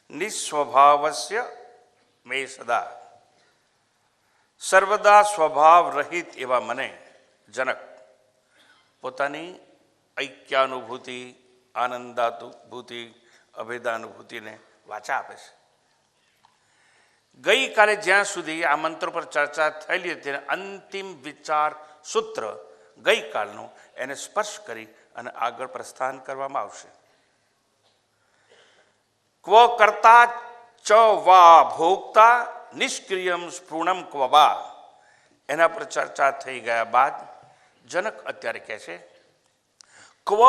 નિસ્વભાવસ્ય મે સદા, સર્વદા સ્વભાવ રહિત એવા મને જનક પોતાની ઐક્યાનુભૂતિ, આનંદાનુભૂતિ, અભેદાનુભૂતિને વાચા આપે છે. ગઈકાલે જ્યાં સુધી આ મંત્રો પર ચર્ચા થયેલી હતી તેને અંતિમ વિચાર સૂત્ર ગઈકાલનું એને સ્પર્શ કરી અને આગળ પ્રસ્થાન કરવામાં આવશે. ક્વ કર્તા ચ વા ભોક્તા નિષ્ક્રિયમ સ્પૃણમ ક્વ વા, એના પર ચર્ચા થઈ ગયા બાદ જનક અત્યારે કહે છે ક્વ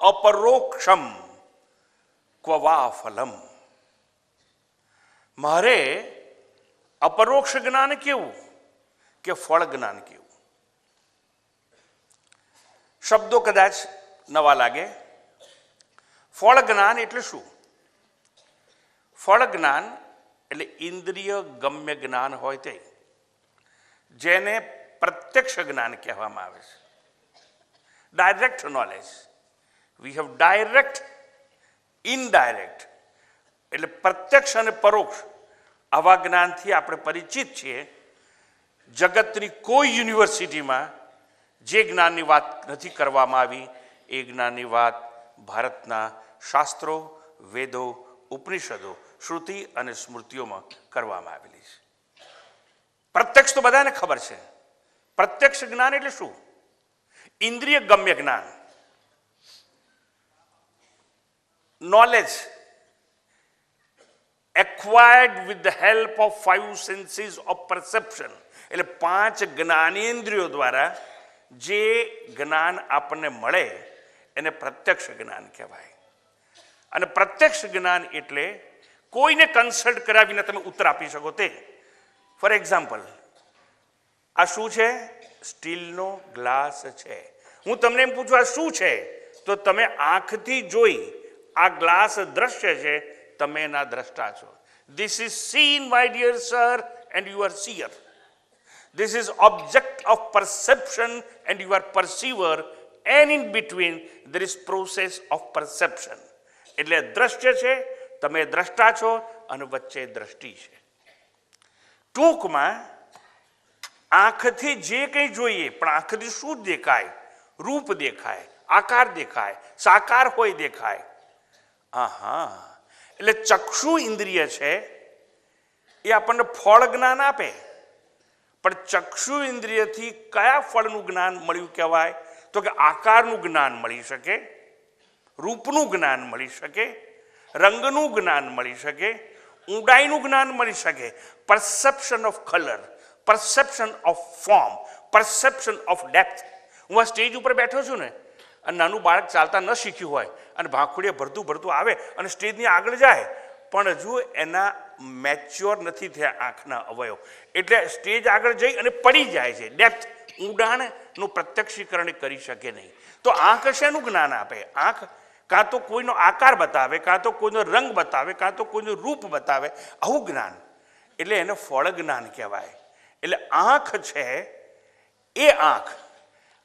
અપરોક્ષમ ક્વ વા ફલમ. મારે અપરોક્ષ જ્ઞાન કેવું કે ફળ જ્ઞાન કેવું? શબ્દો કદાચ નવા લાગે. ફળ જ્ઞાન એટલે શું? ફળ જ્ઞાન એટલે ઇન્દ્રિય ગમ્ય જ્ઞાન હોય તે, જેને પ્રત્યક્ષ જ્ઞાન કહેવામાં આવે છે. Direct knowledge. We have direct, indirect, એટલે પ્રત્યક્ષ અને પરોક્ષ આવા જ્ઞાનથી આપણે પરિચિત છીએ. જગતની કોઈ યુનિવર્સિટીમાં જે જ્ઞાનની વાત નથી કરવામાં આવી એ જ્ઞાનની વાત ભારતના શાસ્ત્રો, વેદો, ઉપનિષદો, શ્રુતિ અને સ્મૃતિઓમાં કરવામાં આવેલી છે. પ્રત્યક્ષ તો બધાને ખબર છે. પ્રત્યક્ષ જ્ઞાન એટલે શું? ઇન્દ્રિય ગમ્ય જ્ઞાન, knowledge acquired with the help of 5 senses of perception, એટલે 5 જ્ઞાનેન્દ્રિયો દ્વારા જે જ્ઞાન આપણને મળે એને પ્રત્યક્ષ જ્ઞાન કહેવાય. અને પ્રત્યક્ષ જ્ઞાન એટલે કોઈને કન્સલ્ટ કર્યા વિના તમે ઉત્તર આપી શકો તે. ફોર એક્ઝામ્પલ, આ શું છે? સ્ટીલનો ગ્લાસ છે. હું તમને એમ પૂછું આ શું છે, તો તમે આંખથી જોઈ આ ગ્લાસ દ્રશ્ય છે, તમે એના દ્રષ્ટા છો. This is seen, my dear sir, and you are seer. This is object of perception and you are perceiver, and in between there is process of perception. એટલે દ્રશ્ય છે, તમે દ્રષ્ટા છો, અને વચ્ચે દ્રષ્ટિ છે. ટૂંકમાં આંખથી જે કંઈ જોઈએ, પણ આંખથી શું દેખાય? રૂપ દેખાય, આકાર દેખાય, સાકાર હોય દેખાય. હા, એટલે ચક્ષુ ઇન્દ્રિય છે એ આપણને ફળ જ્ઞાન આપે. પણ ચક્ષુ ઇન્દ્રિયથી કયા ફળનું જ્ઞાન મળ્યું કહેવાય? તો કે આકારનું જ્ઞાન મળી શકે, રૂપનું જ્ઞાન મળી શકે, રંગનું જ્ઞાન મળી શકે, ઊંડાઈનું જ્ઞાન મળી શકે. Perception of colour, perception of form, perception of depth. હું આ સ્ટેજ ઉપર બેઠો છું ને, અને નાનું બાળક ચાલતા ન શીખ્યું હોય અને ભાખુડીએ ભરતું ભરતું આવે અને સ્ટેજની આગળ જાય, પણ હજુ એના મેચ્યોર નથી થયા આંખના અવયવ, એટલે સ્ટેજ આગળ જઈ અને પડી જાય છે. ડેપ્થ, ઊંડાણનું પ્રત્યક્ષીકરણ કરી શકે નહીં. તો આંખ શેનું જ્ઞાન આપે? આંખ કાં તો કોઈનો આકાર બતાવે, કાં તો કોઈનો રંગ બતાવે, કાં તો કોઈનું રૂપ બતાવે, આવું જ્ઞાન. એટલે એને ફળ જ્ઞાન કહેવાય. એટલે આંખ છે એ આંખ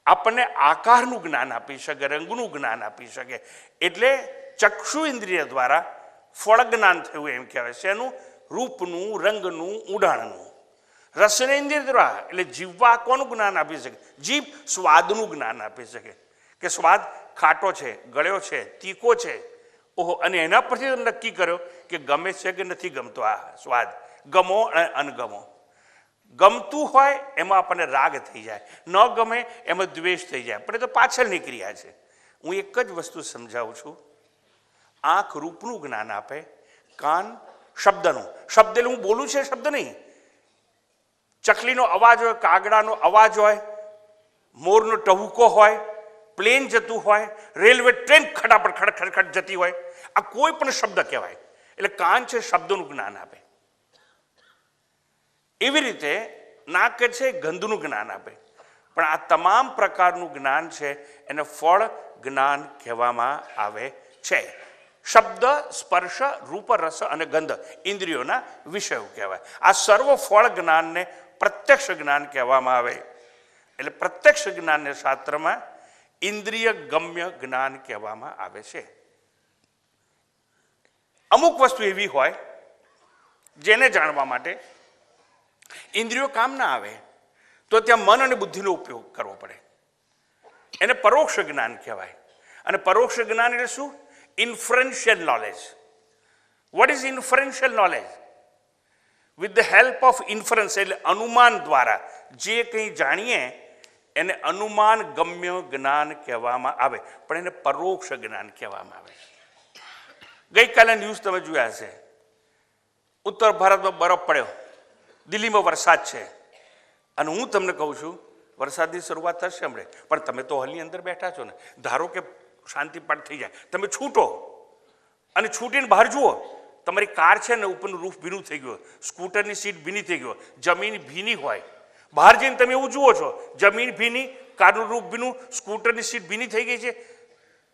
આપણને આકારનું જ્ઞાન આપી શકે, રંગનું જ્ઞાન આપી શકે. એટલે ચક્ષુ ઇન્દ્રિય દ્વારા ફળ જ્ઞાન થયું એમ કહેવાય છે. એનું રૂપનું, રંગનું, ઊંડાણનું. રસનેન્દ્રિય દ્વારા એટલે જીવવા કોનું જ્ઞાન આપી શકે? જીભ સ્વાદનું જ્ઞાન આપી શકે કે સ્વાદ ખાટો છે, ગળ્યો છે, તીખો છે. ઓહો, અને એના પરથી નક્કી કર્યો કે ગમે છે કે નથી ગમતો આ સ્વાદ, ગમો અને અનગમો. ગમતું હોય એમાં આપણને રાગ થઈ જાય, ન ગમે એમાં દ્વેષ થઈ જાય, પણ એ તો પાછળની ક્રિયા છે. હું એક જ વસ્તુ સમજાવું છું. આંખ રૂપનું જ્ઞાન આપે, કાન શબ્દનું. શબ્દ એટલે હું બોલું છે શબ્દ નહીં. ચકલીનો અવાજ હોય, કાગડાનો અવાજ હોય, મોરનો ટહુકો હોય, પ્લેન જતું હોય, રેલવે ટ્રેન ખડાપડ ખડખડ જતી હોય, આ કોઈ પણ શબ્દ કહેવાય. એટલે કાન છે શબ્દનું જ્ઞાન આપે. એવી રીતે નાક છે ગંધનું જ્ઞાન આપે. પણ આ તમામ પ્રકારનું જ્ઞાન છે એને ફળ જ્ઞાન કહેવામાં આવે છે. શબ્દ, સ્પર્શ, રૂપ, રસ અને ગંધ ઇન્દ્રિયોના વિષયો કહેવાય. આ સર્વ ફળ જ્ઞાનને પ્રત્યક્ષ જ્ઞાન કહેવામાં આવે. એટલે પ્રત્યક્ષ જ્ઞાનને શાસ્ત્રમાં ઇન્દ્રિય ગમ્ય જ્ઞાન કહેવામાં આવે છે. અમુક વસ્તુ એવી હોય જેને જાણવા માટે ઇન્દ્રિયો કામ ના આવે તો ત્યાં મન અને બુદ્ધિનો ઉપયોગ કરવો પડે. એને પરોક્ષ જ્ઞાન કહેવાય. અને પરોક્ષ જ્ઞાન એટલે શું? Inferential knowledge. What is inferential knowledge? With the help of inference એટલે અનુમાન દ્વારા જે કંઈ જાણીએ એને અનુમાન ગમ્ય જ્ઞાન કહેવામાં આવે, પણ એને પરોક્ષ જ્ઞાન કહેવામાં આવે. ગઈકાલે ન્યૂઝ તમે જોયા હશે, ઉત્તર ભારતમાં બરફ પડ્યો, દિલ્હીમાં વરસાદ છે, અને હું તમને કહું છું વરસાદની શરૂઆત થશે હમણાં, પણ તમે તો હોલની અંદર બેઠા છો ને. ધારો કે શાંતિપાઠ થઈ જાય, તમે છૂટો અને છૂટીને બહાર જુઓ, તમારી કાર છે ને ઉપરનું રૂફ ભીનું થઈ ગયું, સ્કૂટરની સીટ ભીની થઈ ગયો, જમીન ભીની હોય, બહાર જઈને તમે એવું જુઓ છો જમીન ભીની, કારનું રૂફ ભીનું, સ્કૂટરની સીટ ભીની થઈ ગઈ છે,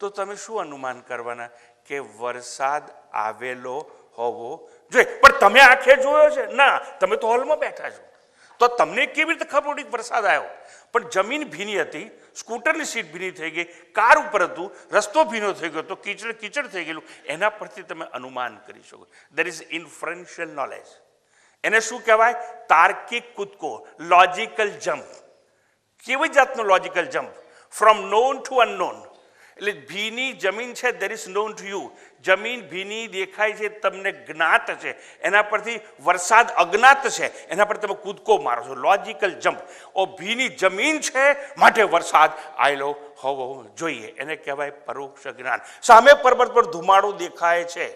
તો તમે શું અનુમાન કરવાના કે વરસાદ આવેલો હોવો જોઈએ. પણ તમે આંખે જોયો છે ના, તમે તો હોલમાં બેઠા છો, તો તમને કેવી રીતે ખબર પડી વરસાદ આવ્યો? પણ જમીન ભીની હતી, સ્કૂટરની સીટ ભીની થઈ ગઈ, કાર ઉપર હતું, રસ્તો ભીનો થઈ ગયો, તો કીચડ થઈ ગયેલું, એના પરથી તમે અનુમાન કરી શકો. That is inferential knowledge. એને શું કહેવાય? તાર્કિક કૂદકો, લોજિકલ જમ્પ. કેવી જાતનો logical jump? From known to unknown. એટલે ભીની જમીન છે, there is known to you. જમીન ભીની દેખાય છે, તમને જ્ઞાત છે, એના પરથી વરસાદ અજ્ઞાત છે, એના પર તમે કૂદકો મારો છો, લોજિકલ જમ્પ. ઓ ભીની જમીન છે માટે વરસાદ આવેલો હોવો જોઈએ, એને કહેવાય પરોક્ષ જ્ઞાન. સામે પર્વત પર ધુમાડો દેખાય છે,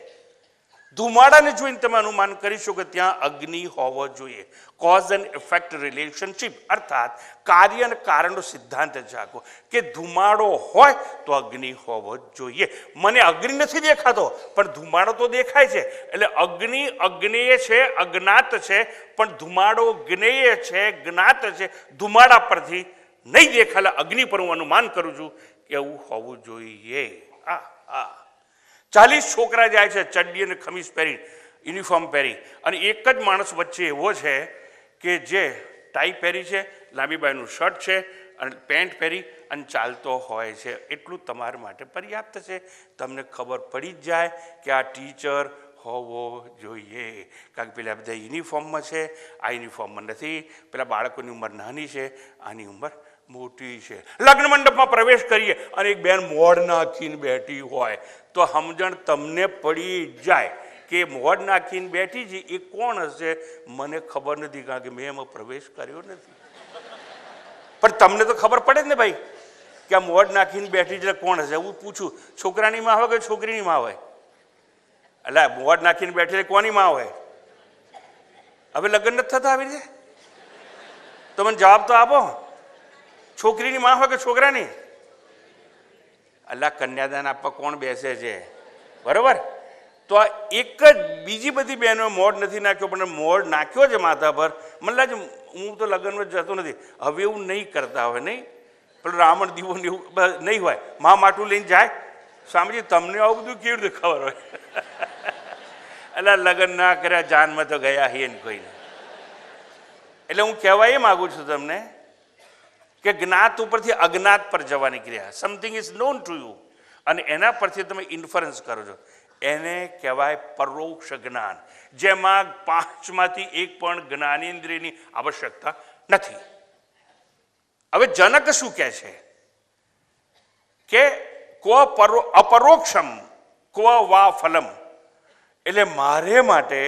ધુમાડાને જોઈને તમે અનુમાન કરી શકો કે ત્યાં અગ્નિ હોવો જોઈએ. કોઝ એન્ડ ઇફેક્ટ રિલેશનશિપ, અર્થાત કાર્ય અને કારણનો સિદ્ધાંત જાગો કે ધુમાડો હોય તો અગ્નિ હોવો જોઈએ. મને અગ્નિ નથી દેખાતો પણ ધુમાડો તો દેખાય છે, એટલે અગ્નિ અજ્ઞેય છે, અજ્ઞાત છે, પણ ધુમાડો જ્ઞેય છે, જ્ઞાત છે. ધુમાડા પરથી નહીં દેખાયેલા અગ્નિ પર હું અનુમાન કરું છું કે એવું હોવું જોઈએ. 40 છોકરા જાય છે ચડ્ડી અને ખમીસ પહેરી, યુનિફોર્મ પહેરી, અને એક જ માણસ વચ્ચે એવો છે કે જે ટાઈ પહેરી છે, લાંબી બાયનું શર્ટ છે અને પેન્ટ પહેરી અને ચાલતો હોય છે. એટલું તમારા માટે પર્યાપ્ત છે. તમને ખબર પડી જ જાય કે આ ટીચર હોવો જોઈએ, કારણ કે પેલા બધા યુનિફોર્મમાં છે, આ યુનિફોર્મમાં નથી, પેલા બાળકોની ઉંમર નાની છે, આની ઉંમર મોટી છે. લગ્ન મંડપમાં પ્રવેશ કરીએ અને એક બેન મોઢ નાખીને બેઠી હોય તો સમજણ તમને પડી જાય કે મોઢ નાખીને બેઠી છે એ કોણ હશે? મને ખબર નથી, કારણ કે મેં એમાં પ્રવેશ કર્યો નથી. પણ તમને તો ખબર પડે જ ને ભાઈ કે આ મોઢ નાખીને બેઠી છે કોણ હશે? હું પૂછું, છોકરાની માં હોય કે છોકરીની માં હોય? એટલે મોઢ નાખીને બેઠી કોની માં હોય? હવે લગ્ન નથી થતા આવી રીતે? તો મને જવાબ તો આપો, છોકરીની માં હોય કે છોકરાની? અલ્લા, કન્યાદાન આપવા કોણ બેસે છે? બરોબર. તો આ એક જ, બીજી બધી બહેનો મોઢ નથી નાખ્યો પણ મોઢ નાખ્યો છે માથા પર. મને લાગે હું તો લગ્નમાં જતો નથી, હવે એવું નહીં કરતા હોય, નહીં પેલું રાવણ દીવો ને એવું નહીં હોય, મા માટું લઈને જાય. સ્વામીજી તમને આવું બધું કેવી રીતે ખબર હોય? એટલે લગ્ન ના કર્યા જાનમાં તો ગયા હે ને કોઈને. એટલે હું કહેવા એ માગું છું તમને કે જ્ઞાત ઉપરથી અજ્ઞાત પર જવાની ક્રિયા, something is known to you, અને એના પરથી તમે ઇન્ફરન્સ કરો છો, એને કહેવાય પરોક્ષ જ્ઞાન, જેમાં 5માંથી એક પણ જ્ઞાનેન્દ્રિયની આવશ્યકતા નથી. હવે જનક શું કહે છે કે અપરોક્ષમ ક્વ વા ફલમ, એટલે મારે માટે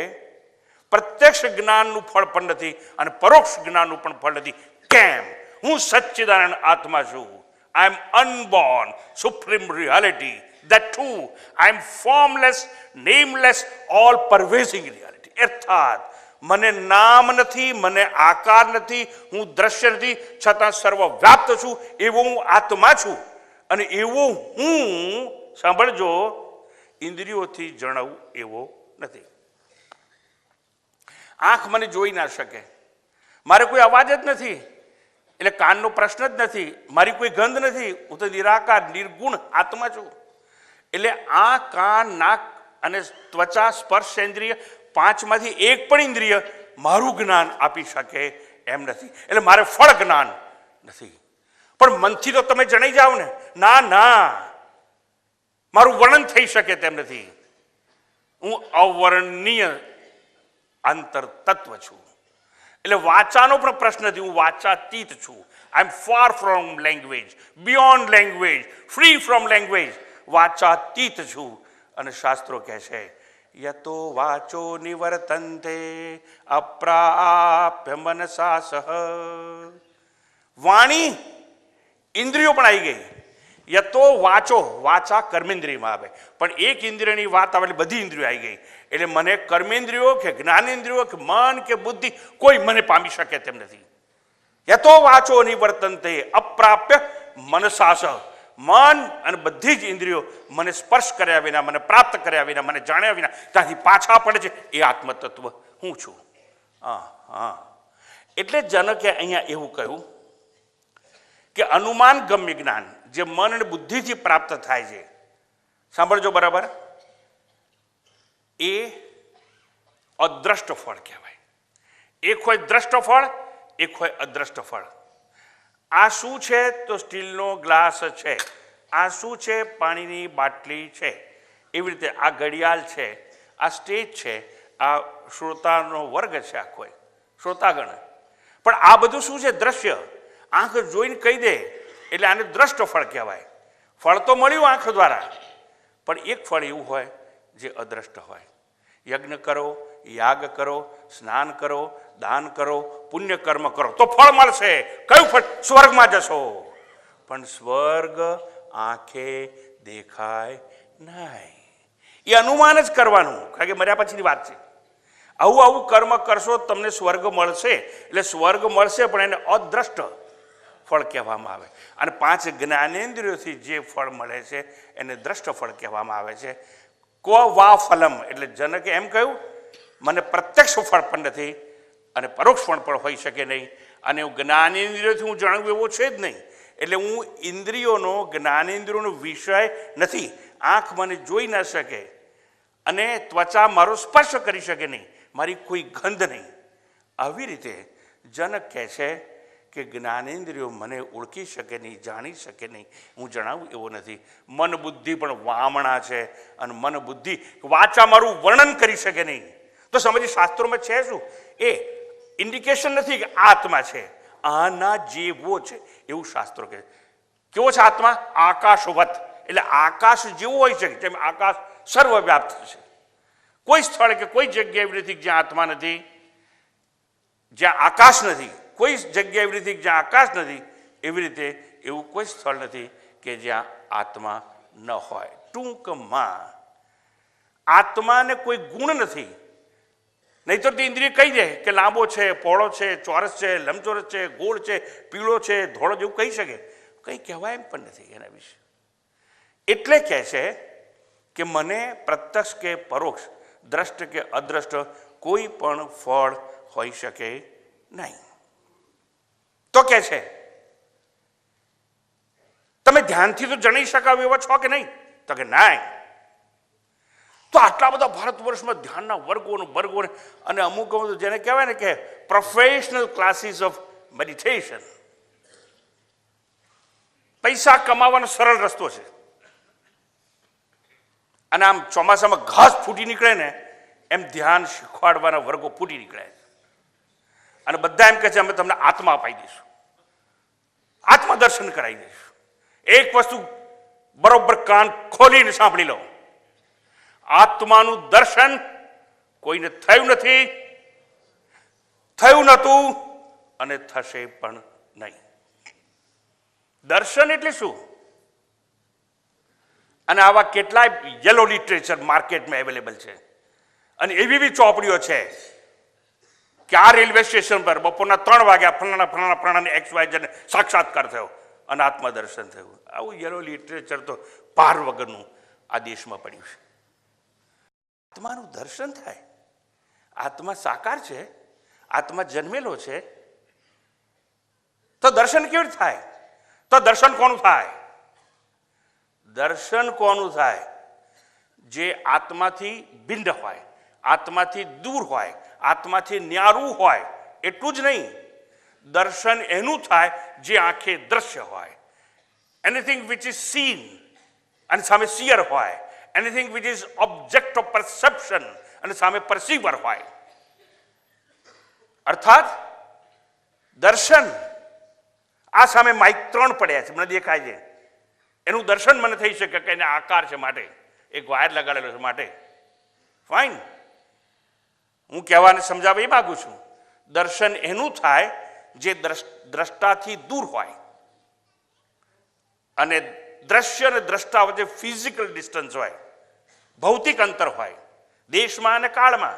પ્રત્યક્ષ જ્ઞાનનું ફળ પણ નથી અને પરોક્ષ જ્ઞાનનું પણ ફળ નથી. કેમ? હું સચ્ચિદાનંદ આત્મા છું. I am unborn supreme reality, that too I am formless, nameless, all pervasive reality. અર્થાત મને નામ નથી, મને આકાર નથી, હું દ્રશ્ય નથી, છતાં સર્વવ્યાપ્ત છું, એવો હું આત્મા છું. અને એવો હું, સાંભળજો, ઇન્દ્રિયોથી જણાવું એવો નથી. આંખ મને જોઈ ના શકે, મારે કોઈ અવાજ જ નથી એટલે કાનનો પ્રશ્ન જ નથી, મારી કોઈ ગંધ નથી, હું તો નિરાકાર નિર્ગુણ આત્મા છું. એટલે આ કાન, નાક અને ત્વચા, સ્પર્શ ઇન્દ્રિય, 5માંથી એક પણ ઇન્દ્રિય મારું જ્ઞાન આપી શકે એમ નથી. એટલે મારે ફળ જ્ઞાન નથી. પણ મનથી તો તમે જણાઈ જાઓ ને, ના ના, મારું વર્ણન થઈ શકે તેમ નથી. હું અવર્ણનીય આંતર તત્વ છું. એટલે વાચાનો પણ પ્રશ્ન નથી, હું વાચાતીત છું. I am far from language, beyond language, free from language, વાચાતીત છું. અને શાસ્ત્રો કહે છે યતો વાચો નિવર્તન્તે અપ્રાપ્ય મનસા સહ. વાણી ઇન્દ્રિયો પણ આવી ગઈ. યતો વાચો, વાચા કર્મેન્દ્રિયમાં આવે, પણ એક ઇન્દ્રિયની વાત આવે એટલે બધી ઇન્દ્રિયો આવી ગઈ. એટલે મને કર્મેન્દ્રિયો કે જ્ઞાનેન્દ્રિયો કે મન કે બુદ્ધિ કોઈ મને પામી શકે તેમ નથી. યતો વાચો નિવર્તન્તે અપ્રાપ્ય મનસાસ. મન અને બધી જ ઇન્દ્રિયો મને સ્પર્શ કર્યા વિના, મને પ્રાપ્ત કર્યા વિના, મને જાણ્યા વિના ત્યાંથી પાછા પડે છે. એ આત્મતત્વ હું છું. એટલે જનકે અહીંયા એવું કહ્યું કે અનુમાન ગમ્ય જ્ઞાન જે મન અને બુદ્ધિથી પ્રાપ્ત થાય છે, સાંભળજો બરાબર, એ અદ્રષ્ટ ફળ કહેવાય. એક હોય દ્રષ્ટ ફળ, એક હોય અદ્રષ્ટ ફળ. આ શું છે? તો સ્ટીલનો ગ્લાસ છે. આ શું છે? પાણીની બાટલી છે. એવી રીતે આ ઘડિયાળ છે, આ સ્ટેજ છે, આ શ્રોતાનો વર્ગ છે, આખો શ્રોતાગણ. પણ આ બધું શું છે? દ્રશ્ય. આંખ જોઈને કહી દે એટલે આને દ્રષ્ટ ફળ કહેવાય. ફળ તો મળ્યું આંખ દ્વારા, પણ એક ફળ એવું હોય જે અદ્રષ્ટ હોય. યજ્ઞ કરો, યાગ કરો, સ્નાન કરો, દાન કરો, પુણ્ય કર્મ કરો તો ફળ મળશે. કયું ફળ? સ્વર્ગમાં જશો. પણ સ્વર્ગ આંખે દેખાય નહીં. એ અનુમાન જ કરવાનું, કારણ કે મર્યા પછીની વાત છે. આવું આવું કર્મ કરશો તમને સ્વર્ગ મળશે. એટલે સ્વર્ગ મળશે, પણ એને અદ્રષ્ટ ફળ કહેવામાં આવે. અને 5 જ્ઞાનેન્દ્રિયોથી જે ફળ મળે છે એને દ્રષ્ટ ફળ કહેવામાં આવે છે. કો વા ફલમ, એટલે જનકે એમ કહ્યું મને પ્રત્યક્ષ ફળ પણ નથી અને પરોક્ષ ફળ પણ હોઈ શકે નહીં. અને હું જ્ઞાનેન્દ્રિયોથી હું જાણવું એવો છે જ નહીં. એટલે હું ઇન્દ્રિયોનો, જ્ઞાનેન્દ્રિયોનો વિષય નથી. આંખ મને જોઈ ન શકે અને ત્વચા મારો સ્પર્શ કરી શકે નહીં, મારી કોઈ ગંધ નહીં. આવી રીતે જનક કહે છે કે જ્ઞાનેન્દ્રિયો મને ઓળખી શકે નહીં, જાણી શકે નહીં, હું જણાવું એવો નથી. મન બુદ્ધિ પણ વામણા છે અને મન બુદ્ધિ વાચા મારું વર્ણન કરી શકે નહીં. તો સમજી શાસ્ત્રોમાં છે શું? એ ઇન્ડિકેશન નથી કે આત્મા છે, આના જેવો છે એવું શાસ્ત્રો કહે. કેવો છે આત્મા? આકાશવત. એટલે આકાશ જેવું હોય છે, જેમ આકાશ સર્વવ્યાપ્ત છે. કોઈ સ્થળ કે કોઈ જગ્યા એવી નથી જ્યાં આત્મા નથી, જ્યાં આકાશ નથી. કોઈ જગ્યા એવી નથી જ્યાં આકાશ નથી. એવી રીતે એવું કોઈ સ્થળ નથી કે જ્યાં આત્મા ન હોય. ટૂંકમાં આત્માને કોઈ ગુણ નથી. નહીં તો તે ઇન્દ્રિય કહી દે કે લાંબો છે, પહોળો છે, ચોરસ છે, લંબચોરસ છે, ગોળ છે, પીળો છે, ધોળો, જેવું કહી શકે. કંઈ કહેવાય એમ પણ નથી એના વિશે. એટલે કહે છે કે મને પ્રત્યક્ષ કે પરોક્ષ, દ્રષ્ટ કે અદ્રષ્ટ કોઈ પણ ફળ હોઈ શકે નહીં. તો કહે છે તમે ધ્યાનથી તો જણી શકાવ એવા છો કે નહીં? તો કે નહીં. તો આટલા બધા ભારત વર્ષમાં ધ્યાનના વર્ગો અને અમુક જેને કહેવાય ને કે પ્રોફેશનલ ક્લાસીસ ઓફ મેડિટેશન. પૈસા કમાવાનો સરળ રસ્તો છે. અને આમ ચોમાસામાં ઘાસ ફૂટી નીકળે ને એમ ધ્યાન શીખવાડવાના વર્ગો ફૂટી નીકળે. અને બધા એમ કહે છે અમે તમને આત્મા અપાઈ દઈશું, આત્મા દર્શન કરાવી દઈશું. એક વસ્તુ બરોબર કાન ખોલીને સાંભળી લો, આત્માનું દર્શન કોઈને થયું નથી, થયું નહોતું અને થશે પણ નહીં. દર્શન એટલે શું? અને આવા કેટલાય યલો લિટરેચર માર્કેટમાં અવેલેબલ છે. અને એવી બી ચોપડીઓ છે કે આ રેલવે સ્ટેશન પર બપોરના 3 વાગ્યા ફલાણા XYZ સાક્ષાત્કાર થયો અને આત્મદર્શન થયું. આવું યલો લિટરેચર તો પાર વગરનું આ દેશમાં પડ્યું છે. આત્માનું દર્શન થાય. આત્મા સાકાર છે, આત્મા જન્મેલો છે, તો દર્શન કેવી રીતે થાય? તો દર્શન કોનું થાય? દર્શન કોનું થાય? જે આત્માથી ભિન્ન હોય, આત્માથી દૂર હોય, આત્માથી ન્યારું હોય. એટલું જ નહીં, દર્શન એનું થાય જે આંખે દ્રશ્ય હોય. એનીથિંગ વિચ ઇઝ સીન અને સામે સિયર હોય. Anything which is object of perception અને સામે પરસીવર હોય. અર્થાત દર્શન, આ સામે માઇક 3 પડ્યા છે, મને દેખાય છે, એનું દર્શન મને થઈ શકે કે એને આકાર છે માટે, એક વાયર લગાડેલો છે માટે, ફાઇન. હું કહેવાને સમજાવવા એ માગું છું, દર્શન એનું થાય જે દ્રષ્ટાથી દૂર હોય અને દ્રશ્ય અને દ્રષ્ટા વચ્ચે ફિઝિકલ ડિસ્ટન્સ હોય, ભૌતિક અંતર હોય, દેશમાં અને કાળમાં.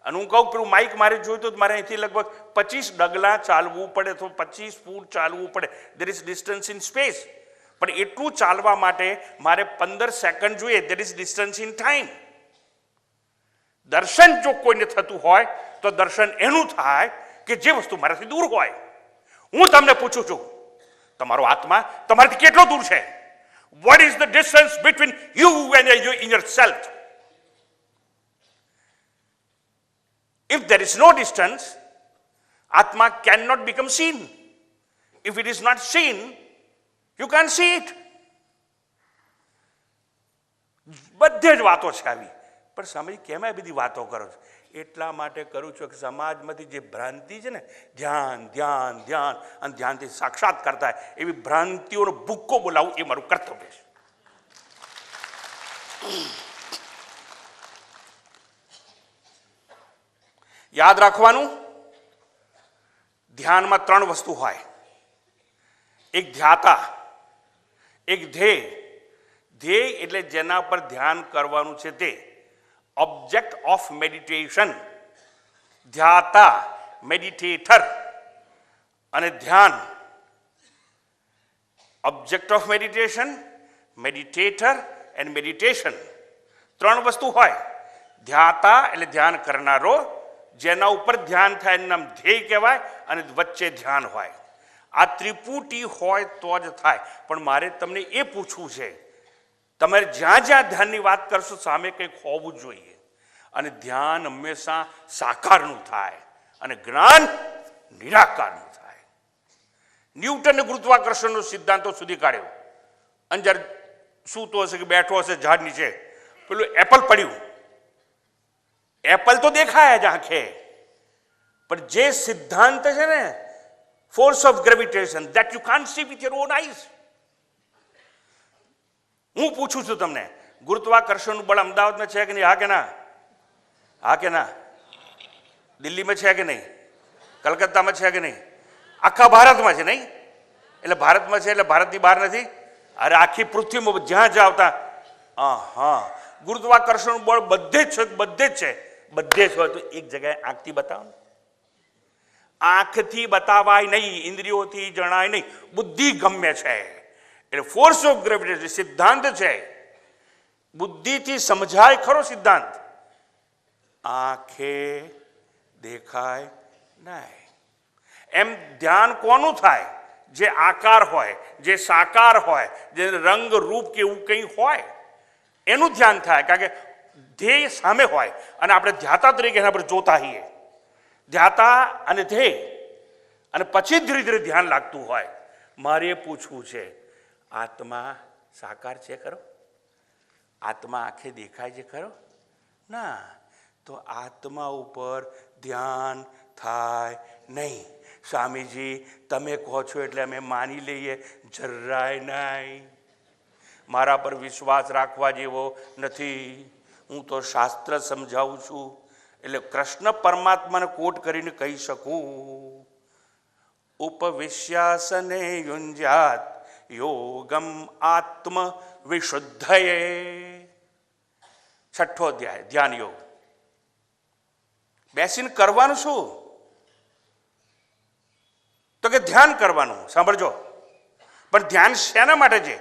અને હું કહું પેલું માઇક મારે જોઈતું તો મારે અહીંથી લગભગ 25 ડગલા ચાલવું પડે, તો 25 ફૂટ ચાલવું પડે. There is distance in space. પણ એટલું ચાલવા માટે મારે 15 સેકન્ડ જોઈએ. There is distance in time. દર્શન જો કોઈને થતું હોય તો દર્શન એનું થાય કે જે વસ્તુ મારાથી દૂર હોય. હું તમને પૂછું છું, તમારો આત્મા તમારાથી કેટલો દૂર છે? What is the distance between you and your self? If there is no distance, Atma cannot become seen. If it is not seen, you can't see it. બધે જ વાતો છે આવી, પણ સમય કેમ આ બધી વાતો કરો છો? એટલા માટે કરું છું કે સમાજમાંથી જે ભ્રાંતિ છે ને, ધ્યાન ધ્યાન ધ્યાન અને ધ્યાનથી સાક્ષાત કરતા એવી ભ્રાંતિઓનો ભૂક્કો બોલાવું એ મારું કર્તવ્ય છે. યાદ રાખવાનું, ધ્યાનમાં 3 વસ્તુ હોય. એક ધ્યાતા, એક ધ્યેય. ધ્યેય એટલે જેના પર ધ્યાન કરવાનું છે તે, ઓબ્જેક્ટ ઓફ મેડિટેશન. ધ્યાતા, મેડિટેટર, અને ધ્યાન. Object of meditation, meditator and meditation. 3 વસ્તુ હોય. ધ્યાતા એટલે ધ્યાન કરનારો, જેના ઉપર ધ્યાન થાય એનું નામ ધ્યેય કહેવાય, અને વચ્ચે ધ્યાન હોય. આ ત્રિપુટી હોય તો જ થાય. પણ મારે તમને એ પૂછવું છે, તમારે જ્યાં જ્યાં ધ્યાનની વાત કરશો સામે કંઈક હોવું જોઈએ. અને ધ્યાન હંમેશા સાકારનું થાય અને જ્ઞાન નિરાકારનું થાય. ન્યૂટને ગુરુત્વાકર્ષણનો સિદ્ધાંતો સુધી કાઢ્યો. અને જ્યારે સૂતો હશે કે બેઠો હશે ઝાડ નીચે, પેલું એપલ પડ્યું, એપલ તો દેખાય જ આંખે, પણ જે સિદ્ધાંત છે ને, force of gravitation, that you can't C with your own eyes. હું પૂછું છું તમને, ગુરુત્વાકર્ષણનું બળ અમદાવાદમાં છે કે નહીં? હા કે ના? હા કે ના? દિલ્હીમાં છે કે નહીં? કલકત્તામાં છે કે નહીં? આખા ભારતમાં છે નહીં? એટલે ભારતમાં છે એટલે ભારતની બહાર નથી. અરે આખી પૃથ્વીમાં જ્યાં જાવતા હા ગુરુત્વાકર્ષણનું બળ બધે જ છે, બધે જ છે. બધે જ હોય તો એક જગ્યાએ આંખથી બતાવો. આંખથી બતાવાય નહીં, ઇન્દ્રિયોથી જણાય નહીં, બુદ્ધિ ગમે છે. એટલે ફોર્સ ઓફ ગ્રેવિટેશન સિદ્ધાંત છે, બુદ્ધિથી સમજાય ખરો સિદ્ધાંત, આંખે દેખાય નહીં. એમ ધ્યાન કોનું થાય? જે આકાર હોય, જે સાકાર હોય, જે રંગ રૂપ કે એવું કંઈ હોય એનું ધ્યાન થાય. કારણ કે ધ્યેય સામે હોય અને આપણે ધ્યાતા તરીકે એના પર જોતા હોઈએ. ધ્યાતા અને ધ્યેય, અને પછી ધીરે ધીરે ધ્યાન લાગતું હોય. મારે પૂછવું છે, આત્મા સાકાર છે ખરો? આત્મા આંખે દેખાય છે ખરો? ના. તો આત્મા ઉપર ધ્યાન થાય નહીં. સ્વામીજી તમે કહો છો એટલે અમે માની લઈએ? જરાય નહીં. મારા પર વિશ્વાસ રાખવા જેવો નથી. હું તો શાસ્ત્ર સમજાવું છું. એટલે કૃષ્ણ પરમાત્માને કોટ કરીને કહી શકું, ઉપવિશ્યાસને યુંજ્યાત યોગમ આત્મ વિશુદ્ધયે. 6ઠ્ઠો અધ્યાય, ધ્યાન યોગ. બેસીને કરવાનું શું? તો કે ધ્યાન કરવાનું. સાંભળજો, પણ ધ્યાન શેના માટે છે?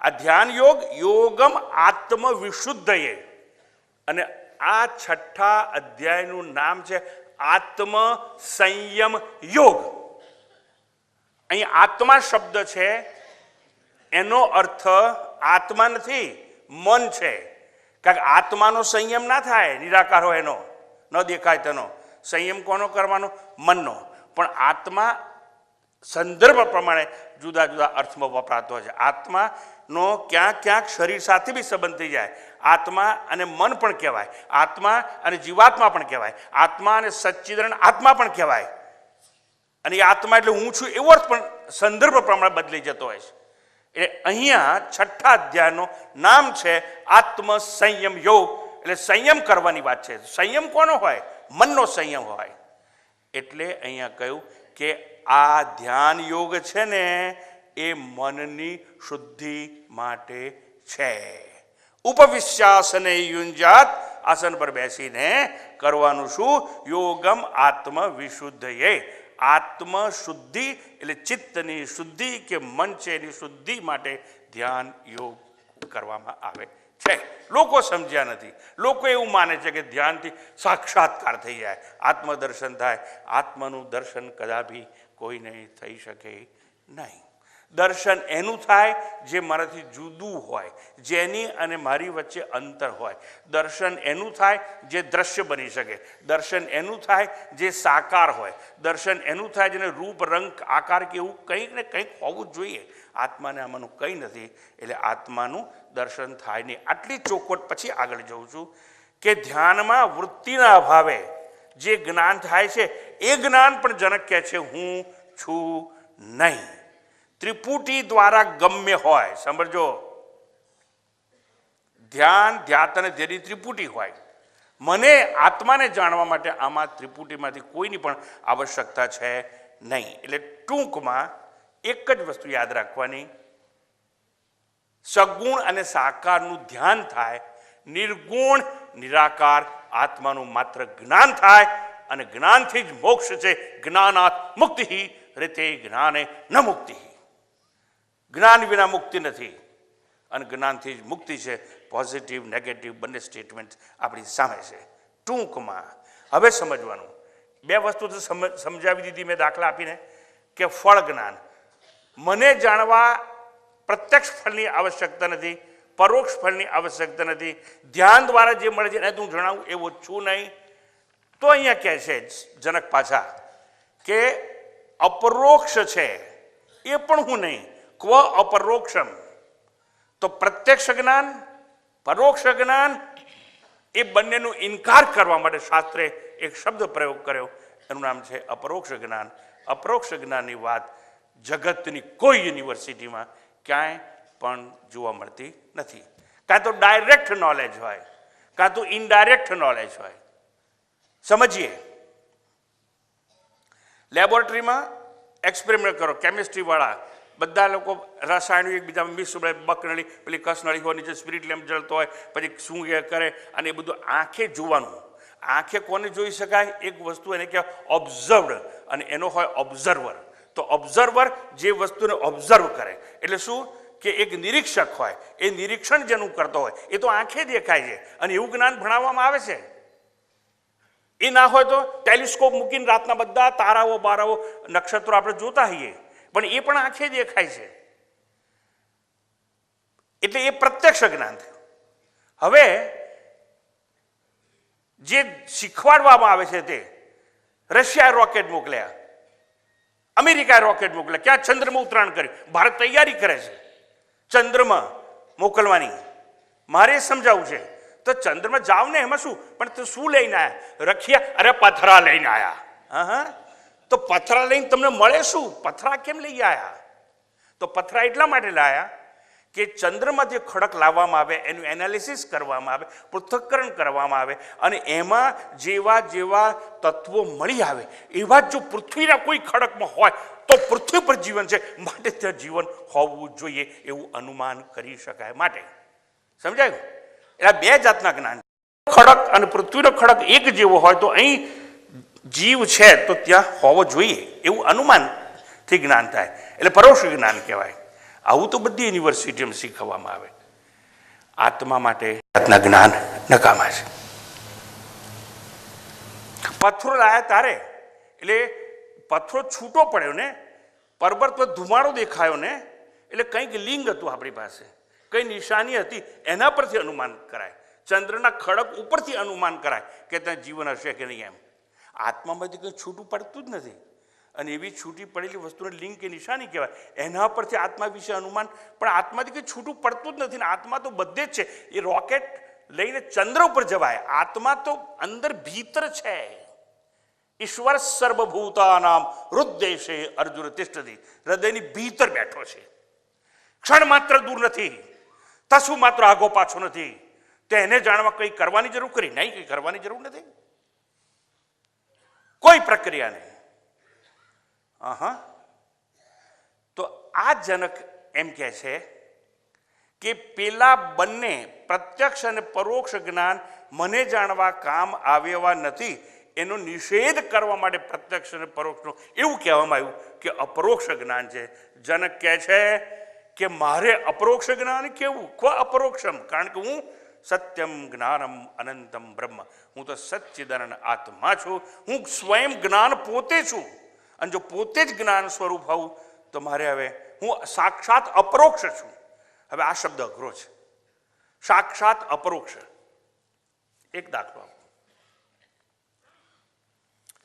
આ ધ્યાન યોગ, યોગમ આત્મ વિશુદ્ધયે. અને આ 6ઠ્ઠા અધ્યાયનું નામ છે આત્મ સંયમ યોગ. અહીં આત્મા શબ્દ છે, એનો અર્થ આત્મા નથી, મન છે. કારણ કે આત્માનો સંયમ ના થાય, નિરાકાર હોય એનો, ન દેખાય તેનો સંયમ કોનો કરવાનો? મનનો. પણ આત્મા સંદર્ભ પ્રમાણે જુદા જુદા અર્થમાં વપરાતો હોય છે. આત્માનો ક્યાંક ક્યાંક શરીર સાથે બી સંબંધ થઈ જાય. આત્મા અને મન પણ કહેવાય, આત્મા અને જીવાત્મા પણ કહેવાય, આત્મા અને સચ્ચિદાનંદ આત્મા પણ કહેવાય. અને એ આત્મા એટલે હું છું એવો અર્થ પણ સંદર્ભ પ્રમાણે બદલી જતો હોય છે. એટલે અહીંયા 6થા અધ્યાયનું નામ છે આત્મ સંયમ યોગ. એટલે સંયમ કરવાની વાત છે. સંયમ કોનો હોય? મનનો સંયમ હોય. એટલે અહીંયા કહ્યું કે આ ધ્યાન યોગ છે ને એ મનની શુદ્ધિ માટે છે. ઉપવિશ્યાસને યુંજાત, આસન પર બેસીને કરવાનું શું? યોગમ આત્મ વિશુદ્ધયે. આત્મ શુદ્ધિ એટલે ચિત્તની શુદ્ધિ કે મન છે એની શુદ્ધિ માટે ધ્યાન યોગ કરવામાં આવે છે. લોકો સમજ્યા નથી. લોકો એવું માને છે કે ધ્યાનથી સાક્ષાત્કાર થઈ જાય, આત્મદર્શન થાય. આત્માનું દર્શન કદાપી કોઈને થઈ શકે નહીં. દર્શન એનું થાય જે મારાથી જુદું હોય, જેની અને મારી વચ્ચે અંતર હોય. દર્શન એનું થાય જે દ્રશ્ય બની શકે. દર્શન એનું થાય જે સાકાર હોય. દર્શન એનું થાય જેને રૂપ રંગ આકાર કે એવું કંઈક ને કંઈક હોવું જ જોઈએ. આત્માને આમાંનું કંઈ નથી. એટલે આત્માનું દર્શન થાય નહીં. આટલી ચોખવટ પછી આગળ જઉં છું કે ધ્યાનમાં વૃત્તિના અભાવે જે જ્ઞાન થાય છે એ જ્ઞાન પણ જનક કહે છે હું છું નહીં. ત્રિપુટી દ્વારા ગમ્ય હોય. સમજો, ધ્યાન ધ્યાત અને ધ્યેયની ત્રિપુટી હોય. મને આત્માને જાણવા માટે આમાં ત્રિપુટીમાંથી કોઈની પણ આવશ્યકતા છે નહીં. એટલે ટૂંકમાં એક જ વસ્તુ યાદ રાખવાની, સગુણ અને સાકારનું ધ્યાન થાય, નિર્ગુણ નિરાકાર આત્માનું માત્ર જ્ઞાન થાય. અને જ્ઞાનથી જ મોક્ષ છે. જ્ઞાનાત મુક્તિ રીતે જ્ઞાને ન મુક્તિ. જ્ઞાન વિના મુક્તિ નથી અને જ્ઞાનથી જ મુક્તિ છે. પોઝિટિવ નેગેટિવ બંને સ્ટેટમેન્ટ આપણી સામે છે. ટૂંકમાં હવે સમજવાનું, બે વસ્તુ તો સમજાવી દીધી મેં દાખલા આપીને કે ફળ જ્ઞાન, મને જાણવા પ્રત્યક્ષ ફળની આવશ્યકતા નથી, પરોક્ષ ફળની આવશ્યકતા નથી. ધ્યાન દ્વારા જે મળે છે એને હું જણાવું એવો છું નહીં. તો અહીંયા કહે છે જનક પાછા કે અપરોક્ષ છે એ પણ હું નહીં. ક્વ અપરોક્ષમ. તો પ્રત્યક્ષ જ્ઞાન, પરોક્ષ જ્ઞાન એ બંનેનો ઇનકાર કરવા માટે શાસ્ત્રે એક શબ્દ પ્રયોગ કર્યો, એનું નામ છે અપરોક્ષ જ્ઞાન. અપરોક્ષ જ્ઞાનની વાત જગતની કોઈ યુનિવર્સિટીમાં ક્યાંય પણ જોવા મળતી નથી. કાં તો ડાયરેક્ટ નોલેજ હોય, કાં તો ઇનડાયરેક્ટ નોલેજ હોય. સમજીએ, લેબોરેટરીમાં એક્સપેરિમેન્ટ કરો, કેમિસ્ટ્રીવાળા બધા લોકો રસાયણો એકબીજા મિક્સ બકનળી પેલી કસનળી હોય, નીચે સ્પિરિટ લેમ્પ જળતો હોય, પછી શું કરે અને એ બધું આંખે જોવાનું. આંખે કોને જોઈ શકાય? એક વસ્તુ એને કહેવાય ઓબ્ઝર્વડ અને એનો હોય ઓબ્ઝર્વર. તો ઓબ્ઝર્વર જે વસ્તુને ઓબ્ઝર્વ કરે એટલે શું કે એક નિરીક્ષક હોય, એ નિરીક્ષણ જેનું કરતો હોય એ તો આંખે દેખાય છે અને એવું જ્ઞાન ભણાવવામાં આવે છે. એ ના હોય તો ટેલિસ્કોપ મૂકીને રાતના બધા તારાઓ બારાઓ નક્ષત્રો આપણે જોતા હોઈએ, પણ એ પણ આંખે દેખાય છે. એટલે એ પ્રત્યક્ષ જ્ઞાન થયું. હવે જે શીખવાડવામાં આવે છે તે રશિયાએ રોકેટ મોકલ્યા, અમેરિકાએ રોકેટ મોકલ્યા, ક્યાં ચંદ્રમાં ઉતરાણ કર્યું. ભારત તૈયારી કરે છે ચંદ્રમાં મોકલવાની. મારે સમજાવવું છે તો ચંદ્રમાં જાવ ને એમાં શું, પણ તું શું લઈને આવ્યા? રખિયા? અરે પથરા લઈને આવ્યા. હા હા, તો પથરા લઈને તમને મળે શું? પથરા કેમ લઈ આવ્યા? તો પથરા એટલા માટે લાયા કે ચંદ્રમાં જે ખડક લાવવામાં આવે એનું એનાલિસિસ કરવામાં આવે, પૃથ્થકરણ કરવામાં આવે અને એમાં જેવા જેવા તત્વો મળી આવે એવા જો પૃથ્વીના કોઈ ખડકમાં હોય તો પૃથ્વી પર જીવન છે, માટે ત્યાં જીવન હોવું જોઈએ એવું અનુમાન કરી શકાય. માટે સમજાયું? એટલે બે જાતના જ્ઞાન, ખડક અને પૃથ્વીનો ખડક એક જેવો હોય તો અહીં જીવ છે તો ત્યાં હોવો જોઈએ એવું અનુમાનથી જ્ઞાન થાય. એટલે પરોક્ષ જ્ઞાન કહેવાય. આવું તો બધી યુનિવર્સિટીમાં શીખવવામાં આવે. આત્મા માટે જાતના જ્ઞાન નકામા છે. પથ્થરો લાયા તારે એટલે પથ્થરો છૂટો પડ્યો ને, પર્વત પર ધુમાડો દેખાયો ને, એટલે કંઈક લિંગ હતું આપણી પાસે, કઈ નિશાની હતી, એના પરથી અનુમાન કરાય. ચંદ્રના ખડક ઉપરથી અનુમાન કરાય કે ત્યાં જીવન હશે કે નહીં. એમ આત્મામાંથી કંઈ છૂટું પડતું જ નથી અને એવી છૂટી પડેલી વસ્તુને લિંગ કે નિશાની કહેવાય. એના પરથી આત્મા વિશે અનુમાન, પણ આત્માથી કંઈ છૂટું પડતું જ નથી ને આત્મા તો બધે જ છે. એ રોકેટ લઈને ચંદ્ર ઉપર જવાય. આત્મા તો અંદર ભીતર છે. ઈશ્વર સર્વભૂતાનામ હૃદય અર્જુન તિષ્ઠતિ. હૃદયની ભીતર બેઠો છે, ક્ષણ માત્ર દૂર નથી, તસુ માત્ર આગો પાછો નથી. તેને જાણવા કંઈ કરવાની જરૂર કરી નહીં, કંઈ કરવાની જરૂર નથી, કોઈ પ્રક્રિયા નહીં. તો આ જનક એમ કહે છે કે પેલા બંને પ્રત્યક્ષ અને પરોક્ષ જ્ઞાન મને જાણવા કામ આવ્યા નથી. એનો નિષેધ કરવા માટે પ્રત્યક્ષ અને પરોક્ષનો એવું કહેવામાં આવ્યું કે અપરોક્ષ જ્ઞાન છે. જનક કહે છે કે મારે અપરોક્ષ જ્ઞાન કેવું? ક્વ અપરોક્ષમ, કારણ કે હું સત્યમ જ્ઞાનમ અનંતમ બ્રહ્મ, હું તો સચ્ચિદાનંદ આત્મા છું, હું સ્વયં જ્ઞાન પોતે છું. અને જો પોતે જ જ્ઞાન સ્વરૂપ હોઉં તો મારે હવે હું સાક્ષાત અપરોક્ષ છું. હવે આ શબ્દ અઘરો છે, સાક્ષાત અપરોક્ષ. એક દાખલો આપો.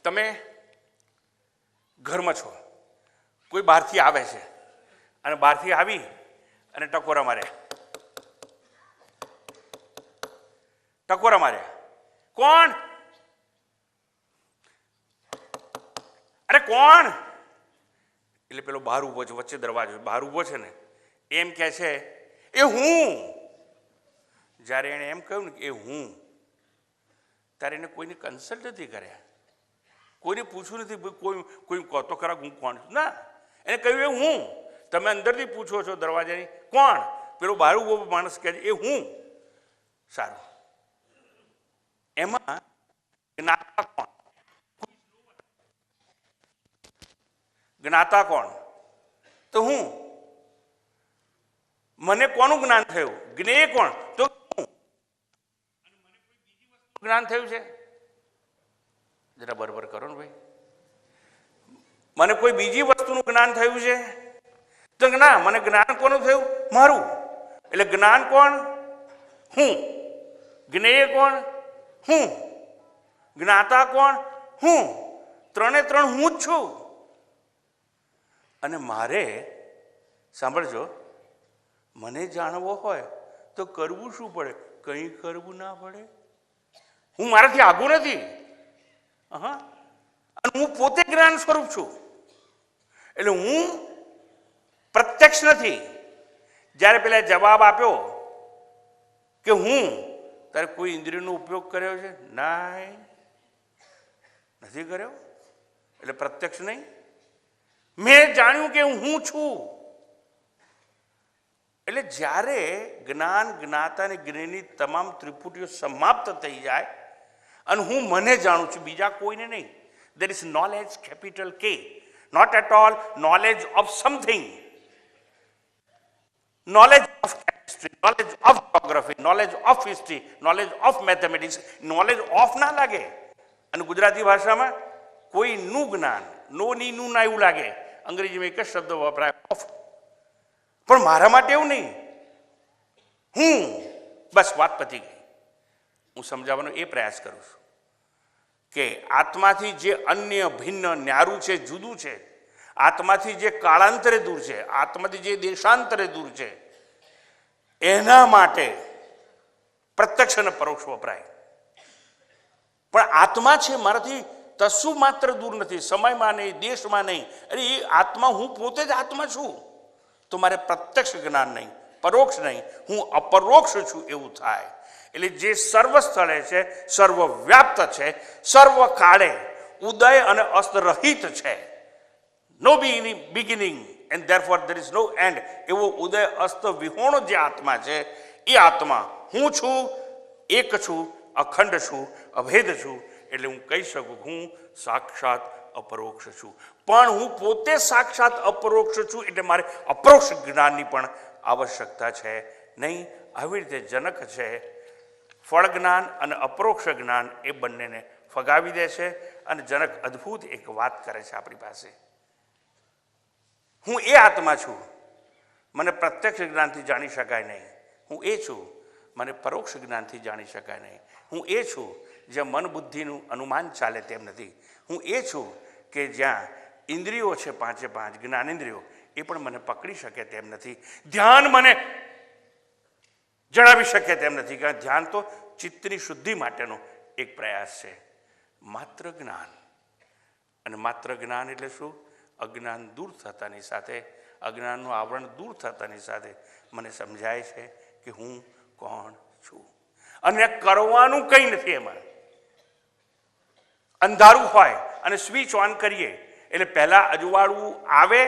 તમે ઘરમાં છો, કોઈ બહારથી આવે છે અને બહારથી આવી અને ટકોરા માર્યા. કોણ? અરે કોણ? એટલે પેલો બહાર ઉભો છે, વચ્ચે દરવાજો બહાર ઉભો છે ને, એમ કહે છે એ હું. જ્યારે એણે એમ કહ્યું ને કે એ હું, ત્યારે એને કોઈને કન્સલ્ટ નથી કર્યા, કોઈને પૂછવું નથી કોઈ કહો તો ખરા હું કોણ છું. ના, એને કહ્યું એ હું. તમે અંદરથી પૂછો છો દરવાજાની કોણ? પેલો બહાર ઉભો માણસ કહે છે એ હું. સારું, એમાં જ્ઞાતા કોણ? જ્ઞાતા કોણ? તો હું. મને કોનું જ્ઞાન થયું? જ્ઞેય કોણ? તો હું. જ્ઞાન થયું છે? જરા બરાબર કરો ને ભાઈ. મને કોઈ બીજી વસ્તુનું જ્ઞાન થયું છે? તો ના, મને જ્ઞાન કોનું થયું? મારું. એટલે જ્ઞાન કોણ? હું. જ્ઞેય કોણ? હું. જ્ઞાતા કોણ? હું. ત્રણે ત્રણ હું જ છું. અને મારે, સાંભળજો, મને જાણવો હોય તો કરવું શું પડે? કંઈ કરવું ના પડે. હું મારાથી આગું નથી. અને હું પોતે જ્ઞાન સ્વરૂપ છું. એટલે હું પ્રત્યક્ષ નથી. જ્યારે પેલા જવાબ આપ્યો કે હું, ત્યારે કોઈ ઇન્દ્રિયનો ઉપયોગ કર્યો છે? નથી કર્યો. એટલે પ્રત્યક્ષ નહીં. મેં જાણ્યું કે હું છું. એટલે જ્યારે જ્ઞાન, જ્ઞાતા અને જ્ઞેયની તમામ ત્રિપુટીઓ સમાપ્ત થઈ જાય અને હું મને જાણું છું, બીજા કોઈને નહીં. there is knowledge, capital K, not at all knowledge of something, knowledge of chemistry, knowledge of geography, knowledge of history, knowledge of mathematics. knowledge of ના લાગે. અને ગુજરાતી ભાષામાં કોઈનું જ્ઞાન, નો ની નું ના એવું લાગે. અંગ્રેજીમાં એક જ શબ્દ વપરાય, ઓફ. પણ મારા માટે એવું નહીં. હું, બસ વાત પતી ગઈ. હું સમજાવવાનો એ પ્રયાસ કરું છું કે આત્માથી જે અન્ય ભિન્ન ન્યારું છે, જુદું છે, આત્માથી જે કાળાંતરે દૂર છે, આત્માથી જે દેશાંતરે દૂર છે, એના માટે પ્રત્યક્ષ અને પરોક્ષ વપરાય. પણ આત્મા છે મારાથી તસું માત્ર દૂર નથી, સમયમાં નહીં, દેશમાં નહીં. અરે એ આત્મા, હું પોતે જ આત્મા છું. તો મારે પ્રત્યક્ષ જ્ઞાન નહીં, પરોક્ષ નહીં, હું અપરોક્ષ છું એવું થાય. એટલે જે સર્વ સ્થળે છે, સર્વવ્યાપ્ત છે, સર્વ કાળે ઉદય અને અસ્ત રહિત છે, no beginning end therefore there is no end, એવો ઉદય અસ્ત વિહોણો જે આત્મા છે, એ આત્મા હું છું, એક છું, અખંડ છું, અભેદ છું. એટલે હું કહી શકું હું સાક્ષાત અપરોક્ષ છું. પણ હું પોતે સાક્ષાત અપરોક્ષ છું, એટલે મારે અપરોક્ષ જ્ઞાનની પણ આવશ્યકતા છે નહીં. આવી રીતે જનક છે ફળ જ્ઞાન અને અપરોક્ષ જ્ઞાન એ બંનેને ફગાવી દે છે. અને જનક અદ્ભુત એક વાત કરે છે આપણી પાસે. હું એ આત્મા છું, મને પ્રત્યક્ષ જ્ઞાનથી જાણી શકાય નહીં. હું એ છું, મને પરોક્ષ જ્ઞાનથી જાણી શકાય નહીં. હું એ છું જ્યાં મન બુદ્ધિનું અનુમાન ચાલે તેમ નથી. હું એ છું કે જ્યાં ઇન્દ્રિયો છે, પાંચે પાંચ જ્ઞાનેન્દ્રિયો, એ પણ મને પકડી શકે તેમ નથી. ધ્યાન મને જણાવી શકીએ તેમ નથી, કારણ ધ્યાન તો ચિત્તની શુદ્ધિ માટેનો એક પ્રયાસ છે. માત્ર જ્ઞાન, અને માત્ર જ્ઞાન એટલે શું? અજ્ઞાન દૂર થતાની સાથે, અજ્ઞાનનું આવરણ દૂર થતાની સાથે મને સમજાય છે કે હું કોણ છું, અને કરવાનું કંઈ નથી. એમાં અંધારું હોય અને સ્વિચ ઓન કરીએ એટલે પહેલા અજવાળું આવે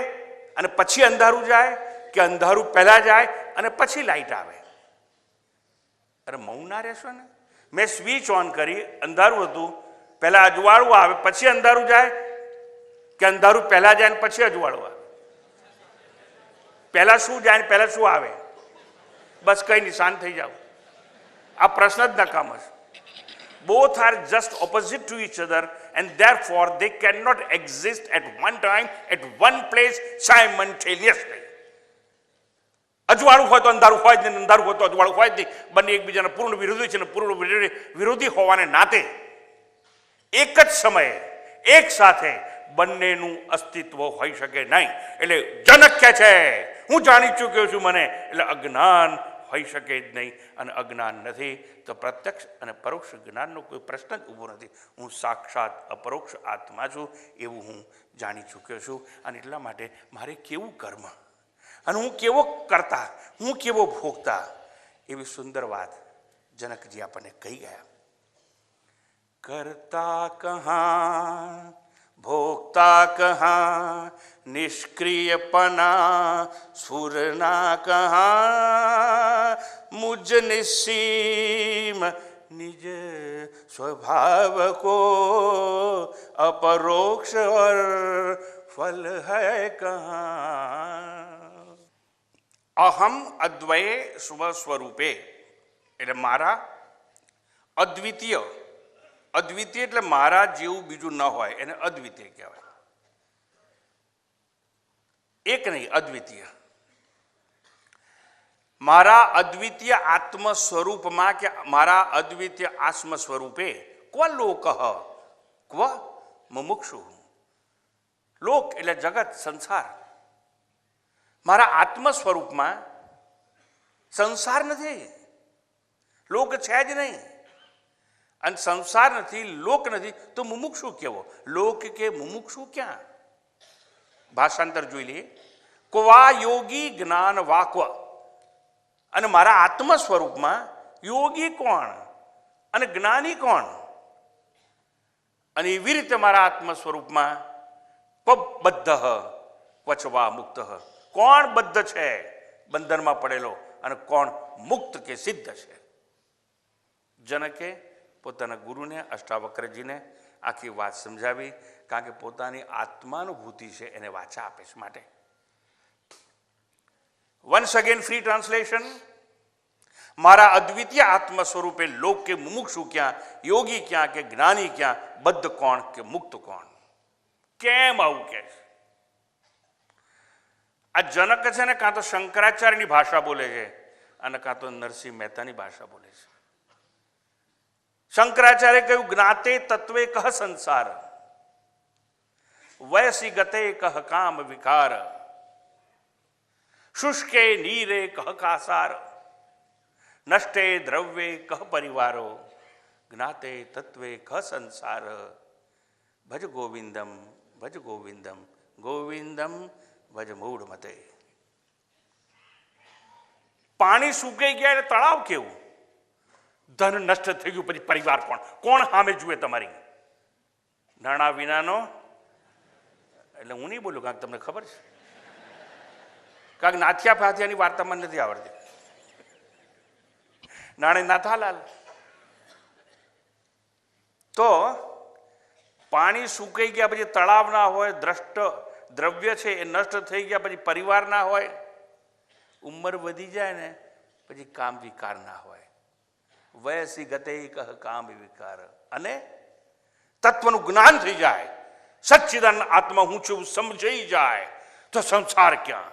અને પછી અંધારું જાય, કે અંધારું પહેલા જાય અને પછી લાઈટ આવે? અરે મૌન ના રહેશો ને? મેં સ્વિચ ઓન કરી, અંધારું હતું, પહેલા અજવાળું આવે પછી અંધારું જાય, કે અંધારું પહેલા જાય ને પછી અજવાળું આવે? પહેલા શું જાય ને પહેલા શું આવે? બસ કઈ નહીં, શાંત થઈ જાઓ. આ પ્રશ્ન જ નકામો છે. Both are just opposite to each other, and therefore they cannot exist at one time, at one place simultaneously. અજવાળું હોય તો અંધારું હોય જ નહીં, અંધારું હોય તો અજવાળું હોય જ નહીં. બંને એકબીજાના પૂર્ણ વિરોધી છે, ને પૂર્ણ વિરોધી હોવાને નાતે એક જ સમયે એક સાથે બંનેનું અસ્તિત્વ હોઈ શકે નહીં. એટલે જનક કહે છે હું જાણી ચૂક્યો છું મને, એટલે અજ્ઞાન હોઈ શકે જ નહીં, અને અજ્ઞાન નથી તો પ્રત્યક્ષ અને પરોક્ષ જ્ઞાનનો કોઈ પ્રશ્ન જ ઊભો નથી. હું સાક્ષાત અપરોક્ષ આત્મા છું એવું હું જાણી ચૂક્યો છું. અને એટલા માટે મારે કેવું કર્મ અને હું કેવો કરતા, હું કેવો ભોગતા, એવી સુંદર વાત જનકજી આપણને કહી ગયા. કરતા કહા ભોગતા કહા, નિષ્ક્રિયપના સુરના કહા, મુજ નિસીમ નિજ સ્વભાવ કો, અપરોક્ષ ફલ હૈ કહા. અહમ અદ્વયે સ્વસ્વરૂપે એટલે મારા અદ્વિતીય, અદ્વિતીય એટલે મારા જેવું બીજું ન હોય, એને અદ્વિતીય કહેવાય. એક નહીં, અદ્વિતીય. મારા અદ્વિતીય આત્મ સ્વરૂપમાં કે મારા અદ્વિતીય આત્મ સ્વરૂપે ક્વ લોક ક્વ મુમુક્ષુ. લોક એટલે જગત, સંસાર. મારા આત્મ સ્વરૂપમાં સંસાર નથી, લોક છે જ નહીં. અને સંસાર નથી, લોક નથી, તો મુમુક્ષુ કેવો? લોક કે મુમુક્ષુ ક્યાં? ભાષાંતર જોઈ લઈએ. ક્વા યોગી જ્ઞાન વાક્વ. અને મારા આત્મ સ્વરૂપમાં યોગી કોણ અને જ્ઞાની કોણ? અને એવી રીતે મારા આત્મ સ્વરૂપમાં ક્વ બદ્ધ ક્વચવા મુક્ત. કોણ બદ્ધ છે, બંધનમાં પડેલો, અને કોણ મુક્ત કે સિદ્ધ છે? જનકે પોતાના ગુરુને અષ્ટાવક્રજીને આખી વાત સમજાવી, કારણ કે પોતાની આત્માનુભૂતિ છે એને વાચા આપે છે માટે. Once again free translation. મારા અદ્વિતીય આત્મ સ્વરૂપે લોક કે મુમુક્ષુ ક્યાં, યોગી ક્યાં કે જ્ઞાની ક્યાં, બદ્ધ કોણ કે મુક્ત કોણ? કેમ આવું કે છે? આ જનક છે ને કાં તો શંકરાચાર્યની ભાષા બોલે છે અને કાં તો નરસિંહ મહેતાની ભાષા બોલે છે. શંકરાચાર્ય કહ્યું જ્ઞાતે તત્વે કહ સંસાર, વયસી ગતે કહ કામ વિકાર, શુષ્કે નીરે કહ કાસાર, નષ્ટે દ્રવ્ય કહ પરિવારો, જ્ઞાતે તત્વે કહ સંસાર, ભજ ગોવિંદમ ભજ ગોવિંદમ ગોવિંદમ ભજ મૂઢ મતે. પાણી સુકાઈ ગયા એટલે તળાવ કેવું? ધન નષ્ટ થઈ ગયું પછી પરિવાર કોણ? કોણ સામે જુએ તમારી? નાણાં વિનાનો, એટલે હું નહીં બોલું, કારણ તમને ખબર છે, કારણ કે નાથિયા ફાથિયાની વાર્તા મને નથી આવડતી. નાણે નાથાલાલ. તો પાણી સુકાઈ ગયા પછી તળાવ ના હોય, દ્રષ્ટ દ્રવ્ય છે એ નષ્ટ થઈ ગયા પછી પરિવાર ના હોય, ઉંમર વધી જાય ને પછી કામ વિકાર ના હોય. વયસી ગતે કહ કામ વિકાર. અને તત્વનું જ્ઞાન થઈ જાય, સચ્ચિદાનંદ આત્મા હું છું સમજાઈ જાય તો સંસાર ક્યાં?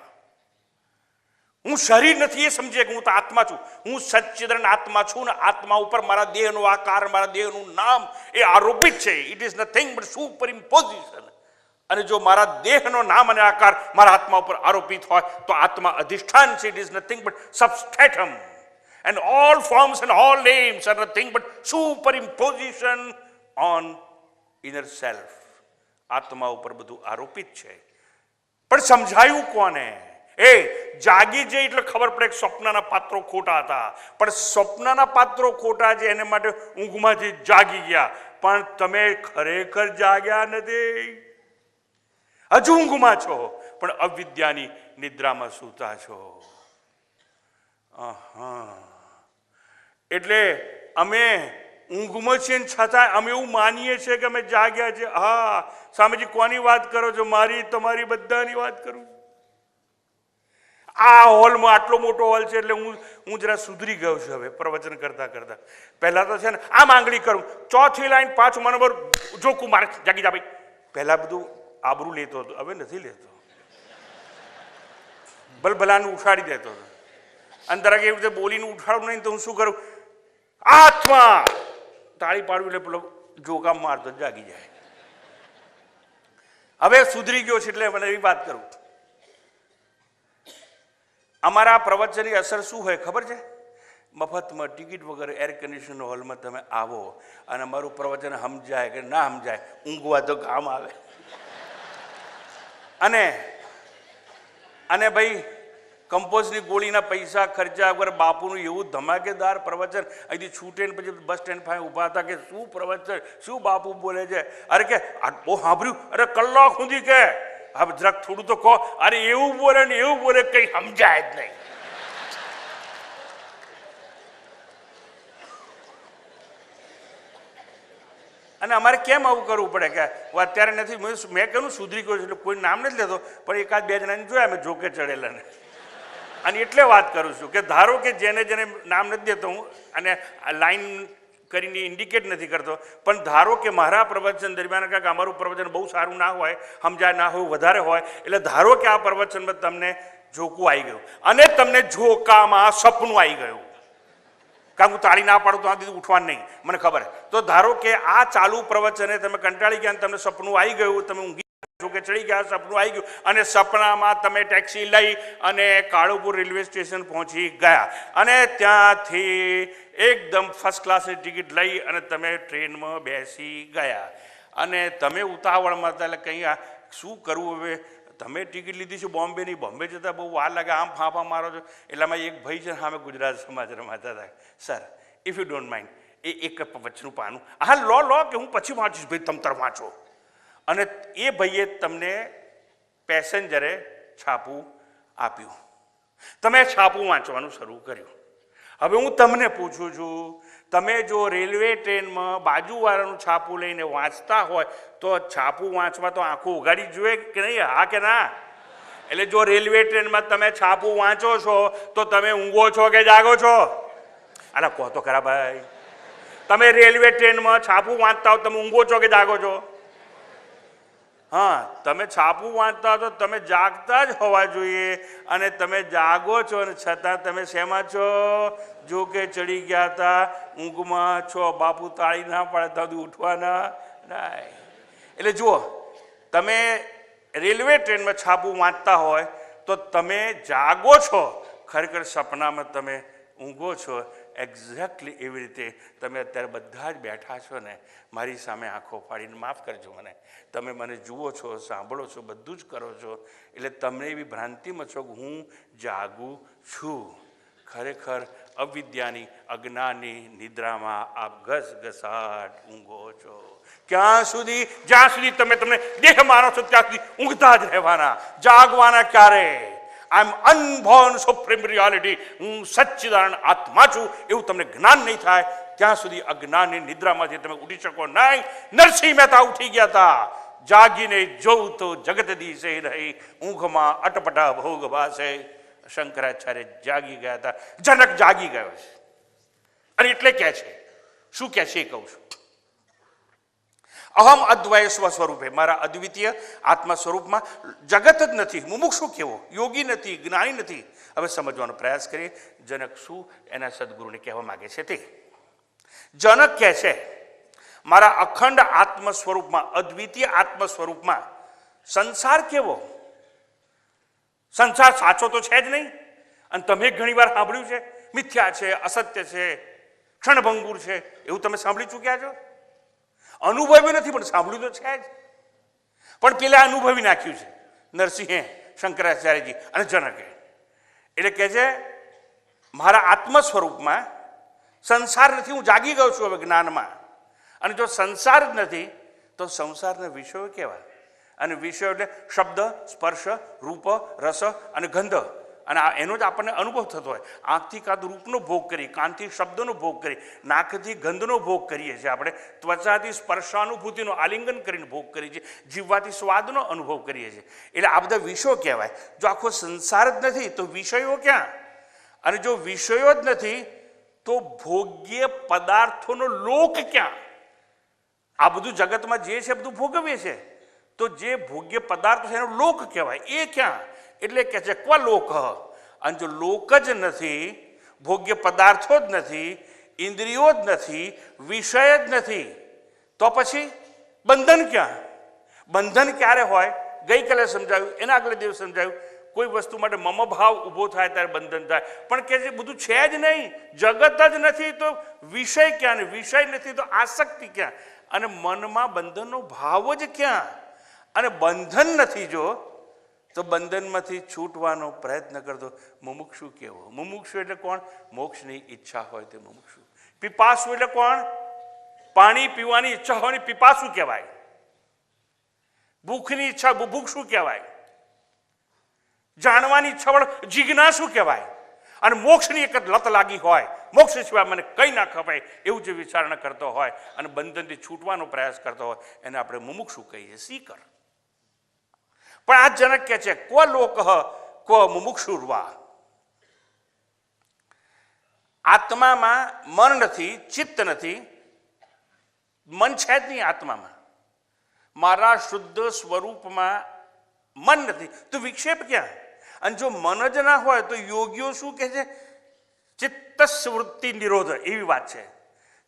હું શરીર નથી એ સમજે કે હું તો આત્મા છું. હું સચ્ચિદાનંદ આત્મા છું ને આત્મા ઉપર મારા દેહનો આકાર, મારા દેહનું નામ એ આરોપિત છે. It is nothing but superimposition. અને જો મારા દેહનો નામ અને આકાર મારા આત્મા ઉપર આરોપિત હોય તો આત્મા અધિષ્ઠાન છે. It is nothing but substratum. and all forms and all names are nothing but superimposition on inner self. આત્મા ઉપર બધું આરોપિત છે. પણ સમજાયું કોને? એ જાગી જઈ એટલે ખબર પડે કે સ્વપ્નના પાત્રો ખોટા હતા. પણ સ્વપ્નના પાત્રો ખોટા છે એને માટે ઊંઘમાંથી જાગી ગયા, પણ તમે ખરેખર જાગ્યા નથી. હજુ ઊંઘમાં છો પણ અવિદ્યાની નિદ્રામાં સૂતા છો. એટલે અમે ઊંઘમાં છીએ છતાં અમે એવું માનીએ છીએ કે અમે જાગ્યા છે. હા, સ્વામીજી કોની વાત કરો છો? મારી, તમારી, બધાની વાત કરું. આ હોલમાં આટલો મોટો હોલ છે એટલે હું જરા સુધરી ગયો છું હવે પ્રવચન કરતા કરતા. પહેલા તો છે ને આમ આંગળી કરું, ચોથી લાઈન 5 નંબર જોકું મારે જાગી જા ભાઈ. પહેલા બધું આબરૂ લેતો હતો, હવે નથી લેતો. ભલભલાનું ઉઠાડી દેતો હતો. અંદર એવી રીતે બોલીને ઉઠાડું નહીં તો હું શું કરું? આત્મા તાળી પાડું એટલે પેલો જોકા મારતો જાગી જાય. હવે સુધરી ગયો છે એટલે મને એવી વાત કરું. અમારા પ્રવચનની અસર શું હોય ખબર છે? મફતમાં ટિકિટ વગર એર કન્ડિશન હોલમાં તમે આવો અને અમારું પ્રવચન સમજાય કે ના સમજાય, ઊંઘવા તો કામ આવે. અને ભાઈ કમ્પોઝની ગોળીના પૈસા ખર્ચા વગર બાપુનું એવું ધમાકેદાર પ્રવચન અહીંથી છૂટે ને પછી બસ સ્ટેન્ડ પાસે ઊભા હતા કે શું પ્રવચન, શું બાપુ બોલે છે. અરે કે બહુ સાંભળ્યું? અરે કલાક સુધી કે હવે જરાક થોડું તો કહો. અરે એવું બોલે ને એવું બોલે કંઈ સમજાય જ નહીં. અને અમારે કેમ આવું કરવું પડે કે હું અત્યારે નથી, મેં કહ્યું સુધરી ગયો છું એટલે કોઈ નામ નથી લેતો, પણ એકાદ બે જણાને જોયા મેં જોકે ચડેલા ને. અને એટલે વાત કરું છું કે ધારો કે જેને નામ નથી દેતો હું અને લાઈન કરીને ઇન્ડિકેટ નથી કરતો, પણ ધારો કે મારા પ્રવચન દરમિયાન કાંઈક અમારું પ્રવચન બહુ સારું ના હોય, સમજાય ના હોય, વધારે હોય, એટલે ધારો કે આ પ્રવચનમાં તમને જોકું આવી ગયું અને તમને જોકામાં સપનું આવી ગયું, કારણ હું તાળી ના પાડું તો આ દીધું ઉઠવાનું નહીં, મને ખબર. તો ધારો કે આ ચાલુ પ્રવચને તમે કંટાળી ગયા, તમને સપનું આવી ગયું, તમે ઊંઘી કે ચડી ગયા, સપનું આવી ગયું અને સપનામાં તમે ટેક્સી લઈ અને કાળુપુર રેલવે સ્ટેશન પહોંચી ગયા અને ત્યાંથી એકદમ ફર્સ્ટ ક્લાસની ટિકિટ લઈ અને તમે ટ્રેનમાં બેસી ગયા અને તમે ઉતાવળમાં હતા એટલે કંઈ શું કરવું હવે? તમે ટિકિટ લીધી છે બોમ્બેની, બોમ્બે જતાં બહુ વાર લાગે, આમ ફાંફા મારો છો. એટલામાં એક ભાઈ છે સામે ગુજરાત સમાચારમાં હતા, sir if you don't mind એક વચનું પાનું, હા લો કે હું પછી વાંચીશ ભાઈ, તમ તર વાંચો. અને એ ભાઈએ તમને પેસેન્જરે છાપું આપ્યું, તમે છાપું વાંચવાનું શરૂ કર્યું. હવે હું તમને પૂછું છું, તમે જો રેલવે ટ્રેનમાં બાજુવાળાનું છાપું લઈને વાંચતા હોય તો છાપું વાંચવા તો આંખું ઉગાડી જોઈએ કે નહીં? હા કે ના? એટલે જો રેલવે ટ્રેનમાં તમે છાપું વાંચો છો તો તમે ઊંઘો છો કે જાગો છો? અલા કહો તો ખરા ભાઈ. તમે રેલવે ટ્રેનમાં છાપું વાંચતા હો તમે ઊંઘો છો કે જાગો છો? હા, તમે છાપું વાંચતા હો તો તમે જાગતા જ હોવા જોઈએ અને તમે જાગો છો અને છતાં તમે શેમાં છો? જો કે ચડી ગયા હતા, ઊંઘમાં છો. બાપુ તાળી ના પાડે તો ઉઠવાના નહીં. એટલે જુઓ, તમે રેલવે ટ્રેનમાં છાપું વાંચતા હોય તો તમે જાગો છો, ખરેખર સપનામાં તમે ઊંઘો છો. એક્ઝેક્ટલી એવી રીતે તમે અત્યારે બધા જ બેઠા છો ને મારી સામે આંખો ફાડીને, માફ કરજો મને, તમે મને જુઓ છો, સાંભળો છો, બધું જ કરો છો. એટલે તમને એવી ભ્રાંતિમાં છો કે હું જાગું છું. ખરેખર અવિદ્યાની અજ્ઞાનની નિદ્રામાં આપ ઘસઘસાટ ઊંઘો છો. ક્યાં સુધી? જ્યાં સુધી તમને દેહ માનો છો ત્યાં સુધી ઊંઘતા જ રહેવાના, જાગવાના ક્યારે? આઈ એમ અનબોર્ન સુપ્રીમ રિયાલિટી, હું સચ્ચિદાનંદ આત્મા છું, એવું તમને જ્ઞાન નહીં થાય ત્યાં સુધી અજ્ઞાનની નિદ્રામાંથી તમે ઉઠી શકો નહીં. નરસિંહ મહેતા ઉઠી ગયા હતા, જાગીને જોઉં તો જગત દિશે રહી, ઊંઘમાં અટપટા ભોગ ભાસે. શંકરાચાર્ય જાગી ગયા હતા, જનક જાગી ગયો છે. અને એટલે કહે છે, શું કહે છે એ કહું છું. અહમ અદ્વય સ્વ સ્વરૂપે, મારા અદ્વિતીય આત્મા સ્વરૂપમાં જગત જ નથી. મુમુક્ષુ કેવો? યોગી નથી, જ્ઞાની નથી. હવે સમજવાનો પ્રયાસ કરીએ જનક શું એના સદગુરુને કહેવા માગે છે તે. જનક કહે છે, મારા અખંડ આત્મ સ્વરૂપમાં, અદ્વિતીય આત્મ સ્વરૂપમાં સંસાર કેવો? સંસાર સાચો તો છે જ નહીં. અને તમે ઘણી વાર સાંભળ્યું છે મિથ્યા છે, અસત્ય છે, ક્ષણભંગુર છે, એવું તમે સાંભળી ચૂક્યા છો? અનુભવ્યું નથી પણ સાંભળ્યું તો છે જ. પણ પેલા અનુભવી નાખ્યું છે નરસિંહે, શંકરાચાર્યજી અને જનકે. એટલે કહે છે મારા આત્મ સ્વરૂપમાં સંસાર નથી, હું જાગી ગયો છું હવે જ્ઞાનમાં. અને જો સંસાર જ નથી તો સંસારના વિષયો કેવા? અને વિષયો એટલે શબ્દ, સ્પર્શ, રૂપ, રસ અને ગંધ. અને એનો જ આપણને અનુભવ થતો હોય. આંખથી કાં રૂપનો ભોગ કરીએ, કાનથી શબ્દનો ભોગ કરીએ, નાકથી ગંધનો ભોગ કરીએ છીએ આપણે, ત્વચાથી સ્પર્શાનુભૂતિનો આલિંગન કરીને ભોગ કરીએ છીએ, જીવવાથી સ્વાદનો અનુભવ કરીએ છીએ. એટલે આ બધા વિષયો કહેવાય. જો આખો સંસાર જ નથી તો વિષયો ક્યાં? અને જો વિષયો જ નથી તો ભોગ્ય પદાર્થોનો લોક ક્યાં? આ બધું જગતમાં જે છે બધું ભોગવીએ છે, તો જે ભોગ્ય પદાર્થો છે એનો લોક કહેવાય, એ ક્યાં? એટલે કે છે ક્વ લોક. અને જો લોક જ નથી, ભોગ્ય પદાર્થો જ નથી, ઇન્દ્રિયો જ નથી, વિષય જ નથી, તો પછી બંધન ક્યાં? બંધન ક્યારે હોય? ગઈકાલે સમજાવ્યું, એના આગલે દિવસ સમજાવ્યું. કોઈ વસ્તુ માટે મમ ભાવ ઊભો થાય ત્યારે બંધન થાય. પણ કે જે બધું છે જ નહીં, જગત જ નથી તો વિષય ક્યાં? ને વિષય નથી તો આસક્તિ ક્યાં? અને મનમાં બંધનનો ભાવ જ ક્યાં? અને બંધન નથી જો, તો બંધનમાંથી છૂટવાનો પ્રયત્ન કરતો મુમુક્ષુ કેવો? મુમુક્ષુ એટલે કોણ? મોક્ષની ઈચ્છા હોય તે મુમુક્ષુ. પીપાસુ એટલે કોણ? પાણી પીવાની ઈચ્છા હોય પીપાસુ કહેવાય. ભૂખની ઈચ્છા બુભુક્ષુ કહેવાય. જાણવાની ઈચ્છા વાળો જિજ્ઞાસુ કહેવાય. અને મોક્ષની એક લત લાગી હોય, મોક્ષ સિવાય મને કંઈ ના ખપાય એવું જે વિચારણા કરતો હોય અને બંધનથી છૂટવાનો પ્રયાસ કરતો હોય એને આપણે મુમુક્ષુ કહીએ, સીકર. પણ આ જનક કહે છે ક્વ લોક ક્વ મુમુક્ષુર્વા. આત્મામાં મન નથી, ચિત્ત નથી, મન છે જ નહીં આત્મામાં. મારા શુદ્ધ સ્વરૂપમાં મન નથી તો વિક્ષેપ ક્યાં? અને જો મન જ ના હોય તો યોગીઓ શું કહે છે? ચિત્તસ્ય વૃત્તિ નિરોધ, એવી વાત છે.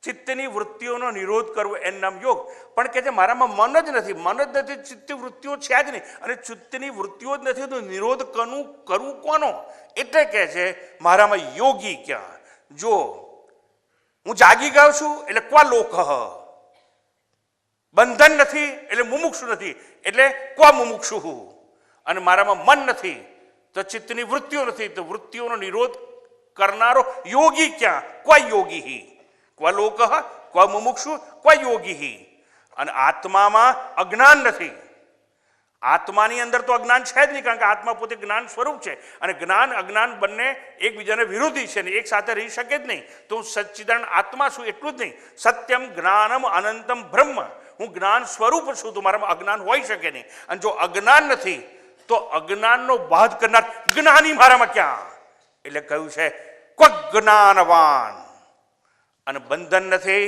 ચિત્તની વૃત્તિઓનો નિરોધ કરવો એનું નામ યોગ. પણ કહે છે મારામાં મન જ નથી, મન જ નથી, ચિત્ત વૃત્તિઓ છે જ નહીં, અને ચિત્તની વૃત્તિઓ જ નથી તો નિરોધ કરવું કોનો? એટલે કહે છે મારામાં યોગી ક્યાં? જો હું જાગી ગયો છું એટલે ક્વ લોક. બંધન નથી એટલે મુમુક્ષુ નથી, એટલે ક્વ મુમુક્ષુ. અને મારામાં મન નથી તો ચિત્તની વૃત્તિઓ નથી તો વૃત્તિઓનો નિરોધ કરનારો યોગી ક્યાં? ક્વ યોગી. ક્વ લોક ક્વ મુમુક્ષુ ક્વ યોગી. અને આત્મામાં અજ્ઞાન નથી. આત્માની અંદર તો અજ્ઞાન છે જ નહીં, કારણ કે આત્મા પોતે જ્ઞાન સ્વરૂપ છે. અને જ્ઞાન અજ્ઞાન બંને એકબીજાને વિરોધી છે ને એક સાથે રહી શકે જ નહીં. તો હું સચ્ચિદાનંદ આત્મા છું એટલું જ નહીં, સત્યમ જ્ઞાનમ અનંતમ બ્રહ્મ, હું જ્ઞાન સ્વરૂપ છું, તો મારામાં અજ્ઞાન હોઈ શકે નહીં. અને જો અજ્ઞાન નથી તો અજ્ઞાનનો બાદ કરનાર જ્ઞાની મારામાં ક્યાં? એટલે કહ્યું છે ક્વ જ્ઞાનવાન. અને બંધન નથી,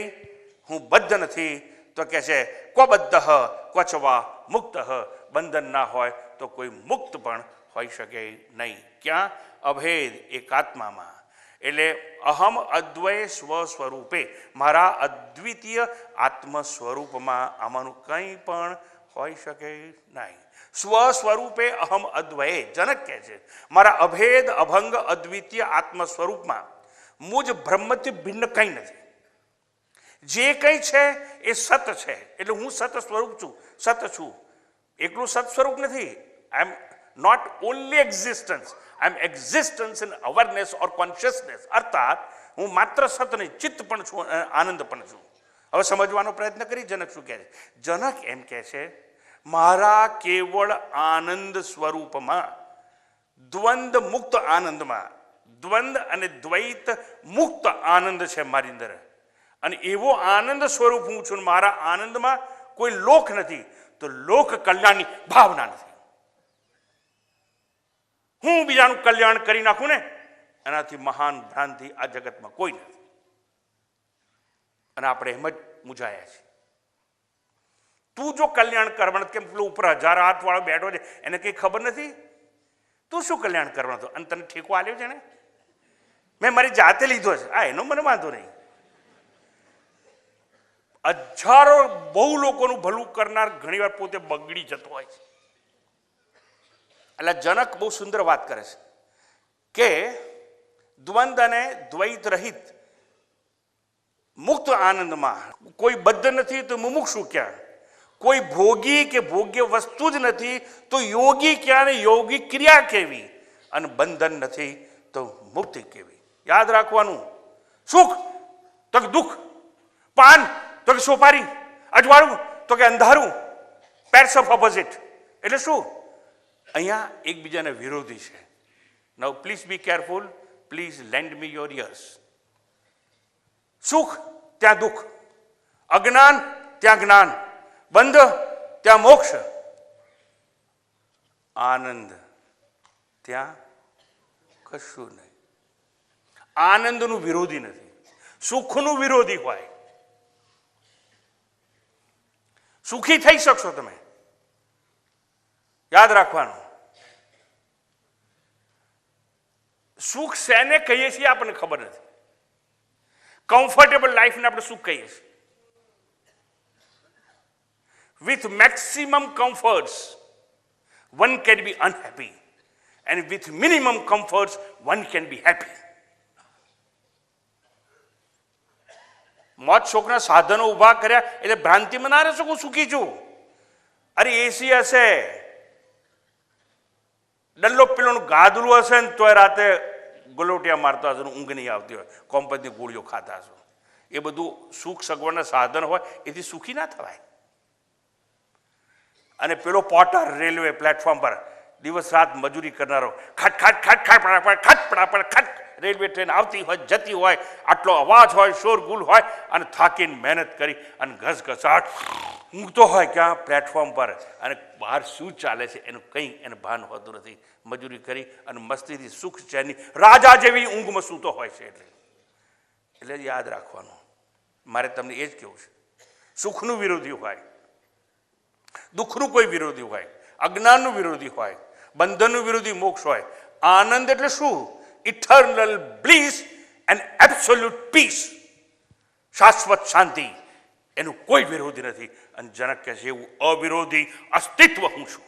હું બદ્ધ નથી, તો કે છે ક્વ બદ્ધ ક્વચવા મુક્ત. બંધન ના હોય તો કોઈ મુક્ત પણ હોઈ શકે નહીં. ક્યાં? અભેદ એકાત્મામાં. એટલે અહમ અદ્વય સ્વ સ્વરૂપે, મારા અદ્વિતીય આત્મ સ્વરૂપમાં આમાંનું કંઈ પણ હોઈ શકે નહીં. સ્વ સ્વરૂપે અહમ અદ્વયે. જનક કહે છે મારા અભેદ અભંગ અદ્વિતીય આત્મ સ્વરૂપમાં મુજ બ્રહ્મથી ભિન્ન કંઈ નથી. જે કંઈ છે એ સત છે, એટલે હું સત સ્વરૂપ છું, સત છું. એકલું સત સ્વરૂપ નથી. I am not only existence, I am existence in awareness or consciousness. અર્થાત હું માત્ર સત નહીં, ચિત્ત પણ છું, આનંદ પણ છું. હવે સમજવાનો પ્રયત્ન કરી જનક શું કહે છે. જનક એમ કહે છે મારા કેવળ આનંદ સ્વરૂપમાં, દ્વંદ મુક્ત આનંદમાં, દ્વંદ અને દ્વૈત મુક્ત આનંદ છે મારી અંદર. અને એવો આનંદ સ્વરૂપ હું છું. મારા આનંદમાં કોઈ લોક નથી, તો લોક કલ્યાણની ભાવના નથી. હું બીજાનું કલ્યાણ કરી નાખું ને એનાથી મહાન ભ્રાંતિ આ જગતમાં કોઈ નથી. અને આપણે એમ જ મૂંઝાયા છીએ. તું જો કલ્યાણ કરવાનું, કેમ પેલો ઉપર 1000 હાથ વાળો બેઠો છે એને કંઈ ખબર નથી? તું શું કલ્યાણ કરવાનો હતો? અને તને ઠેકો આલ્યો છે ને? મેં મારી જાતે લીધો છે, આ એનો મને વાંધો નહીં. હજારો બહુ લોકોનું ભલું કરનાર ઘણીવાર પોતે બગડી જતો હોય છે. એટલે જનક બહુ સુંદર વાત કરે છે કે દ્વંદ અને દ્વૈત રહિત મુક્ત આનંદમાં કોઈ બદ્ધ નથી તો મુમુક્ષુ ક્યાં, કોઈ ભોગી કે ભોગ્ય વસ્તુ જ નથી તો યોગી ક્યાં ને યોગી ક્રિયા કેવી, અને બંધન નથી તો મુક્તિ કેવી. યાદ રાખવાનું, સુખ તો કે દુઃખ, પાન તો કે સોપારી, અજવાળું તો કે અંધારું, પેર્સ ઓફ ઓપોઝિટ. એટલે શું? અહીંયા એકબીજાને વિરોધી છે. Now please be careful, please lend me your ears. સુખ ત્યાં દુઃખ, અજ્ઞાન ત્યાં જ્ઞાન, બંધ ત્યાં મોક્ષ, આનંદ ત્યાં કશું નહીં. આનંદનું વિરોધી નથી, સુખનું વિરોધી હોય. સુખી થઈ શકશો તમે, યાદ રાખવાનું. સુખ શેને કહીએ છીએ આપણને ખબર નથી. કમ્ફર્ટેબલ લાઈફને આપણે સુખ કહીએ છીએ. With maximum comforts one can be unhappy, and with minimum comforts one can be happy. મોજ શોખના સાધનો ઊભા કર્યા એટલે ભ્રાંતિમાં ના રહેશો હું સુખી છું. અરે એસી હશે, ડલ્લો પેલોનું ગાદલું હશે ને તોય રાતે ગલોટિયા મારતા હશો, ઊંઘ નહીં આવતી હોય, કોમ્પસની ગોળીઓ ખાતા હશો. એ બધું સુખ સગવડના સાધન હોય, એથી સુખી ના થવાય. અને પેલો પોટર રેલવે પ્લેટફોર્મ પર દિવસ રાત મજૂરી કરનારો, ખટ ખટ ખટ ખટ પડાપડ ખટ પડાપડ ખટ, રેલવે ટ્રેન આવતી હોય જતી હોય, આટલો અવાજ હોય, શોરગુલ હોય, અને થાકીને મહેનત કરી અને ઘસઘસાટ ઊંઘતો હોય ક્યાં પ્લેટફોર્મ પર, અને બહાર શું ચાલે છે એનું કંઈ એને ભાન હોતું નથી. મજૂરી કરી અને મસ્તીથી સુખ ચેનની રાજા જેવી ઊંઘમાં સૂતો હોય છે. એટલે યાદ રાખવાનું, મારે તમને એ જ કહેવું છે. સુખનું વિરોધી હોય, દુઃખનું કોઈ વિરોધી હોય, અજ્ઞાનનું વિરોધી હોય, બંધનનું વિરોધી મોક્ષ હોય. આનંદ એટલે શું? Eternal bliss and absolute peace, શાશ્વત શાંતિ. એનું કોઈ વિરોધી નથી. અને જનક કહે છે એવું અવિરોધી અસ્તિત્વ હું છું,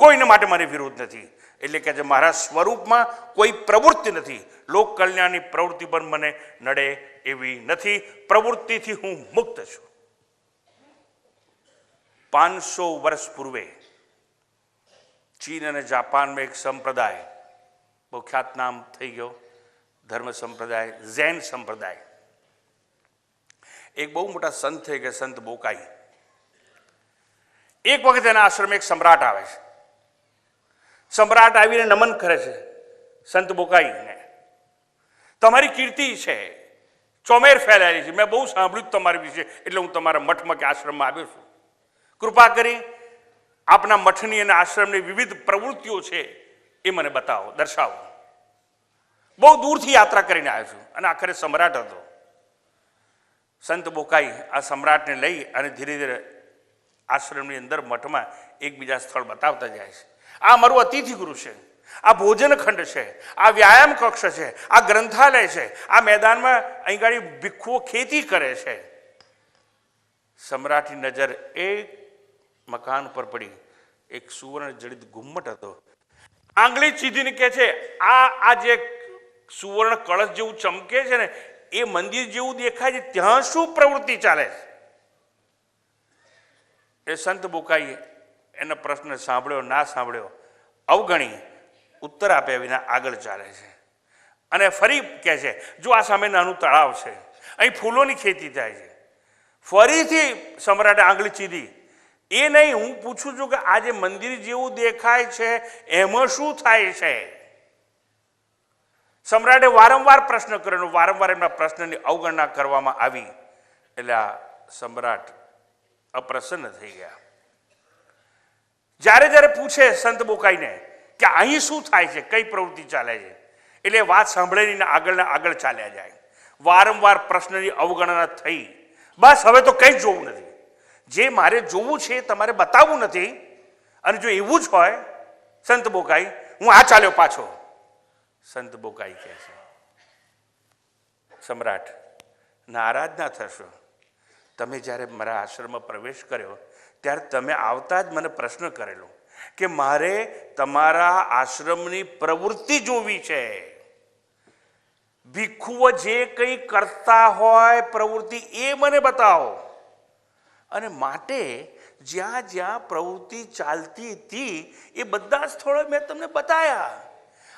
કોઈને માટે મારે વિરોધ નથી. એટલે કે મારા સ્વરૂપમાં કોઈ પ્રવૃત્તિ નથી. લોક કલ્યાણની પ્રવૃત્તિ પણ મને નડે એવી નથી. પ્રવૃત્તિથી હું મુક્ત છું. 500 વર્ષ પૂર્વે ચીન અને જાપાનમાં એક સંપ્રદાય બહુ ખ્યાત નામ થઈ ગયો, ધર્મ સંપ્રદાય, ઝેન સંપ્રદાય. એક બહુ મોટા સંત થઈ ગયા, સંત બોકાઈ. એક વખત એના આશ્રમે એક સમ્રાટ આવે છે. સમ્રાટ આવીને નમન કરે છે સંત બોકાઈને. તમારી કીર્તિ છે, ચોમેર ફેલાયેલી છે, મેં બહુ સાંભળ્યું તમારી વિશે, એટલે હું તમારા મઠમાં કે આશ્રમમાં આવ્યો છું. કૃપા કરી આપના મઠની અને આશ્રમની વિવિધ પ્રવૃત્તિઓ છે એ મને બતાવો, દર્શાવો. બહુ દૂરથી યાત્રા કરીને આવ્યો છું. અને આખરે સમ્રાટ હતો. સંત બોકાઈ આ સમ્રાટને લઈ અને ધીરે ધીરે આશ્રમની અંદર મઠમાં એકબીજા સ્થળ બતાવતા જાય છે. આ મારું અતિથિ ગૃહ છે, આ ભોજન ખંડ છે, આ વ્યાયામ કક્ષ છે, આ ગ્રંથાલય છે, આ મેદાનમાં અહીં ગાડી ભિક્ષુઓ ખેતી કરે છે. સમ્રાટની નજર એક મકાન પર પડી. એક સુવર્ણ જડિત ઘુમ્મટ હતો. આંગળી ચીધીને કહે છે, આ જે સુવર્ણ કળશ જેવું ચમકે છે ને, એ મંદિર જેવું દેખાય છે, ત્યાં શું પ્રવૃત્તિ ચાલે છે? એ સંત બોકાઈએ એનો પ્રશ્ન સાંભળ્યો ના સાંભળ્યો અવગણી ઉત્તર આપ્યા વિના આગળ ચાલે છે. અને ફરી કહે છે, જો આ સામે નાનું તળાવ છે, અહીં ફૂલોની ખેતી થાય છે. ફરીથી સમ્રાટે આંગળી ચીધી. એ નહીં, હું પૂછું છું કે આ જે મંદિર જેવું દેખાય છે એમાં શું થાય છે? સમ્રાટે વારંવાર પ્રશ્ન કર્યો, વારંવાર એમના પ્રશ્નની અવગણના કરવામાં આવી. એટલે આ સમ્રાટ અપ્રસન્ન થઈ ગયા. જ્યારે જ્યારે પૂછે સંત બોકાઈને કે અહીં શું થાય છે, કઈ પ્રવૃત્તિ ચાલે છે, એટલે વાત સાંભળીને આગળ ચાલ્યા જાય. વારંવાર પ્રશ્નની અવગણના થઈ. બસ હવે તો કંઈ જોવું નથી, જે મારે જોવું છે તમારે બતાવવું નથી. અને જો એવું જ હોય સંત બોકાઈ, હું આ ચાલ્યો પાછો. સંત બોકાઈ કહે છે, સમ્રાટ નારાજ ના થશો. તમે જ્યારે મારા આશ્રમમાં પ્રવેશ કર્યો ત્યારે તમે આવતા જ મને પ્રશ્ન કરેલો કે મારે તમારા આશ્રમની પ્રવૃત્તિ જોવી છે. ભિક્ષુઓ જે કંઈ કરતા હોય પ્રવૃત્તિ એ મને બતાવો. અને માટે જ્યાં જ્યાં પ્રવૃત્તિ ચાલતી હતી એ બધા સ્થળો મેં તમને બતાવ્યા.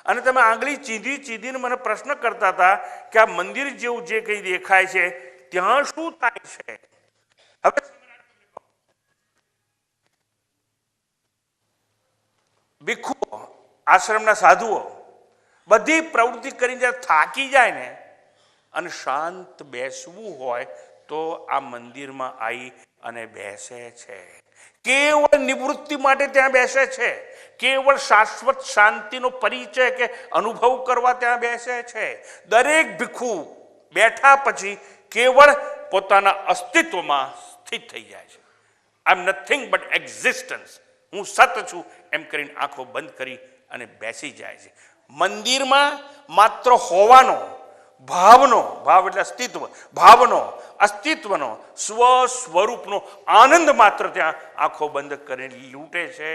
અને તમે આંગળી ચીંધી ચીંધીને મને પ્રશ્ન કરતા હતા કે આ મંદિર જેવું જે કંઈ દેખાય છે ત્યાં શું થાય છે. હવે ભિક્ષુઓ, આશ્રમના સાધુઓ બધી પ્રવૃત્તિ કરીને જ્યારે થાકી જાય ને અને શાંત બેસવું હોય તો આ મંદિરમાં આવી અને બેસે છે. કેવળ નિવૃત્તિ માટે ત્યાં બેસે છે. કેવળ શાશ્વત શાંતિનો પરિચય કે અનુભવ કરવા ત્યાં બેસે છે. દરેક ભિક્ષુ બેઠા પછી કેવળ પોતાના અસ્તિત્વમાં સ્થિત થઈ જાય છે. આઈ એમ નથિંગ બટ એક્ઝિસ્ટન્સ. હું સત છું એમ કરીને આંખો બંધ કરી અને બેસી જાય છે. મંદિરમાં માત્ર હોવાનો ભાવનો, ભાવ એટલે અસ્તિત્વ, ભાવનો અસ્તિત્વનો સ્વ સ્વરૂપનો આનંદ માત્ર ત્યાં આંખો બંધ કરીને લૂંટે છે.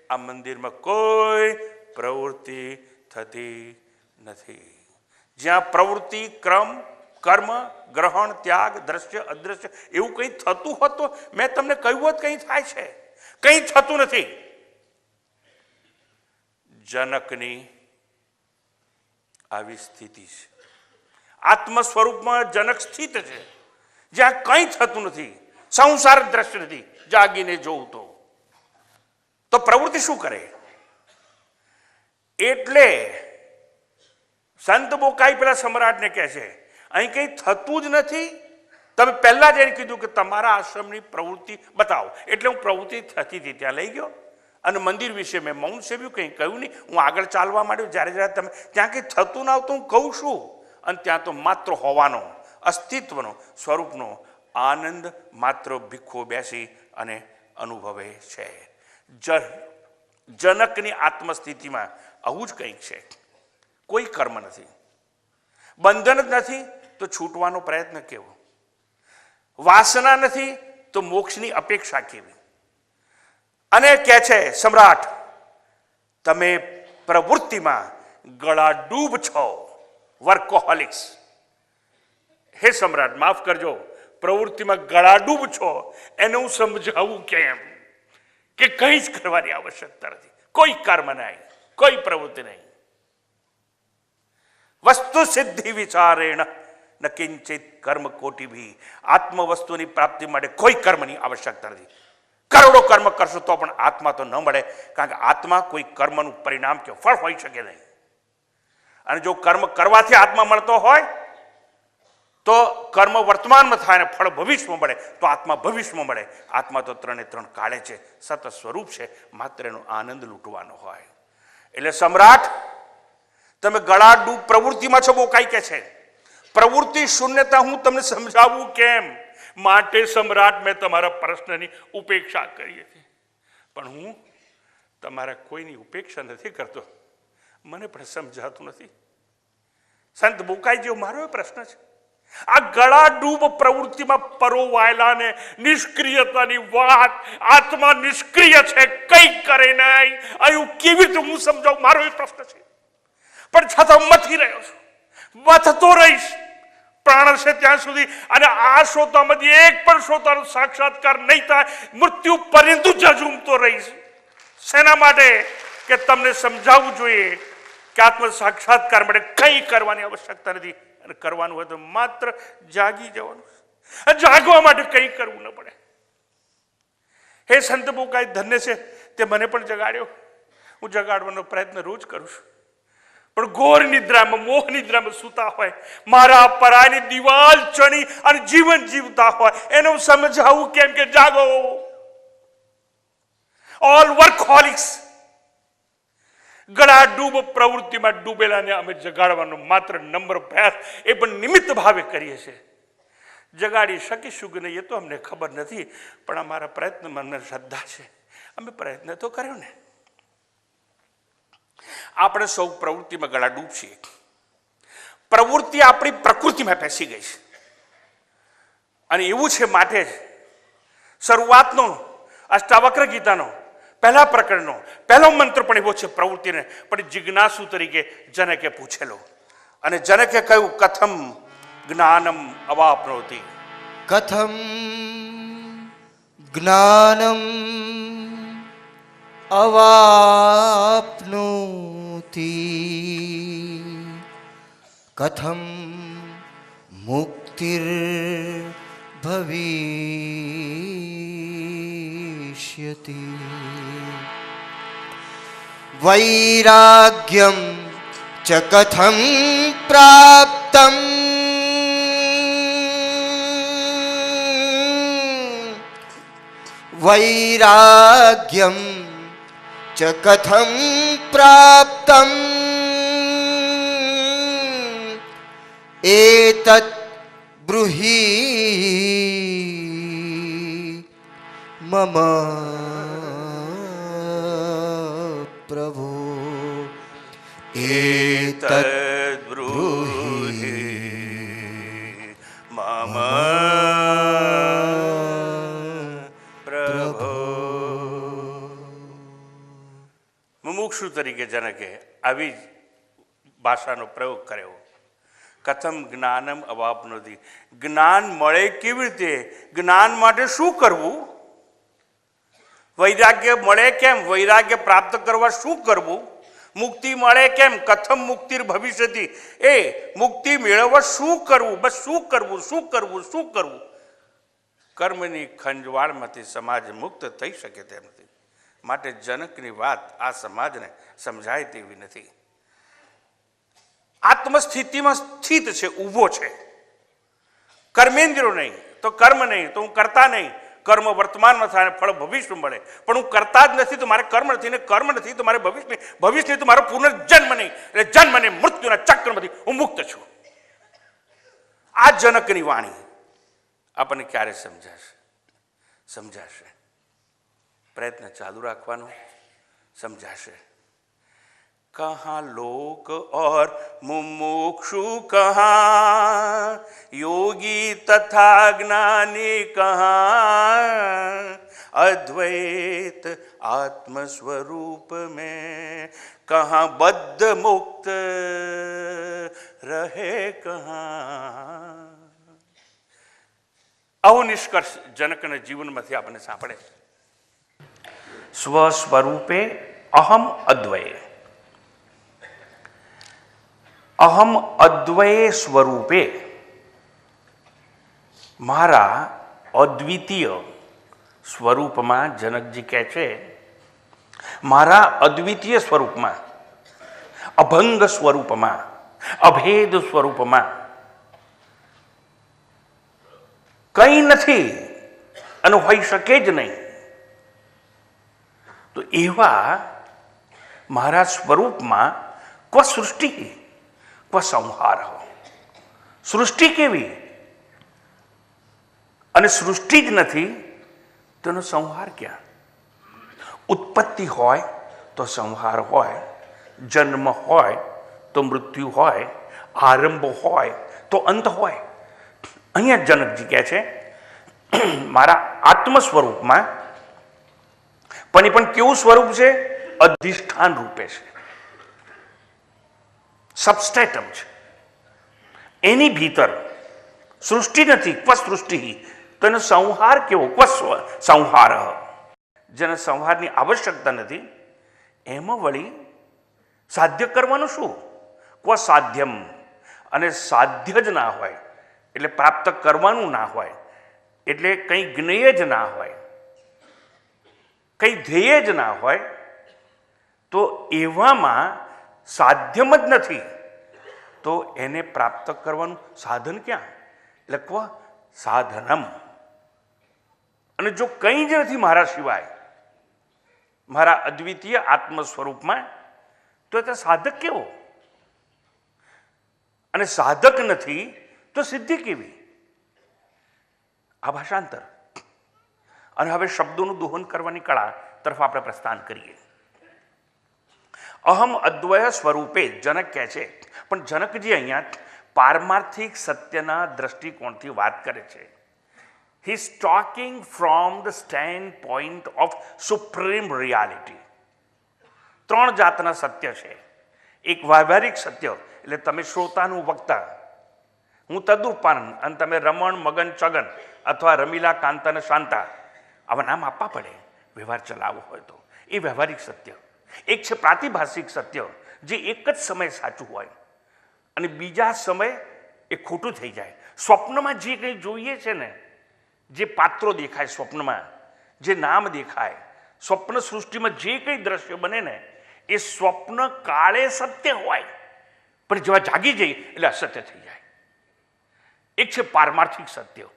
આ મંદિરમાં કોઈ પ્રવૃત્તિ થતી નથી. જ્યાં પ્રવૃત્તિ, ક્રમ, કર્મ, ગ્રહણ, ત્યાગ, દ્રશ્ય, અદ્રશ્ય એવું કંઈ થતું હોત તો મેં તમને કહ્યું હોત કંઈ થાય છે. કંઈ થતું નથી. જનકની આવી સ્થિતિ છે. આત્મ સ્વરૂપમાં જનક સ્થિત છે જ્યાં કંઈ થતું નથી, સંસાર દ્રશ્ય નથી. જાગીને જોઉં તો પ્રવૃત્તિ શું કરે? એટલે સંત બોકાઈ પેલા સમ્રાટને કહે છે અહીં કંઈ થતું જ નથી. તમે પહેલા જ એને કીધું કે તમારા આશ્રમની પ્રવૃત્તિ બતાવો. એટલે હું પ્રવૃત્તિ થતી હતી ત્યાં લઈ ગયો અને મંદિર વિશે મેં મૌન સેવ્યું, કંઈ કહ્યું નહીં. હું આગળ ચાલવા માંડ્યો. જ્યારે જ્યારે તમે ત્યાં કંઈ થતું ના આવતું હું કહું છું. અને ત્યાં તો માત્ર હોવાનો, અસ્તિત્વનો, સ્વરૂપનો આનંદ માત્ર ભિક્ષુઓ બેસી અને અનુભવે છે. જનકની આત્મસ્થિતિમાં આવું જ કંઈક છે. કોઈ કર્મ નથી, બંધન જ નથી તો છૂટવાનો પ્રયત્ન કેવો? વાસના નથી તો મોક્ષની અપેક્ષા કેવી? અને કહે છે સમ્રાટ, તમે પ્રવૃત્તિમાં ગળાડૂબ છો, વર્કોહોલિક્સ. હે સમ્રાટ, માફ કરજો, પ્રવૃત્તિમાં ગળાડૂબ છો એને હું સમજાવું કેમ કે કંઈ જ કરવાની આવશ્યકતા નથી. કોઈ કર્મ નહીં, કોઈ પ્રવૃત્તિ નહીં. વસ્તુ સિદ્ધિ વિચારેણ ન કિંચિત કર્મ કોટી ભી. આત્મ વસ્તુની પ્રાપ્તિ માટે કોઈ કર્મની આવશ્યકતા નથી. કરોડો કર્મ કરશો તો પણ આત્મા તો ન મળે, કારણ કે આત્મા કોઈ કર્મનું પરિણામ કે ફળ હોઈ શકે નહીં. અને જો કર્મ કરવાથી આત્મા મળતો હોય તો કર્મ વર્તમાનમાં થાય અને ફળ ભવિષ્યમાં મળે તો આત્મા ભવિષ્યમાં મળે. આત્મા તો ત્રણે ત્રણ કાળે છે, સતત સ્વરૂપ છે, માત્ર એનો આનંદ લૂંટવાનો હોય. એટલે સમ્રાટ, તમે ગળાડૂબ પ્રવૃત્તિમાં છો. બોકાઈ કે છે પ્રવૃત્તિ શૂન્યતા હું તમને સમજાવું કેમ? માટે સમ્રાટ, મેં તમારા પ્રશ્નની ઉપેક્ષા કરી હતી, પણ હું તમારા કોઈની ઉપેક્ષા નથી કરતો. મને પણ સમજાતું નથી. સંત બોકાઈ જેવો મારો પ્રશ્ન છે. આ ગળાડૂબ પ્રવૃત્તિમાં પરોવાયેલાને નિષ્ક્રિયતાની વાત, આત્મા નિષ્ક્રિય છે, કંઈ કરે નહીં, અહીં કેવી રીતે હું સમજાવું? મારો એ પ્રશ્ન છે. પણ છતાં મથી રહ્યો છું, મથતો રહીશ પ્રાણ છે ત્યાં સુધી. અને આ શ્રોતામાંથી એક પણ શ્રોતાનો સાક્ષાત્કાર નહીં થાય મૃત્યુ પર્યંત ઝઝૂમતો રહીશ. શેના માટે? કે તમને સમજાવવું જોઈએ કે આત્મ સાક્ષાત્કાર માટે કંઈ કરવાની આવશ્યકતા નથી. અને કરવાનું હોય તો માત્ર જાગી જવાનું. જાગવા માટે કંઈ કરવું ન પડે. હે સંત બોકાઈ ધન્ય છે, તે મને પણ જગાડ્યો. હું જગાડવાનો પ્રયત્ન રોજ કરું છું, પણ ઘોર નિદ્રામાં, મોહ નિદ્રામાં સૂતા હોય, મારા પરાની દિવાલ ચણી અને જીવન જીવતા હોય, એને હું સમજાવું કેમ કે જાગો. ઓલ વર્કહોલિક્સ, ગળાડૂબ પ્રવૃત્તિમાં ડૂબેલાને અમે જગાડવાનો માત્ર નમ્ર પ્રયાસ, એ પણ નિમિત્ત ભાવે કરીએ છીએ. જગાડી શકીશું કે નહીં એ તો અમને ખબર નથી, પણ અમારા પ્રયત્નમાં અમને શ્રદ્ધા છે. અમે પ્રયત્ન તો કર્યો ને. આપણે સૌ પ્રવૃત્તિમાં ગળાડૂબ છીએ. પ્રવૃત્તિ આપણી પ્રકૃતિમાં બેસી ગઈ છે. અને એવું છે માટે જ શરૂઆતનો અષ્ટાવક્ર ગીતાનો પહેલા પ્રકરણનો પહેલો મંત્ર પણ એવો છે પ્રવૃત્તિને પણ જિજ્ઞાસુ તરીકે જનકે પૂછેલો. અને જનકે કહ્યું કથમ જ્ઞાનમ અવાપ્નોતિ, કથમ જ્ઞાનમ અવાપ્નોતિ, કથમ મુક્તિર્ભવિષ્યતિ, વૈરાગ્યમ ચ કથમ પ્રાપ્તમ, વૈરાગ્યમ ચ કથમ પ્રાપ્તમ, એતત બ્રૂહી મમ પ્રભુ, એતત બ્રૂહિ મમ પ્રભો. મુમુક્ષુ તરીકે જનકે આવી જ ભાષાનો પ્રયોગ કર્યો. કથમ જ્ઞાનમ અવાપ્નોતિ, જ્ઞાન મળે કેવી રીતે, જ્ઞાન માટે શું કરવું, વૈરાગ્ય મળે કેમ, વૈરાગ્ય પ્રાપ્ત કરવા શું કરવું, મુક્તિ મળે કેમ, કથમ મુક્તિ ભવિષ્યતિ, એ મુક્તિ મેળવવા શું કરવું, બસ શું કરવું, શું કરવું, શું કરવું. કર્મની ખંજવાળમાંથી સમાજ મુક્ત થઈ શકે તેમ નથી. માટે જનકની વાત આ સમાજને સમજાય તેવી નથી. આત્મસ્થિતિમાં સ્થિત છે, ઊભો છે. કર્મેન્દ્રિયો નહીં તો કર્મ નહીં, તો હું કરતા નહીં. કર્મ વર્તમાનમાં થાય, ફળ ભવિષ્ય મળે, પણ હું કરતા જ નથી તો મારે કર્મ નથી, ને કર્મ નથી તો મારે ભવિષ્ય નહીં, ભવિષ્ય નહીં તો મારો પુનર્જન્મ નહીં. એટલે જન્મ અને મૃત્યુના ચક્રમાંથી હું મુક્ત છું. આ જનકની વાણી આપણને ક્યારે સમજાશે? સમજાશે. પ્રયત્ન ચાલુ રાખવાનો, સમજાશે. कहाँ लोक और मुमुक्षु कहाँ, योगी तथा ज्ञानी कहाँ, अद्वैत आत्म स्वरूप में कहाँ बद्ध मुक्त रहे कहाँ. આવો નિષ્કર્ષ જનકના જીવનમાંથી આપણને સાંભળે. સ્વ સ્વરૂપે અહમ અદ્વય, અહમ અદ્વય સ્વરૂપે, મારા અદ્વિતીય સ્વરૂપમાં, જનકજી કહે છે મારા અદ્વિતીય સ્વરૂપમાં, અભંગ સ્વરૂપમાં, અભેદ સ્વરૂપમાં કંઈ નથી અને હોઈ શકે જ નહીં. તો એવા મારા સ્વરૂપમાં ક્વ સૃષ્ટિ ક્વ સંહાર. સૃષ્ટિ કેવી? અને સૃષ્ટિ જ નથી તો એનો સંહાર ક્યાં? ઉત્પત્તિ હોય તો સંહાર હોય, જન્મ હોય તો મૃત્યુ હોય, આરંભ હોય તો અંત હોય. અહીંયા જનકજી કહે છે મારા આત્મ સ્વરૂપમાં, પણ એ પણ કેવું સ્વરૂપ છે? અધિષ્ઠાન રૂપે છે, સબસ્ટેટમ છે. એની ભીતર સૃષ્ટિ નથી, ક્વ સૃષ્ટિ, તો એનો સંહાર કેવો? ક્વ સંહાર. જેને સંહારની આવશ્યકતા નથી એમાં વળી સાધ્ય કરવાનું શું? ક્વ સાધ્યમ. અને સાધ્ય જ ના હોય એટલે પ્રાપ્ત કરવાનું ના હોય, એટલે કંઈ જ્ઞેય જ ના હોય, કંઈ ધ્યેય જ ના હોય, તો એવામાં સાધ્યમ જ નથી, તો એને પ્રાપ્ત કરવાનું સાધન ક્યાં? એટલે ક્વ સાધનમ. અને જો કંઈ જ નથી મારા સિવાય, મારા અદ્વિતીય આત્મ સ્વરૂપમાં, તો તે સાધક કેવો? અને સાધક નથી તો સિદ્ધિ કેવી? આ ભાષાંતર. અને હવે શબ્દોનું દોહન કરવાની કળા તરફ આપણે પ્રસ્થાન કરીએ. અહમ અદ્વય સ્વરૂપે જનક કહે છે, પણ જનકજી અહીંયા પારમાર્થિક સત્યના દ્રષ્ટિકોણથી વાત કરે છે. હી is talking from the stand point of supreme reality. ત્રણ જાતના સત્ય છે. એક વ્યવહારિક સત્ય એટલે તમે શ્રોતાનું વક્તા, હું તદુપાન અને તમે રમણ મગન ચગન અથવા રમીલા કાંતા શાંતા આવા નામ આપવા પડે વ્યવહાર ચલાવવો હોય તો. એ વ્યવહારિક સત્ય. એક છે પ્રાતિભાષિક સત્ય જે એક જ સમયે સાચું હોય અને બીજા સમયે એ ખોટું થઈ જાય. સ્વપ્નમાં જે કંઈ જોઈએ છે ને, જે પાત્રો દેખાય સ્વપ્નમાં, જે નામ દેખાય, સ્વપ્ન સૃષ્ટિમાં જે કંઈ દ્રશ્ય બને ને એ સ્વપ્ન કાળે સત્ય હોય પણ જેવા જાગી જઈએ એટલે અસત્ય થઈ જાય. એક છે પારમાર્થિક સત્ય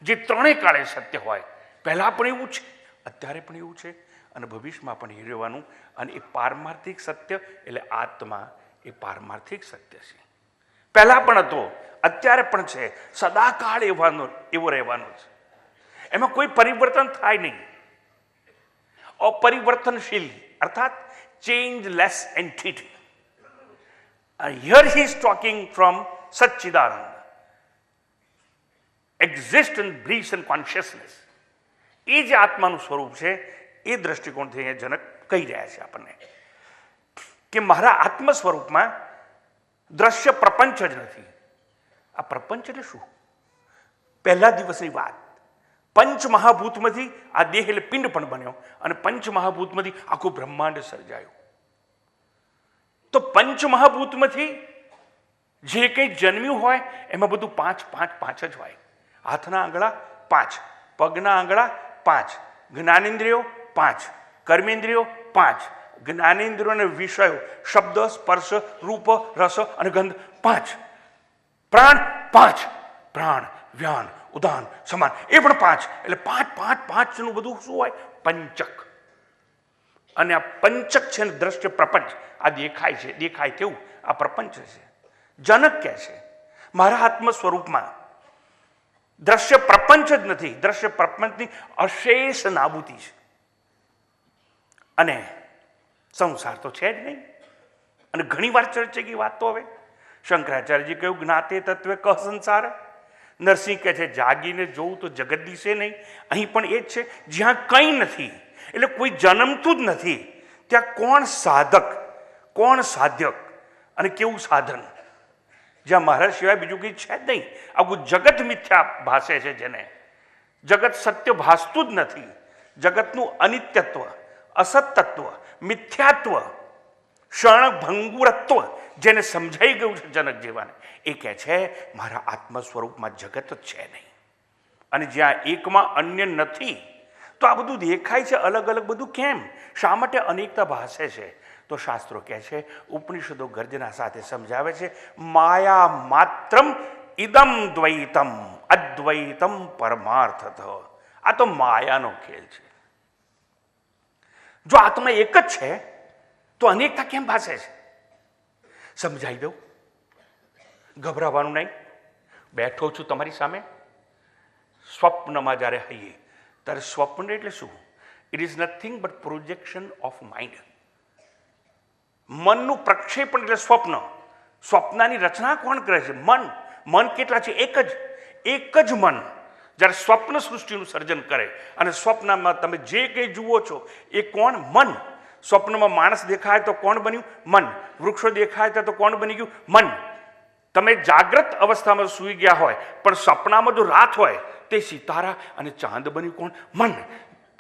જે ત્રણેય કાળે સત્ય હોય. પહેલાં પણ એવું છે, અત્યારે પણ એવું છે અને ભવિષ્યમાં પણ એ રહેવાનું. અને એ પારમાર્થિક સત્ય એટલે આત્મા એ પારમાર્થિક સત્ય છે. પહેલાં પણ હતો, અત્યારે પણ છે, સદાકાળ એવો રહેવાનો છે. એમાં કોઈ પરિવર્તન થાય નહીં. અપરિવર્તનશીલ અર્થાત changeless entity. Here he is talking from સચ્ચિદાનંદ, એક્ઝિસ્ટન્સ, બ્રીથ એન્ડ કોન્શિયસનેસ. એ જે આત્માનું સ્વરૂપ છે એ દ્રષ્ટિકોણથી અહીંયા જનક કહી રહ્યા છે આપણને કે મારા આત્મ સ્વરૂપમાં દ્રશ્ય પ્રપંચ જ નથી. આ પ્રપંચ એટલે શું? પહેલા દિવસની વાત. પંચમહાભૂતમાંથી આ દેહ એટલે પિંડ પણ બન્યો અને પંચમહાભૂતમાંથી આખું બ્રહ્માંડ સર્જાયું. તો પંચમહાભૂતમાંથી જે કંઈ જન્મ્યું હોય એમાં બધું પાંચ પાંચ પાંચ જ હોય. હાથના આંગળા 5, પગના આંગળા 5, જ્ઞાનેન્દ્રિયો 5, કર્મેન્દ્રિયો 5, જ્ઞાનેન્દ્રિયોના વિષયો શબ્દ, સ્પર્શ, રૂપ, રસ અને ગંધ 5, પ્રાણ 5, પ્રાણ, વ્યાન, ઉદાન, સમાન એ પણ 5. એટલે 5 5 5 નું બધું શું હોય? પંચક. અને આ પંચક છે ને દ્રશ્ય પ્રપંચ. આ દેખાય છે, દેખાય તેવું આ પ્રપંચ છે. જનક કહે છે મારા આત્મ સ્વરૂપમાં દ્રશ્ય પ્રપંચ જ નથી, દ્રશ્ય પ્રપંચની અશેષ નાબૂદી છે. અને સંસાર તો છે જ નહીં. અને ઘણી વાર ચર્ચેકી વાત તો હવે શંકરાચાર્યજી કહ્યું જ્ઞાતે તત્વે કહ સંસાર. નરસિંહ કહે છે જાગીને જોવું તો જગત દિશે નહીં. અહીં પણ એ જ છે, જ્યાં કંઈ નથી એટલે કોઈ જન્મતું જ નથી ત્યાં કોણ સાધક, કોણ સાધ્યક અને કેવું સાધન? જ્યાં મહારાજ સિવાય બીજું કંઈ છે જ નહીં. આખું જગત મિથ્યા ભાસે છે, જેને જગત સત્ય ભાસતું જ નથી. જગતનું અનિત્યત્વ, અસતત્વ, મિથ્યાત્વ, ક્ષણભંગુરત્વ જેને સમજાઈ ગયું છે જનક જેવાને, એ કહે છે મારા આત્મ સ્વરૂપમાં જગત જ છે નહીં. અને જ્યાં એકમાં અન્ય નથી તો આ બધું દેખાય છે અલગ અલગ બધું કેમ? શા માટે અનેકતા ભાસે છે? તો શાસ્ત્રો કહે છે, ઉપનિષદો ગર્જના સાથે સમજાવે છે માયા માત્રમ ઇદમ દ્વૈતમ અદ્વૈતમ પરમાર્થત. આ તો માયાનો ખેલ છે. જો આત્મા એક જ છે તો અનેકતા કેમ ભાસે છે? સમજાઈ દઉં, ગભરાવાનું નહીં. બેઠો છું તમારી સામે, સ્વપ્નમાં જ્યારે હઈએ ત્યારે સ્વપ્ન એટલે શું? It is nothing but projection of mind. મનનું પ્રક્ષેપણ એટલે સ્વપ્ન. સ્વપ્નની રચના કોણ કરે છે? મન. મન કેટલા છે? એક જ મન જ્યારે સ્વપ્ન સૃષ્ટિનું સર્જન કરે. અને સ્વપ્નમાં તમે જે કંઈ જુઓ છો એ કોણ? મન. સ્વપ્નમાં માણસ દેખાય તો કોણ બન્યું? મન. વૃક્ષો દેખાય તો કોણ બની ગયું? મન. તમે જાગ્રત અવસ્થામાં સૂઈ ગયા હોય પણ સપનામાં જો રાત હોય તે સિતારા અને ચાંદ બન્યું કોણ? મન.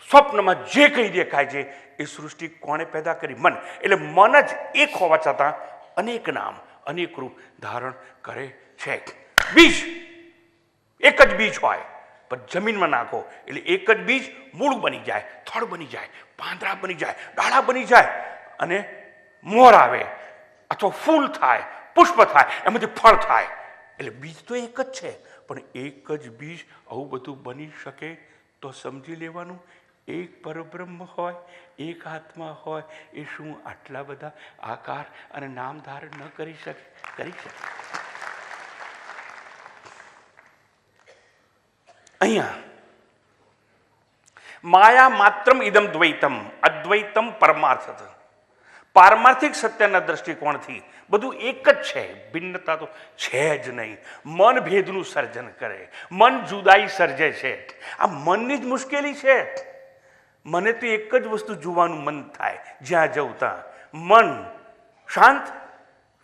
સ્વપ્નમાં જે કંઈ દેખાય છે એ સૃષ્ટિ કોણે પેદા કરી? મન. એટલે મન જ એક હોવા છતાં અનેક નામ, અનેક રૂપ ધારણ કરે છે. બીજ એક જ બીજ હોય પણ જમીનમાં નાખો એટલે એક જ બીજ મૂળ બની જાય, થડ બની જાય, પાંદડા બની જાય, ડાળા બની જાય અને મોર આવે અથવા ફૂલ થાય, પુષ્પ થાય, એમાંથી ફળ થાય. એટલે બીજ તો એક જ છે પણ એક જ બીજ આવું બધું બની શકે તો સમજી લેવાનું એક પરબ્રહ્મ હોય, એક આત્મા હોય. એ શું આટલા બધા આકાર અને નામ ધારણ ન કરી શકે? કરી શકે. અહીંયા માયા માત્રમ ઇદમ દ્વૈતમ અદ્વૈતમ પરમાર્થત. પારમાર્થિક સત્યના દ્રષ્ટિકોણથી બધું એક જ છે, ભિન્નતા તો છે જ નહીં. મન ભેદનું સર્જન કરે, મન જુદાઈ સર્જે છે. આ મનની જ મુશ્કેલી છે. મને તો એક જ વસ્તુ જોવાનું મન થાય જ્યાં જવું ત્યાં. મન શાંત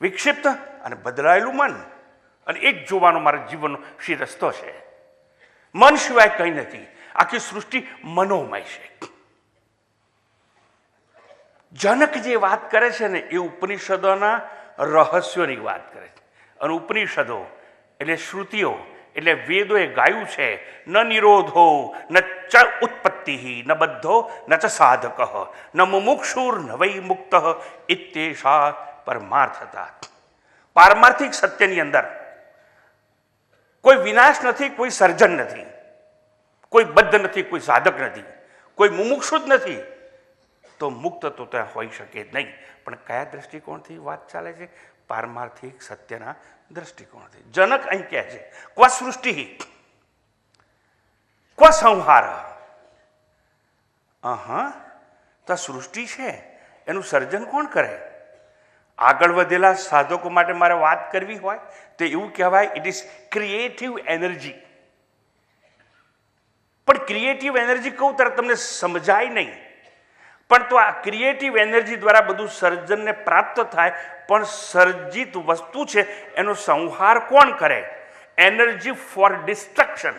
વિક્ષિપ્ત અને બદલાયેલું મન, અને એ જ જોવાનો મારા જીવનનો શી રસ્તો છે. મન સિવાય કંઈ નથી. આખી સૃષ્ટિ મનોમય છે. જનક જે વાત કરે છે ને એ ઉપનિષદોના રહસ્યોની વાત કરે છે. અને ઉપનિષદો એટલે શ્રુતિઓ એટલે વેદોએ ગાયું છે, ન નિરોધો ન ચ ઉત્પત્તિ ન બધ્ધો ન ચ સાધક ન મુમુક્ષુર ન વૈ મુક્ત ઇત્યેષા પરમાર્થતા. પારમાર્થિક સત્યની અંદર કોઈ વિનાશ નથી, કોઈ સર્જન નથી, કોઈ બદ્ધ નથી, કોઈ સાધક નથી, કોઈ મુમુક્ષુ જ નથી, તો મુક્ત તો ત્યાં હોઈ શકે જ નહીં. પણ કયા દ્રષ્ટિકોણથી વાત ચાલે છે? પારમાર્થિક સત્યના દ્રષ્ટિકોણથી. જનક અહીં કહે છે ક્વ સૃષ્ટિ ક્વ સંહાર. તો સૃષ્ટિ છે એનું સર્જન કોણ કરે? આગળ વધેલા સાધકો માટે મારે વાત કરવી હોય તો એવું કહેવાય ઇટ ઇઝ ક્રિએટિવ એનર્જી. પણ ક્રિએટિવ એનર્જી કહું ત્યારે તમને સમજાય નહીં. પણ તો આ ક્રિએટિવ એનર્જી દ્વારા બધું સર્જનને પ્રાપ્ત થાય, પણ સર્જિત વસ્તુ છે એનો સંહાર કોણ કરે? Energy for destruction.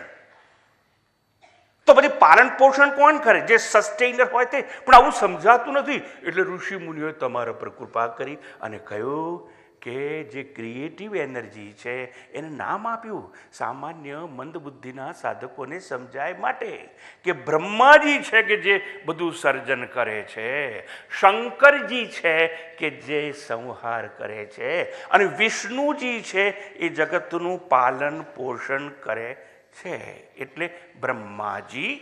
તો પછી પાલન પોષણ કોણ કરે? જે સસ્ટેઇનર હોય તે. પણ આવું સમજાતું નથી. એટલે ઋષિ મુનિઓએ તમારા પર કૃપા કરી અને કહ્યું કે જે ક્રિએટિવ એનર્જી છે એને નામ આપ્યું સામાન્ય મંદબુદ્ધિના સાધકોને સમજાય માટે કે બ્રહ્માજી છે કે જે બધું સર્જન કરે છે, શંકરજી છે કે જે સંહાર કરે છે, અને વિષ્ણુજી છે એ જગતનું પાલન પોષણ કરે છે. એટલે બ્રહ્માજી,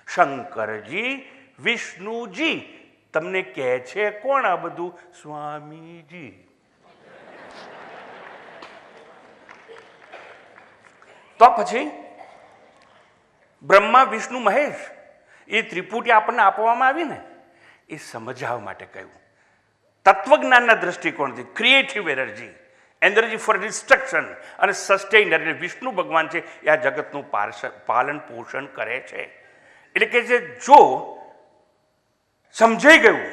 શંકરજી, વિષ્ણુજી. તમને કહે છે કોણ આ બધું? સ્વામીજી. તો પછી બ્રહ્મા, વિષ્ણુ, મહેશ એ ત્રિપુટી આપણને આપવામાં આવી ને એ સમજાવવા માટે કહ્યું. તત્વજ્ઞાનના દ્રષ્ટિકોણથી creative energy, energy for destruction અને સસ્ટેઇનર એટલે વિષ્ણુ ભગવાન છે એ આ જગતનું પાલન પોષણ કરે છે. એટલે કે જે જો સમજાઈ ગયું,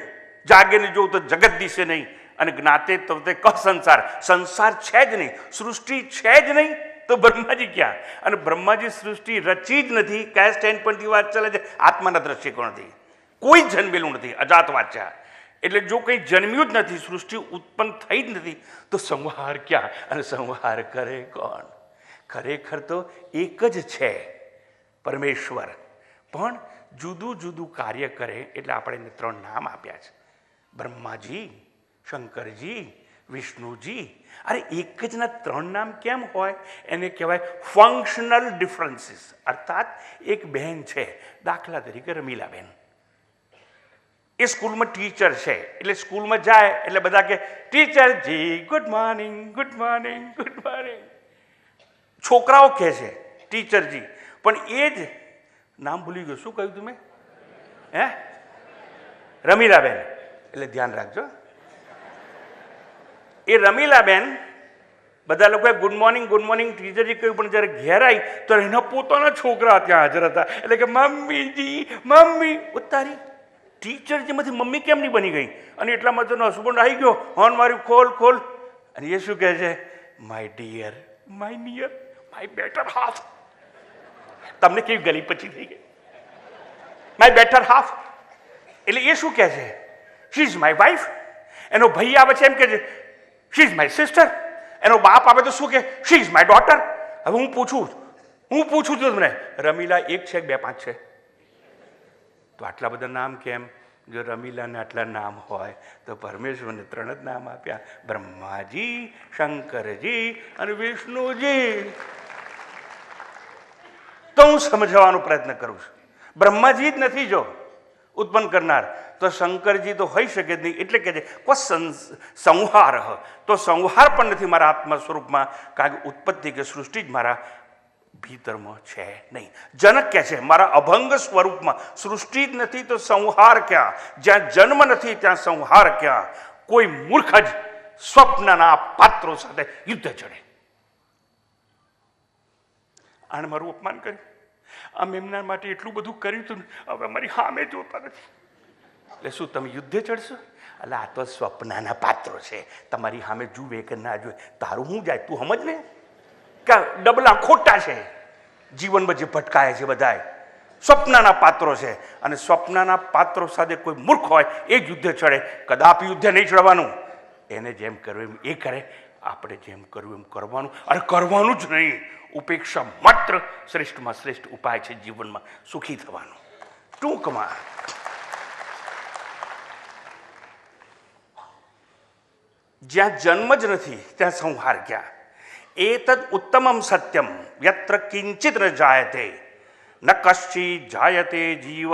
જાગીને જોવું તો જગત દિશે નહીં, અને જ્ઞાતે તો તે ક સંસાર, સંસાર છે જ નહીં, સૃષ્ટિ છે જ નહીં, તો બ્રહ્માજી ક્યાં? અને બ્રહ્માજી સૃષ્ટિ રચી જ નથી. કયા સ્ટેન્ડ પોઈન્ટથી વાત ચાલે છે? આત્માના દ્રષ્ટિકોણથી. કોઈ જન્મેલું નથી, અજાતવાદ છે. એટલે જો કંઈ જન્મ્યું જ નથી, સૃષ્ટિ ઉત્પન્ન થઈ જ નથી, તો સંહાર ક્યાં? અને સંહાર કરે કોણ? ખરેખર તો એક જ છે પરમેશ્વર, પણ જુદું જુદું કાર્ય કરે. એટલે આપણે એને 3 નામ આપ્યા છે: બ્રહ્માજી, શંકરજી, વિષ્ણુજી. અરે એક જ ના 3 નામ કેમ હોય? એને કહેવાય ફંક્શનલ ડિફરન્સીસ. અર્થાત એક બહેન છે, દાખલા તરીકે રમીલાબેન, એ સ્કૂલમાં ટીચર છે. એટલે સ્કૂલમાં જાય એટલે બધા કે ટીચરજી good morning, good morning, good morning. છોકરાઓ કહે છે ટીચરજી, પણ એ જ નામ ભૂલી ગયો. શું કહ્યું તમે? હે? રમીલાબેન. એટલે ધ્યાન રાખજો. એ રમીલાબેન બધા લોકોએ ગુડ મોર્નિંગ, ગુડ મોર્નિંગ ટીચરજી કહ્યું, પણ જ્યારે ઘેર આવી તો એના પોતાના છોકરા ત્યાં હાજર હતા. એટલે કે મમ્મીજી, મમ્મી. ઉતારી ટીચરજીમાંથી મમ્મી કેમ નહીં બની ગઈ? અને એટલામાં તો હસબન્ડ આવી ગયો, હોર્ન માર્યું, ખોલ ખોલ. અને એ શું કહે છે? My dear, my near, my better half. તમને કેવી ગલી પછી થઈ ગઈ? My better half. એટલે એ શું કહે છે? She is my wife. એનો ભાઈ આવે છે એમ કે છે શી ઇઝ માય સિસ્ટર. એનો બાપ આવે તો શું કે? She is my daughter. હવે હું પૂછું છું તમને, રમીલા એક છે કે 2-5 છે? તો આટલા બધા નામ કેમ? જો રમીલાને આટલા નામ હોય તો પરમેશ્વરને 3 જ નામ આપ્યા: બ્રહ્માજી, શંકરજી અને વિષ્ણુજી. તો હું સમજાવવાનો પ્રયત્ન કરું છું. બ્રહ્માજી જ નથી જો ઉત્પન્ન કરનાર, તો શંકરજી તો હોઈ શકે જ નહીં. એટલે કે સંહાર, તો સંહાર પણ નથી મારા આત્મા સ્વરૂપમાં, કારણ કે ઉત્પત્તિ કે સૃષ્ટિ જ મારા ભીતરમાં છે નહીં. જનક કહે છે મારા અભંગ સ્વરૂપમાં સૃષ્ટિ જ નથી તો સંહાર ક્યાં? જ્યાં જન્મ નથી ત્યાં સંહાર ક્યાં? કોઈ મૂર્ખ જ સ્વપ્નના પાત્રો સાથે યુદ્ધ ચડે. આણે મારું અપમાન કર્યું. આમ એમના માટે એટલું બધું કર્યું હતું, હવે મારી સામે જોતા નથી. એટલે શું તમે યુદ્ધે ચડશો? એટલે આ તો સ્વપ્નના પાત્રો છે, તમારી સામે જુએ કે ના જુએ તારું શું જાય? તું સમજ ને કે ડબલા ખોટા છે. જીવનમાં જે ભટકાય છે બધાય સ્વપ્નના પાત્રો છે, અને સ્વપ્નના પાત્રો સાથે કોઈ મૂર્ખ હોય એ જ યુદ્ધે ચડે. કદાપી યુદ્ધે નહીં ચડવાનું. એને જેમ કરવું એમ એ કરે, આપણે જેમ કરવું એમ કરવાનું, અને કરવાનું જ નહીં. ઉપેક્ષા માત્ર શ્રેષ્ઠમાં શ્રેષ્ઠ ઉપાય છે જીવનમાં સુખી થવાનો. ટૂંકમાં જ્યાં જન્મ જ નથી ત્યાં સંહાર ક્યાં? એતદ ઉત્તમમ સત્યમ યત્ર કિંચિત ન જાયતે ન કશ્ચિત જાયતે જીવ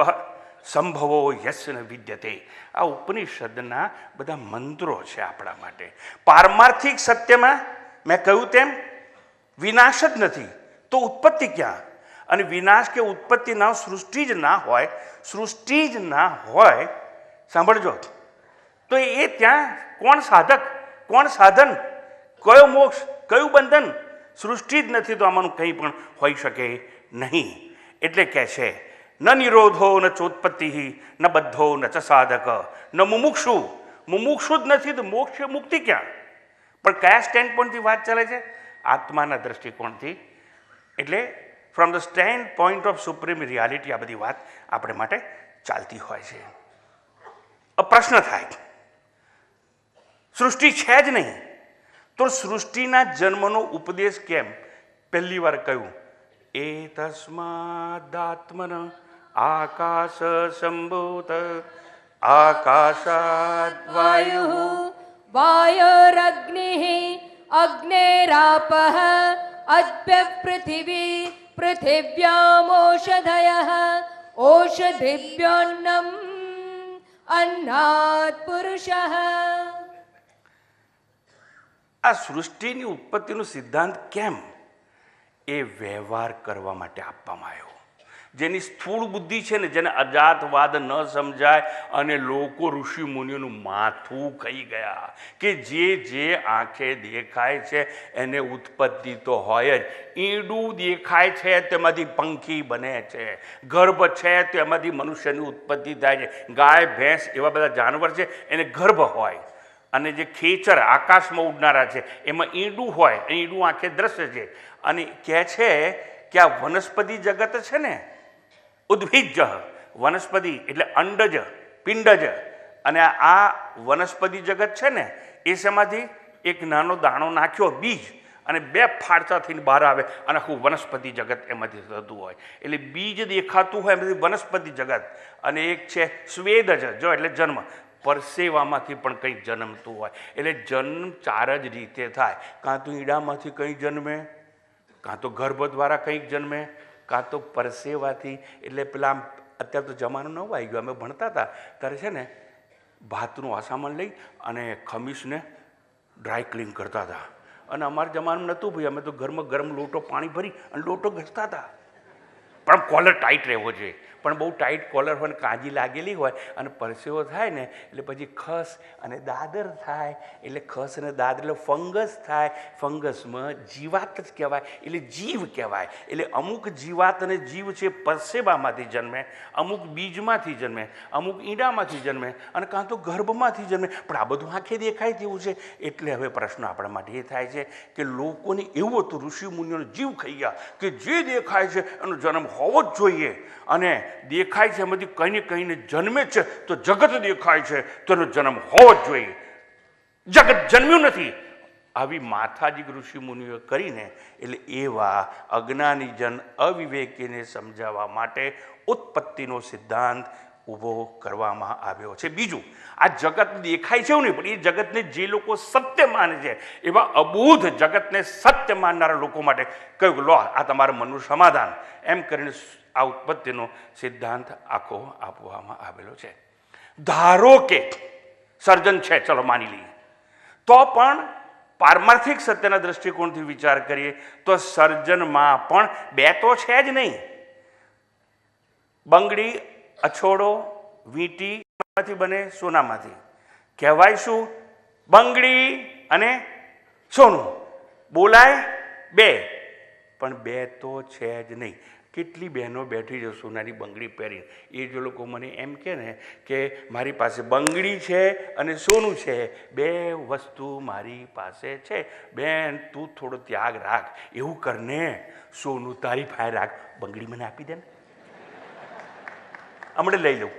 સંભવો યસ્ય ન વિદ્યતે. આ ઉપનિષદના બધા મંત્રો છે આપણા માટે. પારમાર્થિક સત્યમાં મેં કહ્યું તેમ વિનાશ જ નથી તો ઉત્પત્તિ ક્યાં? અને વિનાશ કે ઉત્પત્તિ ના, સૃષ્ટિ જ ના હોય, સૃષ્ટિ જ ના હોય, સાંભળજો, તો એ ત્યાં કોણ સાધક, કોણ સાધન, કયો મોક્ષ, કયું બંધન? સૃષ્ટિ જ નથી તો આમાંનું કંઈ પણ હોઈ શકે નહીં. એટલે કહે છે ન નિરોધો ન ચોત્પત્તિ ન બધ્ધો ન ચ સાધક ન મુમુક્ષુ. મુમુક્ષુ જ નથી તો મોક્ષ મુક્તિ ક્યાં? પણ કયા સ્ટેન્ડ પોઈન્ટથી વાત ચાલે છે? આત્માના દ્રષ્ટિકોણથી. એટલે from the stand point of supreme reality આ બધી વાત આપણે માટે ચાલતી હોય છે. પ્રશ્ન થાય, સૃષ્ટિ છે જ નહીં તો સૃષ્ટિના જન્મનો ઉપદેશ કેમ? પહેલી વાર કહ્યું એ તસ્માદાત્મન આકાશ સંભૂત આકાશાદ વાયુ વાયોરગ્નિઃ અગ્નેરાપઃ અદ્ય પૃથિવી પૃથિવ્યામોષધયઃ ઓષધિભ્યોન્નમ અન્નાत् પુરુષઃ. આ સૃષ્ટિની ઉત્પત્તિનો સિદ્ધાંત કેમ? એ વ્યવહાર કરવા માટે આપવામાં આવ્યો. જેની સ્થૂળ બુદ્ધિ છે ને, જેને અજાતવાદ ન સમજાય અને લોકો ઋષિ મુનિઓનું માથું ખાઈ ગયા કે જે આંખે દેખાય છે એને ઉત્પત્તિ તો હોય જ. ઈંડું દેખાય છે તેમાંથી પંખી બને છે, ગર્ભ છે તેમાંથી મનુષ્યની ઉત્પત્તિ થાય છે. ગાય ભેંસ એવા બધા જાનવર છે એને ગર્ભ હોય, અને જે ખેચર આકાશમાં ઉડનારા છે એમાં ઈંડું હોય, ઈંડું આંખે દ્રશ્ય છે. અને કહે છે કે આ વનસ્પતિ જગત છે ને, ઉદ્ભિજ વનસ્પતિ એટલે અંડજ પિંડજ, અને આ વનસ્પતિ જગત છે ને એ શેમાંથી એક નાનો દાણો નાખ્યો બીજ, અને બે ફાડતા થઈને બહાર આવે અને આખું વનસ્પતિ જગત એમાંથી થતું હોય. એટલે બીજ દેખાતું હોય એમાંથી વનસ્પતિ જગત. અને એક છે સ્વેદજ, જો એટલે જન્મ, પરસેવામાંથી પણ કંઈક જન્મતું હોય. એટલે જન્મ ચાર જ રીતે થાય. કાં તો ઈડામાંથી કંઈ જન્મે, કાં તો ગર્ભ દ્વારા કંઈક જન્મે, કાં તો પરસેવાથી. એટલે પેલા અત્યારે તો જમાનો નવો આવી ગયો, અમે ભણતા હતા ત્યારે છે ને ભાતનું આસામણ લઈ અને ખમીસને ડ્રાય ક્લીન કરતા હતા. અને અમારા જમાનામાં નહોતું ભાઈ, અમે તો ઘરમાં ગરમ લોટો પાણી ભરી અને લોટો ઘસતા હતા. પણ કોલર ટાઈટ રહેવો જોઈએ. પણ બહુ ટાઈટ કોલર હોય ને કાંજી લાગેલી હોય અને પરસેવો થાય ને એટલે પછી ખસ અને દાદર થાય. એટલે ખસ અને દાદર એટલે ફંગસ થાય. ફંગસમાં જીવાત જ કહેવાય, એટલે જીવ કહેવાય. એટલે અમુક જીવાત અને જીવ છે પરસેવામાંથી જન્મે, અમુક બીજમાંથી જન્મે, અમુક ઈંડામાંથી જન્મે, અને કાં તો ગર્ભમાંથી જન્મે. પણ આ બધું આંખે દેખાય તેવું છે. એટલે હવે પ્રશ્ન આપણા માટે એ થાય છે કે લોકોને એવું હતું, ઋષિ મુનિઓને જીવ ખાઈ ગયા કે જે દેખાય છે એનો જન્મ હોવો જ જોઈએ, અને દેખાય છે એમાંથી કંઈ ને કંઈને જન્મે છે તો જગત દેખાય છે તો એનો જન્મ હોવો જ જોઈએ. જગત જન્મ્યું નથી. આવી માથાજી ઋષિ મુનિઓ કરીને એટલે એવા અજ્ઞાની જન અવિવેકીને સમજાવવા માટે ઉત્પત્તિનો સિદ્ધાંત ઊભો કરવામાં આવ્યો છે. બીજું, આ જગત દેખાય છે એવું નહીં, પણ એ જગતને જે લોકો સત્ય માને છે એવા અબોધ જગતને સત્ય માનનારા લોકો માટે કહ્યું લો આ તમારા મનનું સમાધાન, એમ કરીને આ ઉત્પત્તિનો સિદ્ધાંત આખો આપવામાં આવેલો છે. ધારો કે સર્જન છે, ચલો માની લઈએ, તો પણ પારમાર્થિક સત્યના દ્રષ્ટિકોણથી વિચાર કરીએ તો સર્જનમાં પણ બે તો છે જ નહીં. બંગડી, અછોડો, વીંટી માંથી બને, સોનામાંથી. કહેવાય શું? બંગડી અને સોનું. બોલાય બે, પણ બે તો છે જ નહીં. કેટલી બહેનો બેઠી છે સોનાની બંગડી પહેરીને, એ જો લોકો મને એમ કહે ને કે મારી પાસે બંગડી છે અને સોનું છે, બે વસ્તુ મારી પાસે છે, બેન તું થોડો ત્યાગ રાખ, એવું કરને, સોનું તારી પાસે રાખ, બંગડી મને આપી દે ને, હમણાં લઈ લઉં.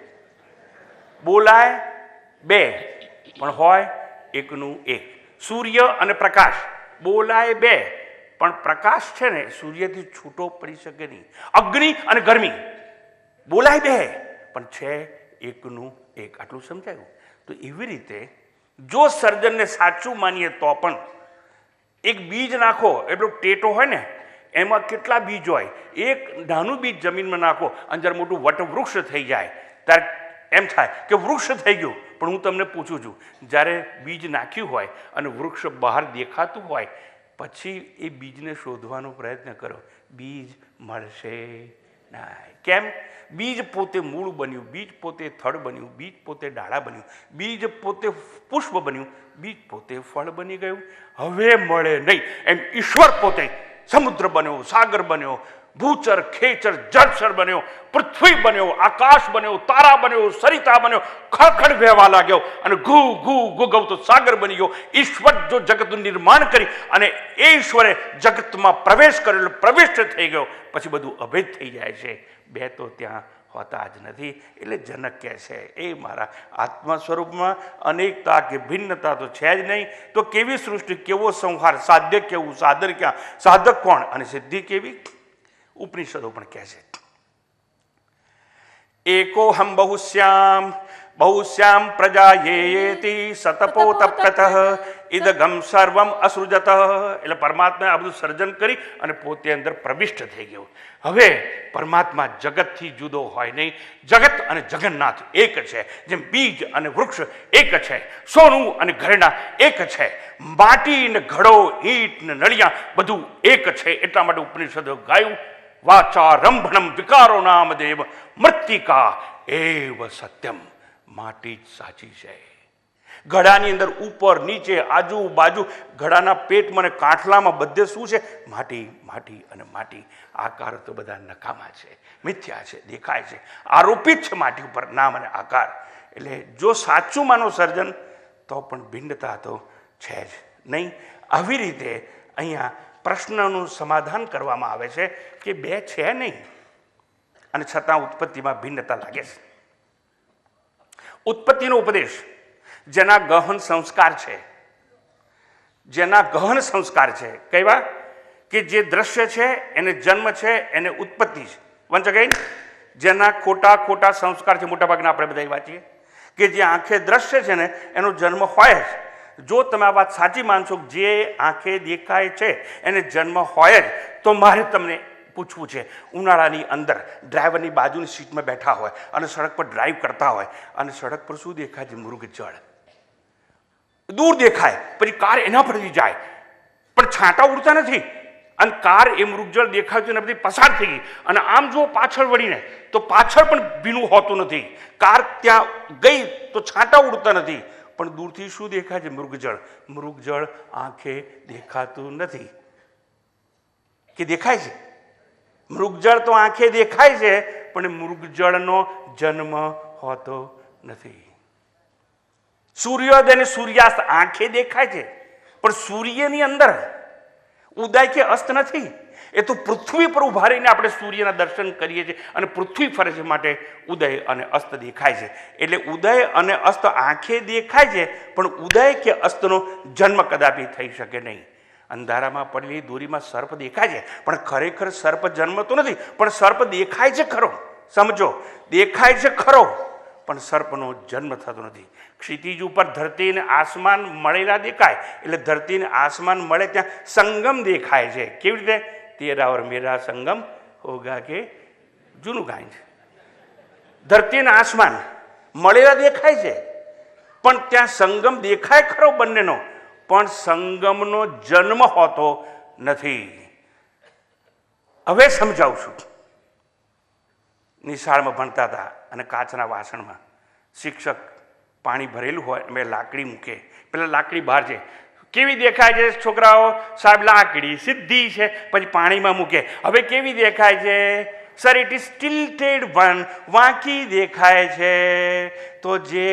બોલાય બે પણ હોય એકનું એક. સૂર્ય અને પ્રકાશ બોલાય બે પણ પ્રકાશ છે ને સૂર્યથી છૂટો પડી શકે નહીં. અગ્નિ અને ગરમી બોલાય બે પણ છે એકનું એક. આટલું સમજાયું? તો એવી રીતે જો સર્જનને સાચું માનીએ તો પણ એક બીજ નાખો, એટલો ટેટો હોય ને એમાં કેટલા બીજ હોય, એક નાનું બીજ જમીનમાં નાખો અને જ્યારે મોટું વટવૃક્ષ થઈ જાય ત્યારે એમ થાય કે વૃક્ષ થઈ ગયું. પણ હું તમને પૂછું છું, જ્યારે બીજ નાખ્યું હોય અને વૃક્ષ બહાર દેખાતું હોય પછી એ બીજને શોધવાનો પ્રયત્ન કરો, બીજ મળશે નહીં. કેમ? બીજ પોતે મૂળ બન્યું, બીજ પોતે થડ બન્યું, બીજ પોતે ડાળા બન્યું, બીજ પોતે પુષ્પ બન્યું, બીજ પોતે ફળ બની ગયું. હવે મળે નહીં. એમ ઈશ્વર પોતે સમુદ્ર બન્યો, સાગર બન્યો, ભૂચર ખેચર જળચર બન્યો, પૃથ્વી બન્યો, આકાશ બન્યો, તારા બન્યો, સરિતા બન્યો, ખળખળ વહેવા લાગ્યો અને ઘૂ ઘૂ ગુગવતો સાગર બની ગયો. ઈશ્વર જો જગતનું નિર્માણ કરી અને એ ઈશ્વરે જગતમાં પ્રવેશ કરેલો, પ્રવિષ્ટ થઈ ગયો, પછી બધું અભેદ થઈ જાય છે. બે તો ત્યાં હોતા જ નથી. એટલે જનક કહે છે એ મારા આત્મા સ્વરૂપમાં અનેકતા કે ભિન્નતા તો છે જ નહીં, તો કેવી સૃષ્ટિ, કેવો સંહાર, સાધ્ય કેવું, સાધન ક્યાં, સાધક કોણ અને સિદ્ધિ કેવી? ઉપનિષદો પણ કહે છે એકોહમ બહુશ્યામ બહુશ્યામ પ્રજાયેતિ સતપોતપ્રતઃ ઇદગમ સર્વમ અસૃજત. એટલે પરમાત્માએ આ બધું સર્જન કરી અને પોતે અંદર પ્રવિષ્ટ થઈ ગયો. હવે પરમાત્મા જગતથી જુદો હોય નહીં. જગત અને જગન્નાથ એક છે, જેમ બીજ અને વૃક્ષ એક છે, સોનું અને ઘરેણા એક છે, માટી ને ઘડો, ઈંટ ને નળિયા બધું એક છે. એટલા માટે ઉપનિષદો ગાયું વાચા રંભણમ વિકારો નામ દેવ મૃત્તિકા એવ સત્યમ. માટી જ સાચી છે. ઘડાની અંદર ઉપર નીચે આજુબાજુ ઘડાના પેટમાં અને કાંઠલામાં બધે શું છે? માટી, માટી અને માટી. આકાર તો બધા નકામા છે, મિથ્યા છે, દેખાય છે, આરોપિત છે માટી ઉપર નામ અને આકાર. એટલે જો સાચું માનો સર્જન તો પણ ભિન્નતા તો છે જ નહીં. આવી રીતે અહીંયા પ્રશ્નનું સમાધાન કરવામાં આવે છે કે બે છે નહીં અને છતાં ઉત્પત્તિમાં ભિન્નતા લાગે છે. ઉત્પત્તિનો ઉપદેશ જેના ગહન સંસ્કાર છે, જેના ગહન સંસ્કાર છે, કહેવા કે જે દ્રશ્ય છે એને જન્મ છે, એને ઉત્પત્તિ છે. વંચ અગેન, જેના ખોટા ખોટા સંસ્કાર છે, મોટાભાગના આપણે બધા વાંચીએ કે જે આંખે દ્રશ્ય છે ને એનો જન્મ હોય જ. જો તમે આ વાત સાચી માનશો જે આંખે દેખાય છે એને જન્મ હોય જ, તો મારે તમને પૂછવું છે, ઉનાળાની અંદર ડ્રાઈવરની બાજુની સીટમાં બેઠા હોય અને સડક પર ડ્રાઈવ કરતા હોય અને સડક પર શું દેખાય છે? મૃગજળ દૂર દેખાય, પછી કાર એના પરથી જાય પણ છાંટા ઉડતા નથી અને કાર એ મૃગજળ દેખાય છે એના પરથી પસાર થઈ ગઈ અને આમ જો પાછળ વળીને તો પાછળ પણ ભીનું હોતું નથી. કાર ત્યાં ગઈ તો છાંટા ઉડતા નથી પણ દૂરથી શું દેખાય છે? મૃગજળ. મૃગજળ આંખે દેખાતું નથી કે દેખાય છે? મૃગજળ તો આંખે દેખાય છે પણ મૃગજળનો જન્મ હોતો નથી. સૂર્યોદય અને સૂર્યાસ્ત આંખે દેખાય છે પણ સૂર્યની અંદર ઉદય કે અસ્ત નથી. એ તો પૃથ્વી પર ઉભા રહીને આપણે સૂર્યના દર્શન કરીએ છીએ અને પૃથ્વી ફરે છે માટે ઉદય અને અસ્ત દેખાય છે. એટલે ઉદય અને અસ્ત આંખે દેખાય છે પણ ઉદય કે અસ્તનો જન્મ કદાપી થઈ શકે નહીં. અંધારામાં પડેલી દોરીમાં સર્પ દેખાય છે પણ ખરેખર સર્પ જન્મતો નથી, પણ સર્પ દેખાય છે ખરો. સમજો, દેખાય છે ખરો પણ સર્પનો જન્મ થતો નથી. ક્ષિતિજ ઉપર ધરતી અને આસમાન મળેલા દેખાય, એટલે ધરતી અને આસમાન મળે ત્યાં સંગમ દેખાય છે. કેવી રીતે? તેરા ઓર મેરા સંગમ હોગા કે જૂનું ગાય છે. ધરતી અને આસમાન મળેલા દેખાય છે પણ ત્યાં સંગમ દેખાય ખરો બંનેનો, પણ સંગમનો જન્મ હોતો નથી. હવે સમજાવું છું. નિશાળમાં ભણતા હતા અને કાચના વાસણમાં શિક્ષક પાણી ભરેલું હોય મેં લાકડી મૂકે, પેલા લાકડી બહાર છે, કેવી દેખાય છે છોકરાઓ? સાહેબ લાકડી સીધી છે, પછી પાણીમાં મૂકે. હવે કેવી દેખાય છે? Sir it is tilted one, વાંકી દેખાય છે. તો જે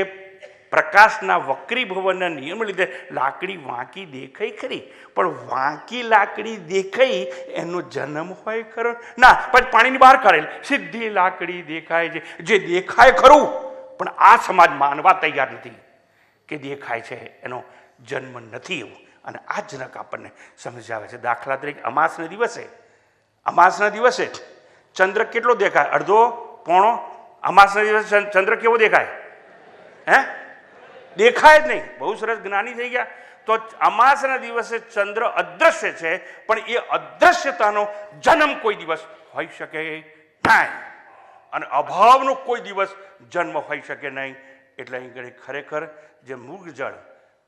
પ્રકાશના વક્રીભવનના નિયમ લીધે લાકડી વાંકી દેખાય ખરી, પણ વાંકી લાકડી દેખાઈ એનો જન્મ હોય ખરો? ના, પછી પાણીની બહાર કાઢેલ સીધી લાકડી દેખાય છે. જે દેખાય ખરું, પણ આ સમાજ માનવા તૈયાર નથી કે દેખાય છે એનો જન્મ નથી એવું. અને આ જનક આપણને સમજાવે છે. દાખલા તરીકે અમાસના દિવસે ચંદ્ર કેટલો દેખાય? અડધો, પોણો? અમાસના દિવસે ચંદ્ર કેવો દેખાય? હે? દેખાય જ નહીં. બહુ સરસ જ્ઞાની થઈ ગયા. તો અમાસના દિવસે ચંદ્ર અદ્રશ્ય છે, પણ એ અદ્રશ્યતાનો જન્મ કોઈ દિવસ હોઈ શકે નહીં, અને અભાવનો કોઈ દિવસ જન્મ હોઈ શકે નહીં. એટલે અહીં ઘડી ખરેખર જે મૃગજળ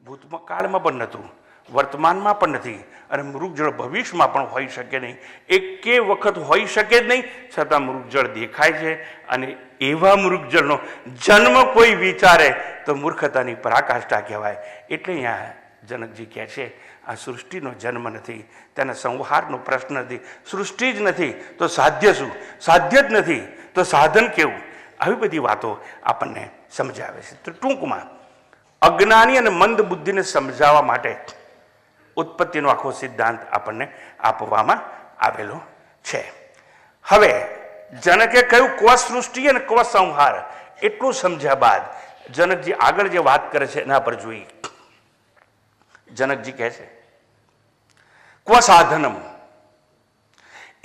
ભૂતકાળમાં પણ નહોતું, વર્તમાનમાં પણ નથી, અને મૃગજળ ભવિષ્યમાં પણ હોઈ શકે નહીં. એકે વખત હોઈ શકે જ નહીં, છતાં મૃગજળ દેખાય છે. અને એવા મૃગજળનો જન્મ કોઈ વિચારે તો મૂર્ખતાની પરાકાષ્ઠા કહેવાય. એટલે અહીંયા જનકજી કહે છે આ સૃષ્ટિનો જન્મ નથી, તેના સંહારનો પ્રશ્ન નથી. સૃષ્ટિ જ નથી તો સાધ્ય શું? સાધ્ય જ નથી તો સાધન કેવું? આવી બધી વાતો આપણને સમજાવે છે. તો ટૂંકમાં અજ્ઞાની અને મંદ બુદ્ધિને સમજાવવા માટે ઉત્પત્તિનો આખો સિદ્ધાંત આપણને આપવામાં આવેલો છે. હવે જનકે કહ્યું ક્વ સૃષ્ટિ અને ક્વ સંહાર, એટલું સમજ્યા બાદ જનકજી આગળ જે વાત કરે છે એના પર જોઈએ. જનકજી કહે છે ક્વ સાધનમ,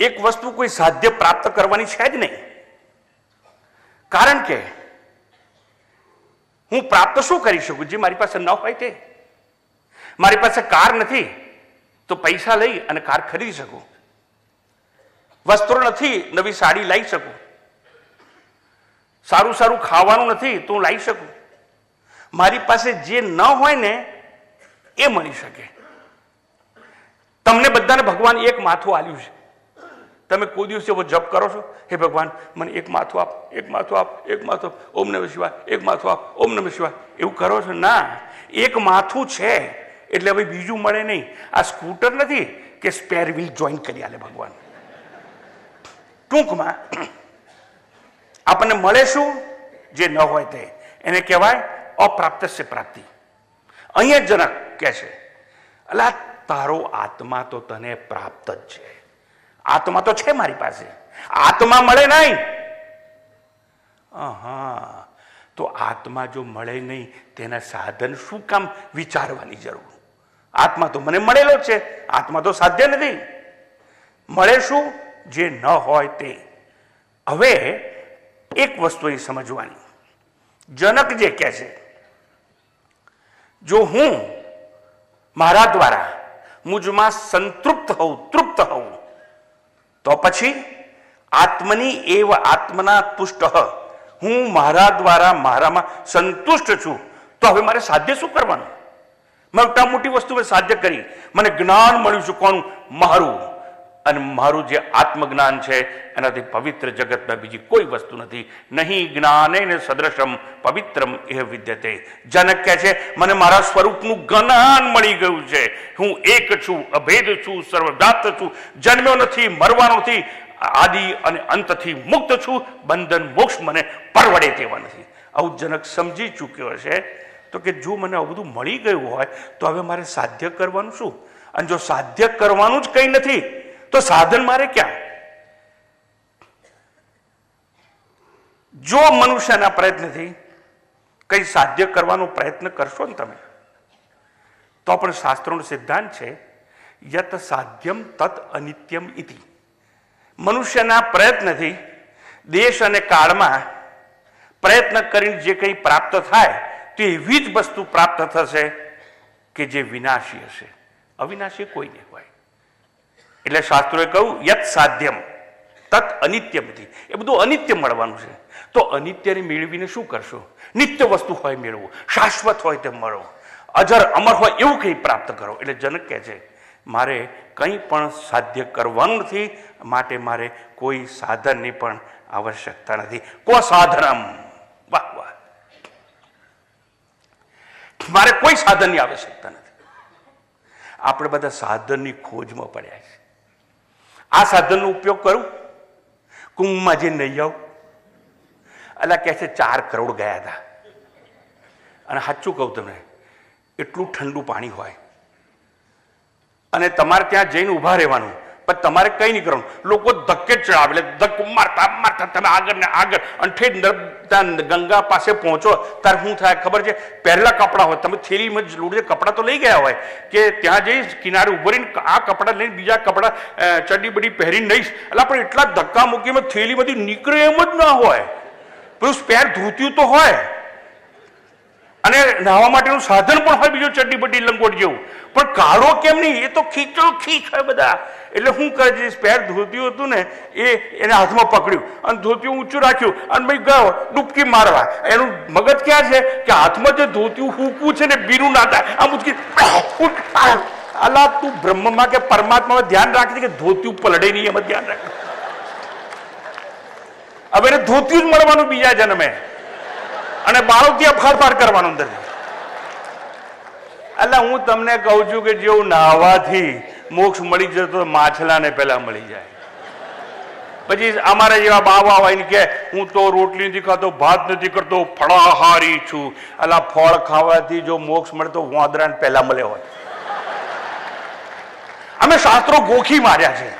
એક વસ્તુ કોઈ સાધ્ય પ્રાપ્ત કરવાની છે જ નહીં. કારણ કે હું પ્રાપ્ત શું કરી શકું જે મારી પાસે ન હોય તે? મારી પાસે કાર નથી તો પૈસા લઈ અને કાર ખરીદી શકું. વસ્ત્રો નથી, નવી સાડી લાવી શકું. સારું સારું ખાવાનું નથી તો હું લાવી શકું. મારી પાસે જે ન હોય ને એ મળી શકે. તમને બધાને ભગવાન એક માથું આલ્યું છે. તમે કોઈ દિવસ એવો જપ કરો છો, હે ભગવાન મને એક માથું આપ, એક માથું આપ, એક માથું આપ, ઓમ નમઃ શિવાય, એક માથું આપ, ઓમ નમઃ શિવાય, એવું કરો છો? ના, એક માથું છે એટલે હવે બીજું મળે નહીં. આ સ્કૂટર નથી કે સ્પેર વ્હીલ જોઈન કરી આલે ભગવાન. ટૂંકમાં આપણને મળે શું? જે ન હોય તે, એને કહેવાય અપ્રાપ્તસ્ય પ્રાપ્તિ. અહીંયા જનક કહે છે અલા તારો આત્મા તો તને પ્રાપ્ત જ છે. આત્મા તો છે મારી પાસે, આત્મા મળે નહીં. હા, તો આત્મા જો મળે નહીં તેના સાધન શું કામ વિચારવાની જરૂર? આત્મા તો મને મળેલો જ છે, આત્મા તો સાધ્ય નથી. મળે શું? જે ન હોય તે. હવે એક વસ્તુ અહીં સમજવાની, જનક જે કહે છે જો હું મારા દ્વારા મુજમાં સંતૃપ્ત હોઉં, તૃપ્ત હોઉં, તો પછી આત્મની એવ આત્મના તુષ્ટ, હું મારા દ્વારા મારામાં સંતુષ્ટ છું, તો હવે મારે સાધ્ય શું કરવાનું? મોટા મોટી વસ્તુ મેં સાધ્ય કરી, મને જ્ઞાન મળ્યું છે કોનું? મારું. અને મારું જે આત્મજ્ઞાન છે એનાથી પવિત્ર જગતમાં બીજી કોઈ વસ્તુ નથી. નહીં જ્ઞાનેન સદૃશમ પવિત્રમ એ વિદ્યતે. જનક કહે છે મને મારા સ્વરૂપનું જ્ઞાન મળી ગયું છે. હું એક છું, અભેદ છું, સર્વવ્યાપ્ત છું, જન્મ્યો નથી, મરવાનો નથી, આદિ અને અંતથી મુક્ત છું, બંધન મોક્ષ મને પરવડે તેવા નથી. આવું જનક સમજી ચૂક્યો છે. તો કે જો મને આવું બધું મળી ગયું હોય તો હવે મારે સાધ્ય કરવાનું શું? અને જો સાધ્ય કરવાનું જ કંઈ નથી તો સાધન મારે ક્યાં? જો મનુષ્યના પ્રયત્નથી કઈ સાધ્ય કરવાનો પ્રયત્ન કરશો ને તમે, તો પણ શાસ્ત્રોનો સિદ્ધાંત છે યત સાધ્યમ તત અનિત્યમ ઇતિ. મનુષ્યના પ્રયત્નથી દેશ અને કાળમાં પ્રયત્ન કરીને જે કંઈ પ્રાપ્ત થાય તો એવી જ વસ્તુ પ્રાપ્ત થશે કે જે વિનાશી હશે. અવિનાશી કોઈ નહીં હોય. એટલે શાસ્ત્રોએ કહ્યું યત સાધ્યમ તત અનિત્યમ ઇતિ. એ બધું અનિત્ય મળવાનું છે. તો અનિત્યને મેળવીને શું કરશો? નિત્ય વસ્તુ હોય મેળવો, શાશ્વત હોય તે મળો, અજર અમર હોય એવું કંઈ પ્રાપ્ત કરો. એટલે જનક કહે છે મારે કંઈ પણ સાધ્ય કરવાનું નથી, માટે મારે કોઈ સાધનની પણ આવશ્યકતા નથી. કો સાધનમ, વાહ વાહ, મારે કોઈ સાધનની આવશ્યકતા નથી. આપણે બધા સાધનની ખોજમાં પડ્યા છે. આ સાધનનો ઉપયોગ કરું? કુંભમાં જે નહીં આવ એટલે કહે છે 4 કરોડ ગયા હતા. અને સાચું કહું તમને, એટલું ઠંડુ પાણી હોય અને તમારે ત્યાં જઈને ઊભા રહેવાનું, પણ તમારે કંઈ નહીં કરવાનું. લોકો ધક્કે ચડાવે એટલે ધક્કો મારતા મારતા તમે આગળ ને આગળ અને ઠેઠ ગંગા પાસે પહોંચો ત્યારે શું થાય ખબર છે? પહેલા કપડાં હોય, તમે થેલીમાં જ લોડ કપડાં તો લઈ ગયા હોય કે ત્યાં જઈ કિનારે ઉભો રહીને આ કપડાં લઈને બીજા કપડાં ચડ્ડી બડી પહેરીને નહીં, એટલે પણ એટલા ધક્કા મૂકીમાં થેલીમાંથી નીકળે એમ જ ના હોય. પેલું સ્પેર ધોતિયું તો હોય અને નાહવા માટેનું સાધન પણ હોય બીજું ચડ્ડી બડી લંગોટ જેવું, પણ કાળો કેમ નહીં? એ તો ખીચો ખીચ હોય બધા. એટલે શું કરે છે? સ્પેર ધોતિયું હતું ને એને હાથમાં પકડ્યું અને ધોતિયું ઊંચું રાખ્યું અને ભાઈ ગયો ડૂબકી મારવા. એનું મગજ ક્યાં છે કે હાથમાં જે ધોતિયું ફૂંકવું છે ને બીરું ના થાય, આમ ઉચકી અલા તું બ્રહ્મમાં કે પરમાત્મામાં ધ્યાન રાખજે કે ધોતિયું પલડે નહીં, એમાં ધ્યાન રાખ. હવે એને ધોતિયું જ મળવાનું બીજા જન્મે અને બાળક ત્યાં ફાર કરવાનું અંદર. એટલે હું તમને કહું છું કે જેવું નાહવાથી મોક્ષ મળી જતો માછલાને પહેલા મળી જાય. પછી અમારા જેવા બાવા હોય ને કે હું તો રોટલી નથી ખાતો, ભાત નથી કરતો, ફળાહારી છું. એટલે ફળ ખાવાથી જો મોક્ષ મળે તો વાંદરાને પહેલા મળે હોય. અમે શાસ્ત્રો ગોખી માર્યા છે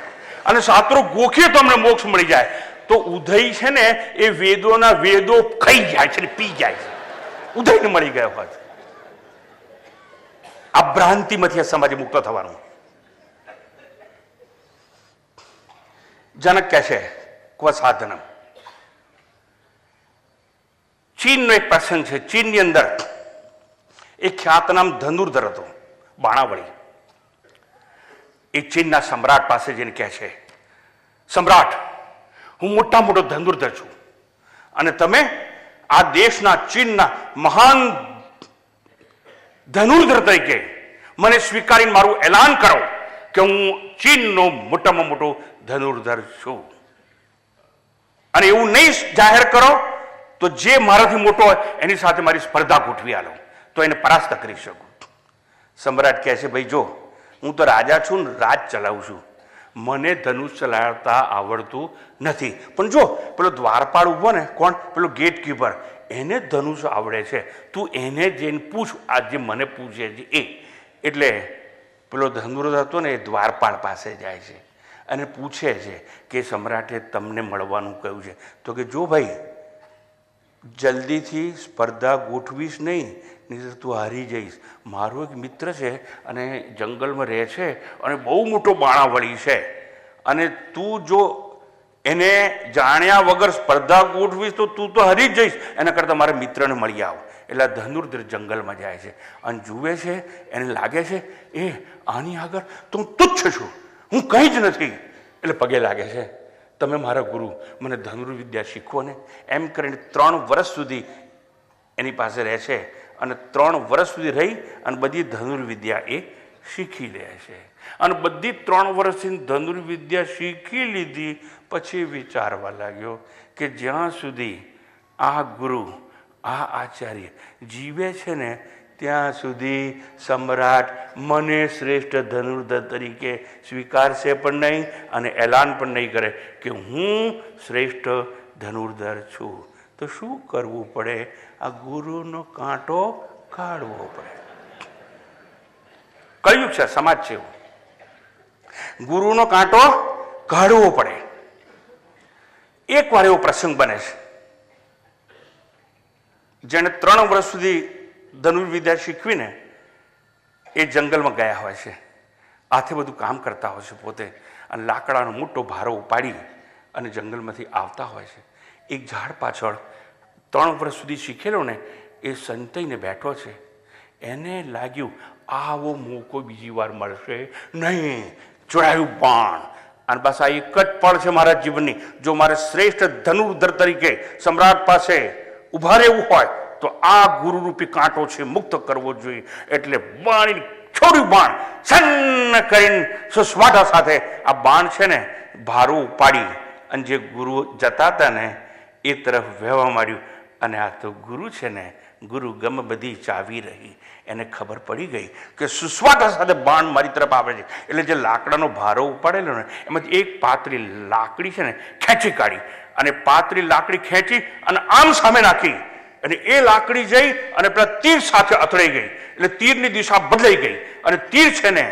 અને શાસ્ત્રો ગોખીએ તો અમને મોક્ષ મળી જાય. તો ઉદય છે ને એ વેદોના વેદો ખાઈ જાય છે ને પી જાય છે. ઉદયને મળી ગયો હોત. આ ભ્રાંતિમાંથી સમાજે મુક્ત થવાનું. જનક કહે છે ક્વ સાધનમ. ચીનનો એક પ્રસંગ છે. ચીનની અંદર એક ખ્યાતનામ ધનુર્ધર હતો, બાણાવળી. એ ચીનના સમ્રાટ પાસે જઈને કહે છે, સમ્રાટ, હું મોટા મોટો ધનુર્ધર છું અને તમે આ દેશના ચીનના મહાન ધનુર્ધર તરીકે મને સ્વીકારીને મારું એલાન કરો કે હું ચીનનો મોટામાં મોટો ધનુર્ધર છું. અને એવું નહીં જાહેર કરો તો જે મારાથી મોટો હોય એની સાથે મારી સ્પર્ધા ગોઠવી આલો તો એને પરાસ્ત કરી શકું. સમ્રાટ કહે છે, ભાઈ જો હું તો રાજા છું ને રાજ ચલાવું છું, મને ધનુષ ચલાવતા આવડતું નથી. પણ જો પેલો દ્વારપાળ ઉભો ને, કોણ પેલો ગેટ કીપર, એને ધનુષ આવડે છે, તું એને જઈને પૂછ. આ જે મને પૂછે છે એ. એટલે પેલો ધનુર્ધર હતો ને એ દ્વારપાળ પાસે જાય છે અને પૂછે છે કે સમ્રાટે તમને મળવાનું કહ્યું છે. તો કે જો ભાઈ જલ્દીથી સ્પર્ધા ગોઠવીશ નહીં, નહીં તું હારી જઈશ. મારો એક મિત્ર છે અને જંગલમાં રહે છે અને બહુ મોટો બાણાવળી છે અને તું જો એને જાણ્યા વગર સ્પર્ધા ગોઠવીશ તો તું તો હારી જ જઈશ. એના કરતાં મારા મિત્રને મળી આવ. એટલે ધનુર્ધર જંગલમાં જાય છે અને જુએ છે, એને લાગે છે એ આની આગળ તો હું તુચ્છ છું, હું કંઈ જ નથી. એટલે પગે લાગે છે, તમે મારા ગુરુ, મને ધનુર્વિદ્યા શીખવો ને. એમ કરીને 3 વર્ષ સુધી એની પાસે રહે છે અને 3 વર્ષ સુધી રહી અને બધી ધનુર્વિદ્યા એ શીખી લે છે. અને બધી 3 વર્ષથી ધનુર્વિદ્યા શીખી લીધી પછી વિચારવા લાગ્યો કે જ્યાં સુધી આ ગુરુ, આ આચાર્ય જીવે છે ને ત્યાં સુધી સમ્રાટ મને શ્રેષ્ઠ ધનુર્ધર તરીકે સ્વીકારશે પણ નહીં અને એલાન પણ નહીં કરે કે હું શ્રેષ્ઠ ધનુર્ધર છું. તો શું કરવું પડે? આ ગુરુનો કાંટો કાઢવો પડે. કળિયુગ છે, સમાજ છે, ગુરુનો કાંટો કાઢવો પડે. એક વાર એવો પ્રસંગ બને છે, જેને 3 વર્ષ સુધી ધનુર્વિદ્યા શીખવીને એ જંગલમાં ગયા હોય છે. હાથે બધું કામ કરતા હોય છે પોતે અને લાકડાનો મોટો ભારો ઉપાડી અને જંગલમાંથી આવતા હોય છે. એક ઝાડ પાછળ 3 વર્ષ સુધી શીખેલો ને એ સંતાઈને બેઠો છે. એને લાગ્યું આવો મોકો બીજી વાર મળશે નહીં. જોડાયું બાણ અને બસ આ એક જ પળ છે મારા જીવનની. જો મારે શ્રેષ્ઠ ધનુર્ધર તરીકે સમ્રાટ પાસે ઉભા રહેવું હોય તો આ ગુરુરૂપી કાંટો છે મુક્ત કરવો જોઈએ. એટલે બાણ છોડ્યું, બાણ સન્ન કરીને સુસ્વાટા સાથે આ બાણ છે ને ભારો ઉપાડી અને જે ગુરુ જતા હતા ને એ તરફ વહેવા માંડ્યું. અને આ તો ગુરુ છે ને ગુરુ ગમ બધી ચાવી રહી. એને ખબર પડી ગઈ કે સુસ્વાગત સાથે બાણ મારી તરફ આવે છે. એટલે જે લાકડાનો ભારો ઉપાડેલો ને એમાંથી એક પાતળી લાકડી છે ને ખેંચી કાઢી અને પાતળી લાકડી ખેંચી અને આમ સામે નાખી અને એ લાકડી જઈ અને પેલા તીર સાથે અથડાઈ ગઈ. એટલે તીરની દિશા બદલાઈ ગઈ અને તીર છે ને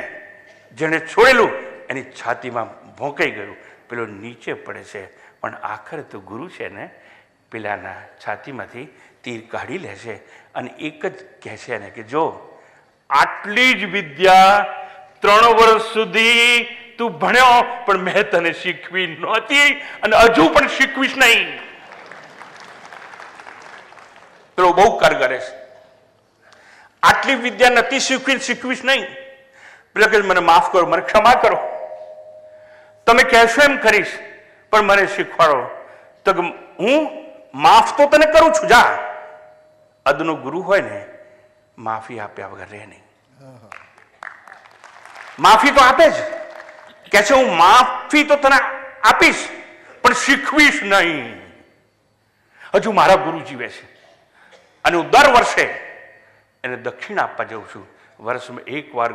જેને છોડેલું એની છાતીમાં ભોંકાઈ ગયું. પેલો નીચે પડે છે પણ આખરે તો ગુરુ છે ને પેલાના છાતીમાંથી તીર કાઢી લે છે અને એક જ કહે છે એને કે જો આટલી જ વિદ્યા 3 વર્ષ સુધી તું ભણ્યો પણ મેં તને શીખવી નહોતી અને હજુ પણ શીખવીશ નહીં. પેલો બહુ કર કરે છે. આટલી વિદ્યા નથી શીખવીશ નહીં. પેલો કે મને માફ કરો, મને ક્ષમા કરો, તમે કહેશો એમ કરીશ પણ મને શીખવાડો. તો હું માફ તો તને કરું છું, જા. અદનો ગુરુ હોય ને માફી આપ્યા વગર રહે નહીં. માફી તો આપે જ, કે છે હું માફી તો તને આપીશ પણ શીખવીશ નહીં. હજુ મારા ગુરુ જીવે છે અને હું દર વર્ષે એને દક્ષિણ આપવા જાઉં છું. વર્ષમાં એકવાર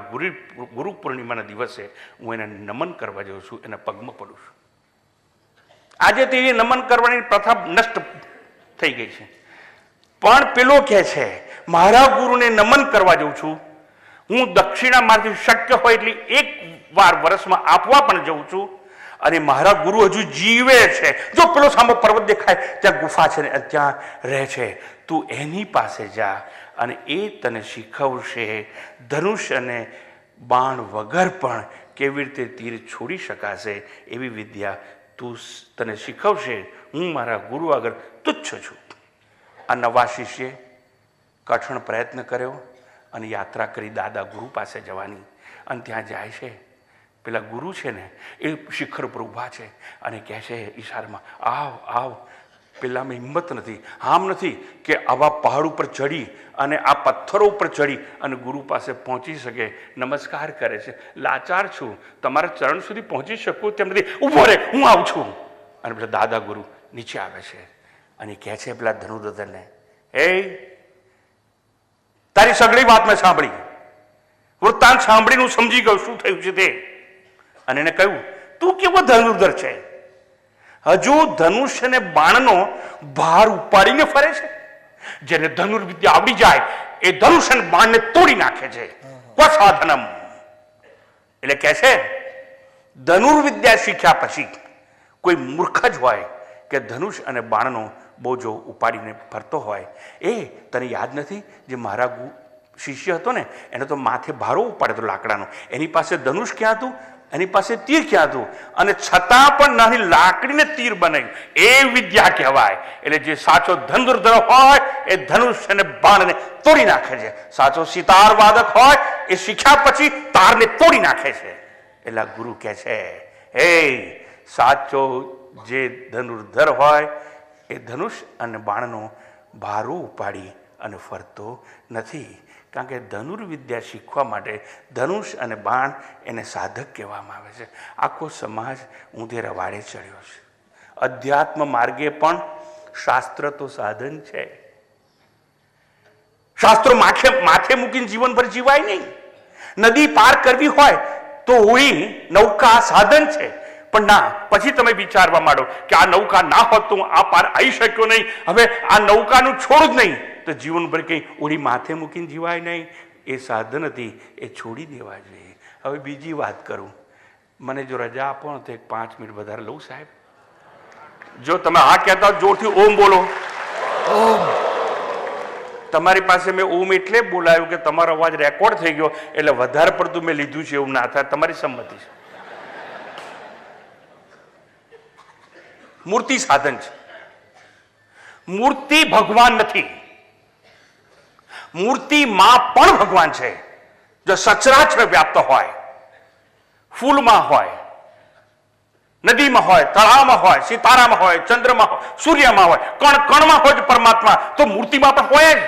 ગુરુ પૂર્ણિમાના દિવસે હું એને નમન કરવા જાઉં છું, એના પગમાં પડું છું. આજે તે નમન કરવાની પ્રથા નષ્ટ થઈ ગઈ છે. પણ પેલો કહે છે મારા ગુરુને નમન કરવા જાઉં છું, હું દક્ષિણા મારથી શક્ય હોય એટલી એક વાર વર્ષમાં આપવા પણ જાઉં છું અને મારા ગુરુ હજુ જીવે છે. જો પેલો સામે પર્વત દેખાય ત્યાં ગુફા છે ને ત્યાં રહે છે, તું એની પાસે જા અને એ તને શીખવશે ધનુષ અને બાણ વગર પણ કેવી રીતે તીર છોડી શકાશે એવી વિદ્યા તું તને શીખવશે. હું મારા ગુરુ આગળ તુચ્છ છું. આ નવા શિષ્યે કઠણ પ્રયત્ન કર્યો અને યાત્રા કરી દાદા ગુરુ પાસે જવાની. અને ત્યાં જાય છે, પેલા ગુરુ છે ને એ શિખર પર ઊભા છે અને કહે છે ઈશારામાં આવ આવ. પેલામાં હિંમત નથી, આમ નથી કે આવા પહાડ ઉપર ચડી અને આ પથ્થરો ઉપર ચડી અને ગુરુ પાસે પહોંચી શકે. નમસ્કાર કરે છે, લાચાર છું, તમારા ચરણ સુધી પહોંચી શકું તેમ નથી, ઊભો રે હું આવું છું. અને પેલા દાદા ગુરુ નીચે આવે છે અને કહે છે પેલા ધનુર્ધરને, એ તારી સગળી વાત મેં સાંભળી, વૃત્તાંત સાંભળીને હું સમજી ગયો શું થયું છે તે. અને એને કહ્યું તું કેવો ધનુર્ધર છે, હજુ ધનુષ્ય અને બાણનો ભાર ઉપાડીને ફરે છે. જેને ધનુર્વિદ્યા આવડી જાય એ ધનુષ અને બાણને તોડી નાખે છે. સાધનમ એટલે કે છે ધનુર્વિદ્યા શીખ્યા પછી કોઈ મૂર્ખ જ હોય કે ધનુષ અને બાણનો બોજો ઉપાડીને ફરતો હોય. એ તને યાદ નથી જે મારા શિષ્ય હતો ને એને તો માથે ભારો ઉપાડ્યો લાકડાનો, એની પાસે ધનુષ ક્યાં હતું, એની પાસે તીર ક્યાં હતું, અને છતાં પણ નાની લાકડીને તીર બનાવ્યું. એ વિદ્યા કહેવાય. એટલે જે સાચો ધનુર્ધર હોય એ ધનુષ અને બાણને તોડી નાખે છે. સાચો સિતાર વાદક હોય એ શીખ્યા પછી તારને તોડી નાખે છે. એટલે ગુરુ કહે છે હે સાચો જે ધનુર્ધર હોય એ ધનુષ અને બાણનો ભારો ઉપાડી અને ફરતો નથી. કારણ કે ધનુર્વિદ્યા શીખવા માટે ધનુષ અને બાણ એને સાધક કહેવામાં આવે છે. આખો સમાજ ઊંધે રવાડે ચડ્યો છે. અધ્યાત્મ માર્ગે પણ શાસ્ત્ર તો સાધન છે. શાસ્ત્રો માથે મૂકીને જીવનભર જીવાય નહીં. નદી પાર કરવી હોય તો હોળી નૌકા સાધન છે. પણ ના, પછી તમે વિચારવા માંડો કે આ નૌકા ના હોત તો હું આ પાર આવી શક્યો નહીં, હવે આ નૌકાનું છોડ જ નહીં, તો જીવનભર કંઈ ઓળી માથે મૂકીને જીવાય નહીં. એ સાધન હતી, એ છોડી દેવા જોઈએ. હવે બીજી વાત કરું, મને જો રજા આપો ને તો 5 મિનિટ વધારે લઉં સાહેબ. જો તમે હા કહેતા જોરથી ઓમ બોલો. ઓમ. તમારી પાસે મેં ઓમ એટલે બોલાયું કે તમારો અવાજ રેકોર્ડ થઈ ગયો એટલે વધારે પડતું મેં લીધું છે એવું ના થાય. તમારી સંમતિ છે. મૂર્તિ સાધન છે. મૂર્તિ ભગવાન નથી. મૂર્તિમાં પણ ભગવાન છે. જો સચરાચર વ્યાપ્ત હોય, ફૂલમાં હોય, નદીમાં હોય, તળાવમાં હોય, સિતારામાં હોય, ચંદ્રમાં હોય, સૂર્યમાં હોય, કણ કણમાં હોય પરમાત્મા, તો મૂર્તિમાં પણ હોય જ.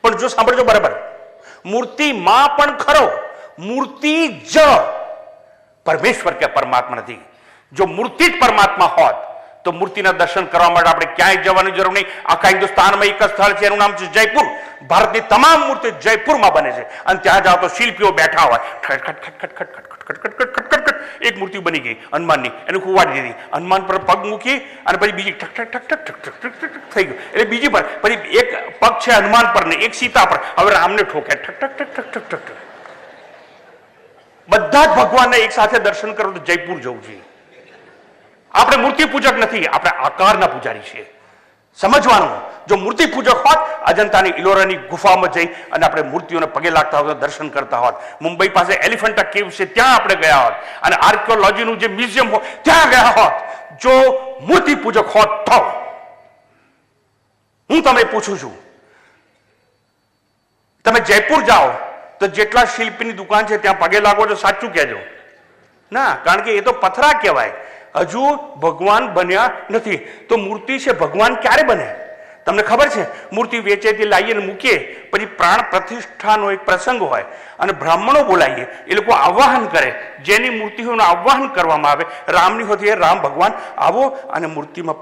પણ જો સાંભળજો બરાબર, મૂર્તિમાં પણ ખરો, મૂર્તિ જ પરમેશ્વર કે પરમાત્મા નથી. જો મૂર્તિ જ પરમાત્મા હોત તો મૂર્તિના દર્શન કરવા માટે આપણે ક્યાંય જવાની જરૂર નહીં. આખા હિન્દુસ્તાનમાં એક જ સ્થળ છે, એનું નામ છે જયપુર. ભારતની તમામ મૂર્તિ જયપુરમાં બને છે અને ત્યાં જાઓ તો શિલ્પીઓ બેઠા હોય, એક મૂર્તિ બની ગઈ હનુમાનની, એને કુવાડી દીધી, હનુમાન પર પગ મૂકી અને પછી બીજી ઠક ઠક ઠક ઠક ઠક ઠક ઠક ઠક થઈ ગયું. એટલે બીજી પર પછી એક પગ છે હનુમાન પર ને એક સીતા પર, હવે રામને ઠોકે ઠક ઠક ઠક ઠક ઠક ઠક. બધા જ ભગવાનને એક સાથે દર્શન કરો તો જયપુર જવું જોઈએ. આપણે મૂર્તિ પૂજક નથી, આપણે આકારના પૂજારી છીએ. સમજવાનું, જો મૂર્તિ પૂજક હોત અજંતાની ઇલોરાની ગુફામાં જઈ અને આપણે મૂર્તિઓને પગે લાગતા હોત, દર્શન કરતા હોત, મુંબઈ પાસે એલિફન્ટા કેવ છે ત્યાં આપણે ગયા હોત અને આર્કિયોલોજીનું જે મ્યુઝિયમ હોય ત્યાં ગયા હોત, જો મૂર્તિ પૂજક હોત તો. હું તમને પૂછું છું, તમે જયપુર જાઓ તો જેટલા શિલ્પીની દુકાન છે ત્યાં પગે લાગો છો, સાચું કહેજો ના, કારણ કે એ તો પથરા કહેવાય, હજુ ભગવાન બન્યા નથી. તો મૂર્તિ છે, ભગવાન ક્યારે બને? તમને ખબર છે? મૂર્તિ વેચેથી લાવીએ ને મૂકીએ, પછી પ્રાણ પ્રતિષ્ઠાનો એક પ્રસંગ હોય અને બ્રાહ્મણો બોલાવીએ, એ લોકો આવાહન કરે, જેની મૂર્તિઓનું આવાહન કરવામાં આવે. રામની હોતી એ રામ ભગવાન આવો અને મૂર્તિમાં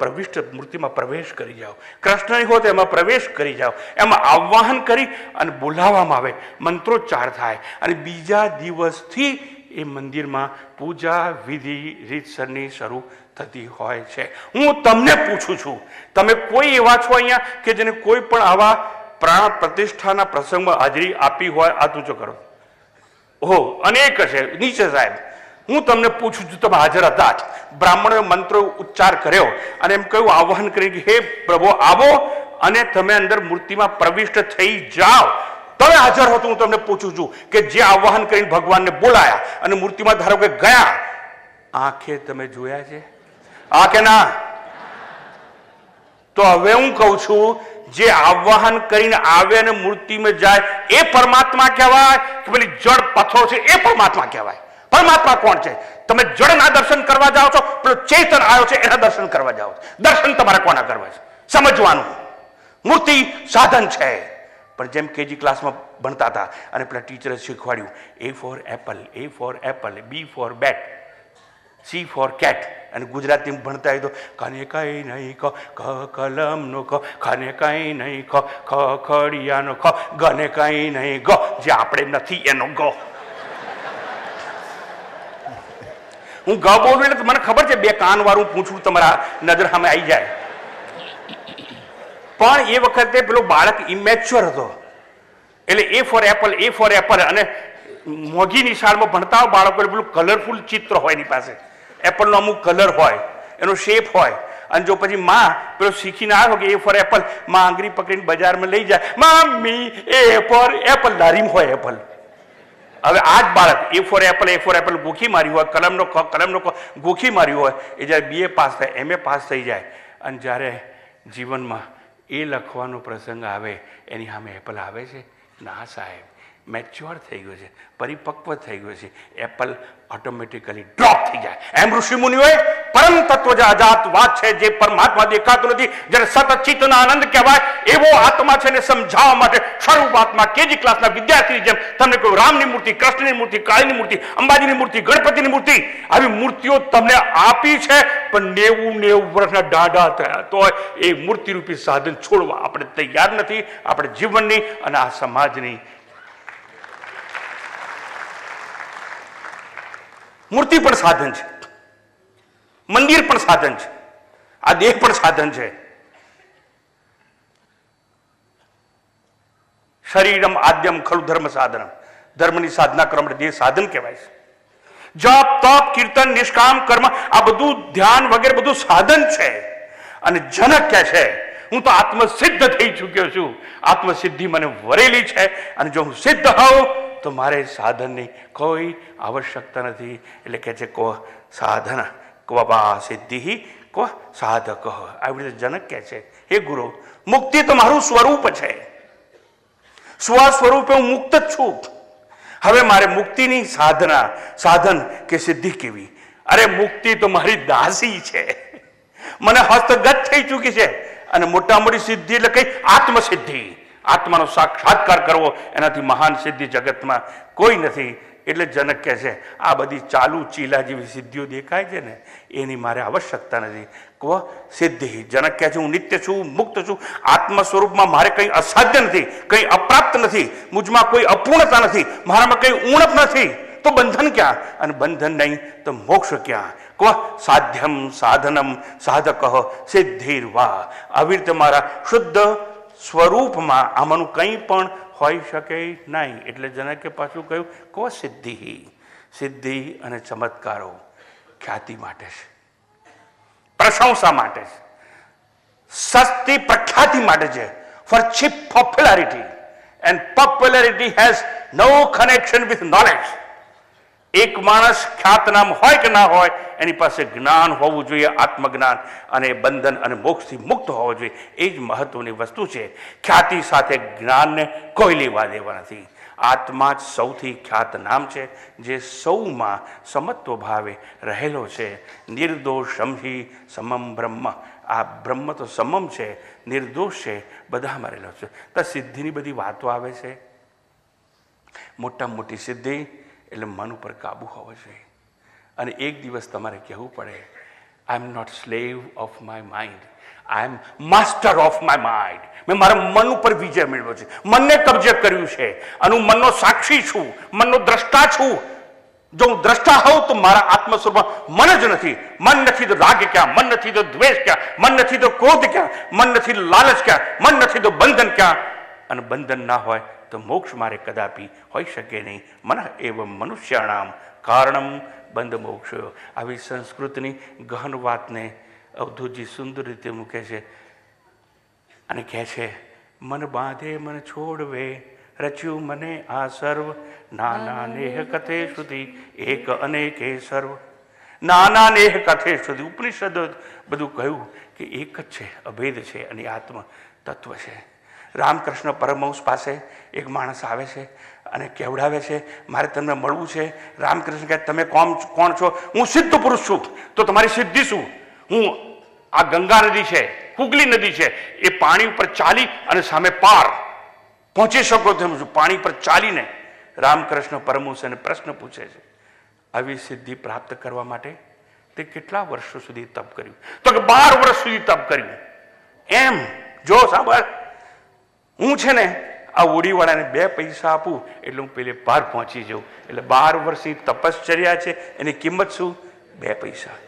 પ્રવેશ કરી જાઓ. કૃષ્ણની હોત એમાં પ્રવેશ કરી જાઓ, એમાં આવાહન કરી અને બોલાવવામાં આવે, મંત્રોચ્ચાર થાય અને બીજા દિવસથી એ મંદિરમાં પૂજા વિધિ રીતસરની શરૂ થતી હોય છે. હું તમને પૂછું છું, તમે કોઈ એવા છો અહીંયા કે જેને કોઈ પણ આવા પ્રાણ પ્રતિષ્ઠાના પ્રસંગમાં હાજરી આપી હોય? આ તું કરો. ઓહો, અનેક છે નીચે સાહેબ. હું તમને પૂછું છું, તમે હાજર હતા જ, બ્રાહ્મણોએ મંત્રો ઉચ્ચાર કર્યો અને એમ કહ્યું, આવાહન કરી કે હે પ્રભુ આવો અને તમે અંદર મૂર્તિમાં પ્રવિષ્ટ થઈ જાઓ. તમે હાજર હતો, હું તમને પૂછું છું કે જે આવાહન કરીને ભગવાનને બોલાયા અને મૂર્તિમાં ધારો કે ગયા, આંખે તમે જોયા છે? આ કે ના? તો હવે હું કહું છું, જે આવાહન કરીને આવે અને મૂર્તિમાં જાય એ પરમાત્મા કહેવાય કે પેલી જળ પથ્થરો છે એ પરમાત્મા કહેવાય? પરમાત્મા કોણ છે? તમે જળના દર્શન કરવા જાઓ છો, પેલો ચેતન આવ્યો છે એના દર્શન કરવા જાઓ છો. દર્શન તમારે કોના કરવા છે? સમજવાનું, મૂર્તિ સાધન છે. પણ જેમ કેજી ક્લાસમાં ભણતા હતા અને પેલા ટીચરે શીખવાડ્યું, A for apple, A for apple, B for bat, C for cat, અને ગુજરાતી ભણતા હોય તો ખાને કાંઈ નહીં ખ, કલમનો ખ, ખાને કાંઈ નહીં ખ, ખડિયાનો ખ, ગને કાંઈ નહીં ગ, જે આપણે નથી એનો ગ. હું ગ બોલું એટલે મને ખબર છે બે કાન વાળું પૂછું તમારા નજર સામે આવી જાય, પણ એ વખતે પેલો બાળક ઇમેચ્યોર હતો એટલે A for apple, A for apple, અને મોંઘી નિશાળમાં ભણતા બાળકો પેલું કલરફુલ ચિત્ર હોય એની પાસે, એપલનો અમુક કલર હોય, એનો શેપ હોય, અને જો પછી માં પેલો શીખીને આવ્યો કે એ ફોર એપલ, માં આંગળી પકડીને બજારમાં લઈ જાય, મમ્મી એ ફોર એપલ, લારીમાં હોય એપલ. હવે આ જ બાળક એ ફોર એપલ ગોખી માર્યું હોય, કલમનો ગોખી માર્યું હોય, એ જ્યારે BA પાસ થાય, MA પાસ થઈ જાય અને જ્યારે જીવનમાં એ લખવાનો પ્રસંગ આવે, એની સામે એપલ આવે છે? ના સાહેબ, મેચ્યોર થઈ ગયો છે, પરિપક્વ થઈ ગયો છે, એપલ ઓટોમેટિકલી ડ્રોપ થઈ જાય. એમ ઋષિમુનિઓએ પરમ તત્વ જે અજાત વાત છે, જે પરમાત્મા દેખાતું નથી, જેને સતત ચિત્તનો આનંદ કહેવાય, એવો આત્મા છે ને સમજાવવા માટે શરૂઆતમાં કેજી ક્લાસના વિદ્યાર્થીની જેમ તમને કહ્યું, રામની મૂર્તિ, કૃષ્ણની મૂર્તિ, કાળીની મૂર્તિ, અંબાજીની મૂર્તિ, ગણપતિની મૂર્તિ, આવી મૂર્તિઓ તમને આપી છે, પણ 90 વર્ષના ડાઢા થયા તો એ મૂર્તિરૂપી સાધન છોડવા આપણે તૈયાર નથી. આપણે જીવનની અને આ સમાજની મૂર્તિ પણ સાધન છે, મંદિર પણ સાધન છે, આ દેહ પણ સાધન છે. શરીરમ આદ્યમ ખલુ ધર્મ સાધનમ, ધર્મની સાધના કરવા માટે દેહ સાધન કહેવાય છે. જપ, તપ, કીર્તન, નિષ્કામ કર્મ, આ બધું ધ્યાન વગેરે બધું સાધન છે. અને જનક કહે છે, હું તો આત્મસિદ્ધ થઈ ચૂક્યો છું, આત્મસિદ્ધિ મને વરેલી છે, અને જો હું સિદ્ધ હોઉં તો મારે સાધનની કોઈ આવશ્યકતા નથી. એટલે કે છે કો સાધન ક્વબા સિદ્ધિ કો સાધક. આવી રીતે જનક કહે છે, હે ગુરુ, મુક્તિ તો મારું સ્વરૂપ છે, સ્વસ્વરૂપે હું મુક્ત જ છું. હવે મારે મુક્તિની સાધન કે સિદ્ધિ કેવી? અરે મુક્તિ તો મારી દાસી છે, મને હસ્તગત થઈ ચૂકી છે. અને મોટા મોટી સિદ્ધિ એટલે કઈ? આત્મસિદ્ધિ, આત્માનો સાક્ષાત્કાર કરવો, એનાથી મહાન સિદ્ધિ જગતમાં કોઈ નથી. એટલે જનક કહે છે આ બધી ચાલુ ચીલા જેવી સિદ્ધિઓ દેખાય છે ને એની મારે આવશ્યકતા નથી. કહો સિદ્ધિ. જનક કહે છે હું નિત્ય છું, મુક્ત છું, આત્મ સ્વરૂપમાં મારે કંઈ અસાધ્ય નથી, કંઈ અપ્રાપ્ત નથી, મુજમાં કોઈ અપૂર્ણતા નથી, મારામાં કંઈ ઉણપ નથી, તો બંધન ક્યાં? અને બંધન નહીં તો મોક્ષ ક્યાં? કહો સાધ્યમ સાધનમ સાધક સિદ્ધિર્વા. આવી રીતે મારા શુદ્ધ સ્વરૂપમાં આમાંનું કંઈ પણ હોઈ શકે નહીં. એટલે જનકે પાછું કહ્યું કહો સિદ્ધિ. સિદ્ધિ અને ચમત્કારો ખ્યાતિ માટે છે, પ્રશંસા માટે છે, સસ્તી પ્રખ્યાતિ માટે છે, for cheap popularity. And popularity has no connection with knowledge. એક માણસ ખ્યાતનામ હોય કે ના હોય એની પાસે જ્ઞાન હોવું જોઈએ, આત્મજ્ઞાન, અને બંધન અને મોક્ષથી મુક્ત હોવો જોઈએ. એ જ મહત્વની વસ્તુ છે. ખ્યાતિ સાથે જ્ઞાનને કોઈ લેવા દેવા નથી. આત્મા જ સૌથી ખ્યાત નામ છે જે સૌમાં સમત્વ ભાવે રહેલો છે. નિર્દોષમ હિ સમમ બ્રહ્મ. આ બ્રહ્મ તો સમમ છે, નિર્દોષ છે, બધામાં રહેલો છે. તો સિદ્ધિની બધી વાતો આવે છે. મોટામાં મોટી સિદ્ધિ એટલે મન ઉપર કાબુ હોવો જોઈએ. અને એક દિવસ તમારે કહેવું પડે I am not slave of my mind, I am master of my mind. મેં મારા મન ઉપર વિજય મેળવ્યો છે, મનને કબજે કર્યું છે, અને હું મનનો સાક્ષી છું, મનનો દ્રષ્ટા છું. જો હું દ્રષ્ટા હોઉં તો મારા આત્મ સ્વરૂપમાં મન જ નથી. મન નથી તો રાગ ક્યાં, મન નથી તો દ્વેષ ક્યાં, મન નથી તો ક્રોધ ક્યાં, મન નથી તો લાલચ ક્યાં, મન નથી તો બંધન ક્યાં. અને બંધન ના હોય તો મોક્ષ મારે કદાપી હોઈ શકે નહીં. મન એવ મનુષ્યાણામ કારણમ બંધ મોક્ષ. આવી સંસ્કૃતની ગહન વાતને અવધૂતજી સુંદર રીતે મૂકે છે અને કહે છે મન બાંધે મન છોડવે, રચ્યું મને આ સર્વ, નાના નેહ કથે શ્રુતિ એક અનેકે સર્વ. નાના નેહ કથે શ્રુતિ. ઉપનિષદ બધું કહ્યું કે એક જ છે, અભેદ છે, અને આત્મ તત્વ છે. રામકૃષ્ણ પરમહંસ પાસે એક માણસ આવે છે અને કહેવડાવે છે મારે તમને મળવું છે. રામકૃષ્ણ કહે તમે કોણ છો? હું સિદ્ધ પુરુષ છું. તો તમારી સિદ્ધિ શું? હું આ ગંગા નદી છે, હુગલી નદી છે, એ પાણી ઉપર ચાલી અને સામે પાર પહોંચી શકો તેમ છું. પાણી પર ચાલીને રામકૃષ્ણ પરમહંસને પ્રશ્ન પૂછે છે આવી સિદ્ધિ પ્રાપ્ત કરવા માટે તે કેટલા વર્ષો સુધી તપ કર્યું? તો કે 12 વર્ષ સુધી તપ કર્યું. એમ જો સાંભળ, હું છે ને આ ઓડીવાળાને 2 પૈસા આપું એટલે હું પેલે પાર પહોંચી જાઉં. એટલે 12 વર્ષની તપશ્ચર્યા છે, એની કિંમત શું? 2 પૈસા.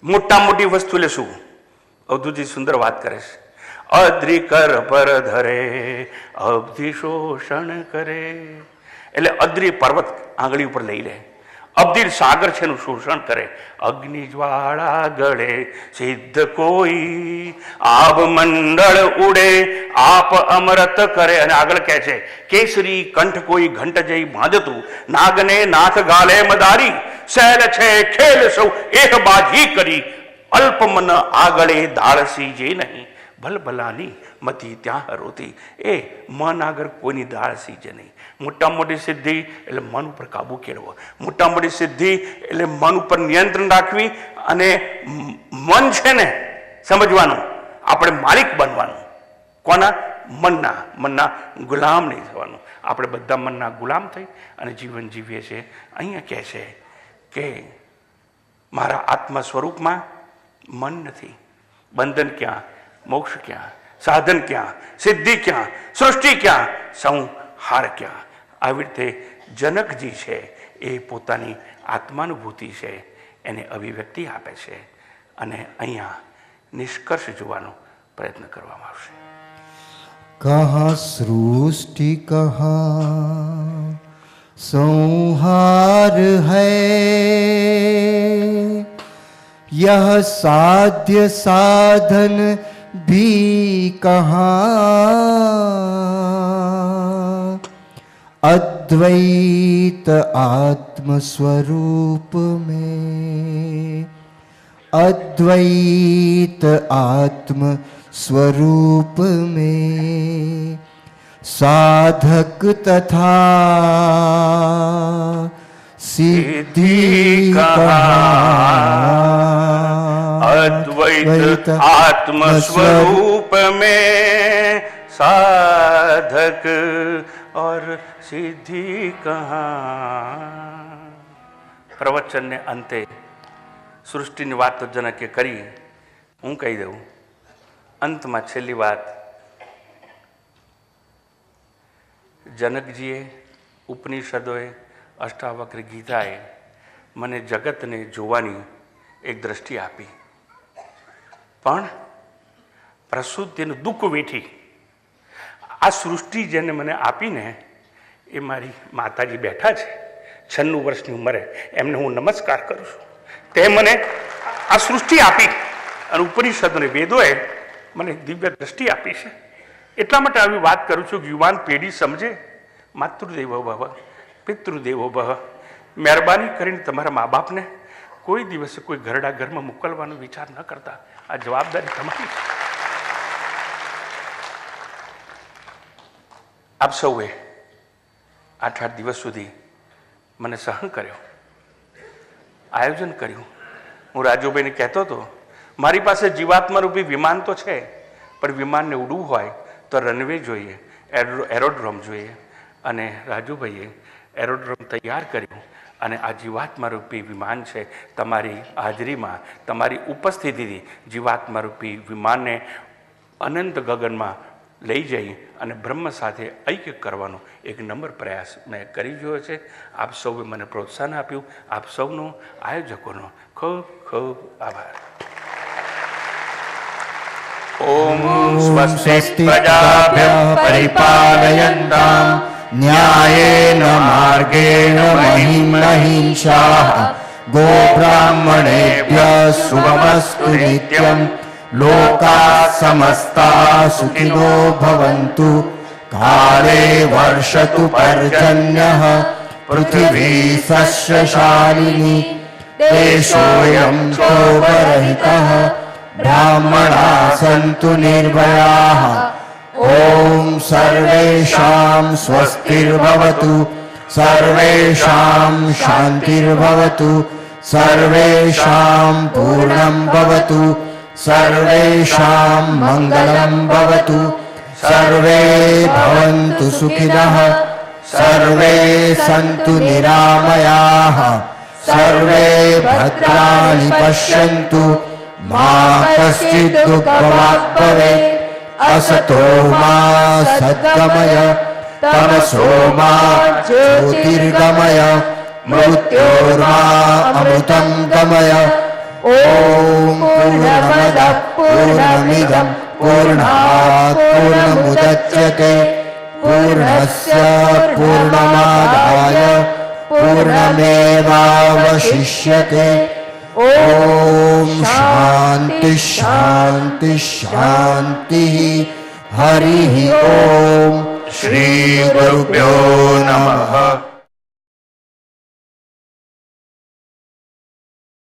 મોટા મોટી વસ્તુ એટલે શું? અવધૂતજી સુંદર વાત કરે છે. અદ્રિ કર પર ધરે અબધિ શોષણ કરે. એટલે અદ્રિ પર્વત આંગળી ઉપર લઈ લે, અબધિ સાગર છે એનું શોષણ કરે. અગ્નિ જ્વાળા ગળે સિદ્ધ કોઈ, આબ મંડળ ઉડે આપ અમરત કરે. અને આગળ કહે છે કેસરી કંઠ કોઈ ઘંટ જઈ બાંધતું, નાગને નાથ ગાલે મદારી, શૈલ છે ખેલ સૌ એક બાજી કરી, અલ્પ મન આગળે દાળસી જે નહીં, ભલભલાની મતી ત્યાં હરોતી. એ મન આગળ કોઈની દાળ સીજે નહીં. મોટા મોટી સિદ્ધિ એટલે મન ઉપર કાબુ કેળવો. મોટા મોટી સિદ્ધિ એટલે મન ઉપર નિયંત્રણ રાખવી. અને મન છે ને સમજવાનું, આપણે માલિક બનવાનું. કોના? મનના ગુલામ નહીં થવાનું. આપણે બધા મનના ગુલામ થઈ અને જીવન જીવીએ છીએ. અહીંયા કહે છે કે મારા આત્મ સ્વરૂપમાં મન નથી. બંધન ક્યાં? મોક્ષ ક્યાં? સાધન ક્યાં? સિદ્ધિ ક્યાં? સૃષ્ટિ ક્યાં? સંહાર ક્યાં? આવી રીતે જનકજી છે એ પોતાની આત્માનુભૂતિ છે એને અભિવ્યક્તિ આપે છે. અને અહીંયા નિષ્કર્ષ જોવાનો પ્રયત્ન કરવામાં આવશે. कहाँ सृष्टि कहाँ संहार है, यह साध्य साधन भी कहाँ, अद्वैत आत्म स्वरूप में, अद्वैत आत्म स्वरूप में साधक तथा सिद्धि कहाँ, अद्वैत आत्म स्वरूप में साधक और सिद्धि कहाँ। प्रवचन ने अंते सृष्टिની વાત તો જનકે કરી, હું કહી દઉં અંતમાં છેલ્લી વાત. જનકજીએ, ઉપનિષદોએ, અષ્ટાવક્ર ગીતાએ મને જગતને જોવાની એક દ્રષ્ટિ આપી, પણ પ્રસૂતિનું દુઃખ વેઠી આ સૃષ્ટિ જેને મને આપીને એ મારી માતાજી બેઠા છે 96 વર્ષની ઉંમરે, એમને હું નમસ્કાર કરું છું. તે મને આ સૃષ્ટિ આપી અને ઉપનિષદોને વેદોએ મને દિવ્ય દ્રષ્ટિ આપી છે. એટલા માટે આવી વાત કરું છું કે યુવાન પેઢી સમજે. માતૃદેવો ભવ, પિતૃદેવો ભવ. મહેરબાની કરીને તમારા મા બાપને કોઈ દિવસે કોઈ ઘરડા ઘરમાં મોકલવાનો વિચાર ન કરતા. આ જવાબદારી તમારી છે. આપ સૌએ 8 દિવસ સુધી મને સહન કર્યો, આયોજન કર્યું. હું રાજુભાઈને કહેતો હતો, મારી પાસે જીવાત્મા રૂપી વિમાન તો છે, પણ વિમાનને ઉડવું હોય તો રનવે જોઈએ, એરોડ્રોમ જોઈએ. અને રાજુભાઈએ એરોડ્રોમ તૈયાર કર્યું અને આ જીવાત્મા રૂપી વિમાન છે. તમારી હાજરીમાં, તમારી ઉપસ્થિતિથી જીવાત્મા રૂપી વિમાનને અનંત ગગનમાં લઈ જઈ અને બ્રહ્મ સાથે ઐક્ય કરવાનો એક નમ્ર પ્રયાસ મેં કરી જોયો છે. આપ સૌએ મને પ્રોત્સાહન આપ્યું. આપ સૌનો, આયોજકોનો ખૂબ ખૂબ આભાર. ઓમ સ્વસ્તિ પ્રજાભ્યઃ પરિપાલયન્તામ ન્યાયેન માર્ગેણ મહિં મહિષાઃ ગોબ્રાહ્મણેભ્યઃ શુભમસ્તુ નિત્યં લોકાઃ સમસ્તા સુખિનો ભવन्तુ કાલે વર્ષતુ પર્જન્યઃ પૃથિવી સસ્યશાલિની દેશોऽયં ક્ષોભરહિતઃ બ્રાહ્મણા સन्तુ નિર્ભયાઃ ઓમ સર્વેષાં સ્વસ્તિર્ભવતુ સર્વેષાં શાંતિર્ભવતુ સર્વેષાં પૂર્ણં ભવતુ સર્વેષાં મંગલં ભવતુ સર્વે ભવन्तુ સુખિનઃ સર્વે સन्तુ નિરામયાઃ સર્વે ભદ્રાણિ પશ્યन्तુ મા કશ્ચિत् દુઃખભાગ્ ભવેत् असतो मा सद्गमय तमसो मा ज्योतिर्गमय मृत्योर्मा अमृतं गमय. ओम पूर्णमद पूर्णमिदं पूर्णात् पूर्णमुदच्यते पूर्णस्य पूर्णमादाय पूर्णमेवावशिष्यते. ओम शांति शांति शांति. हरि ओम. श्री गुरुभ्यो नमः.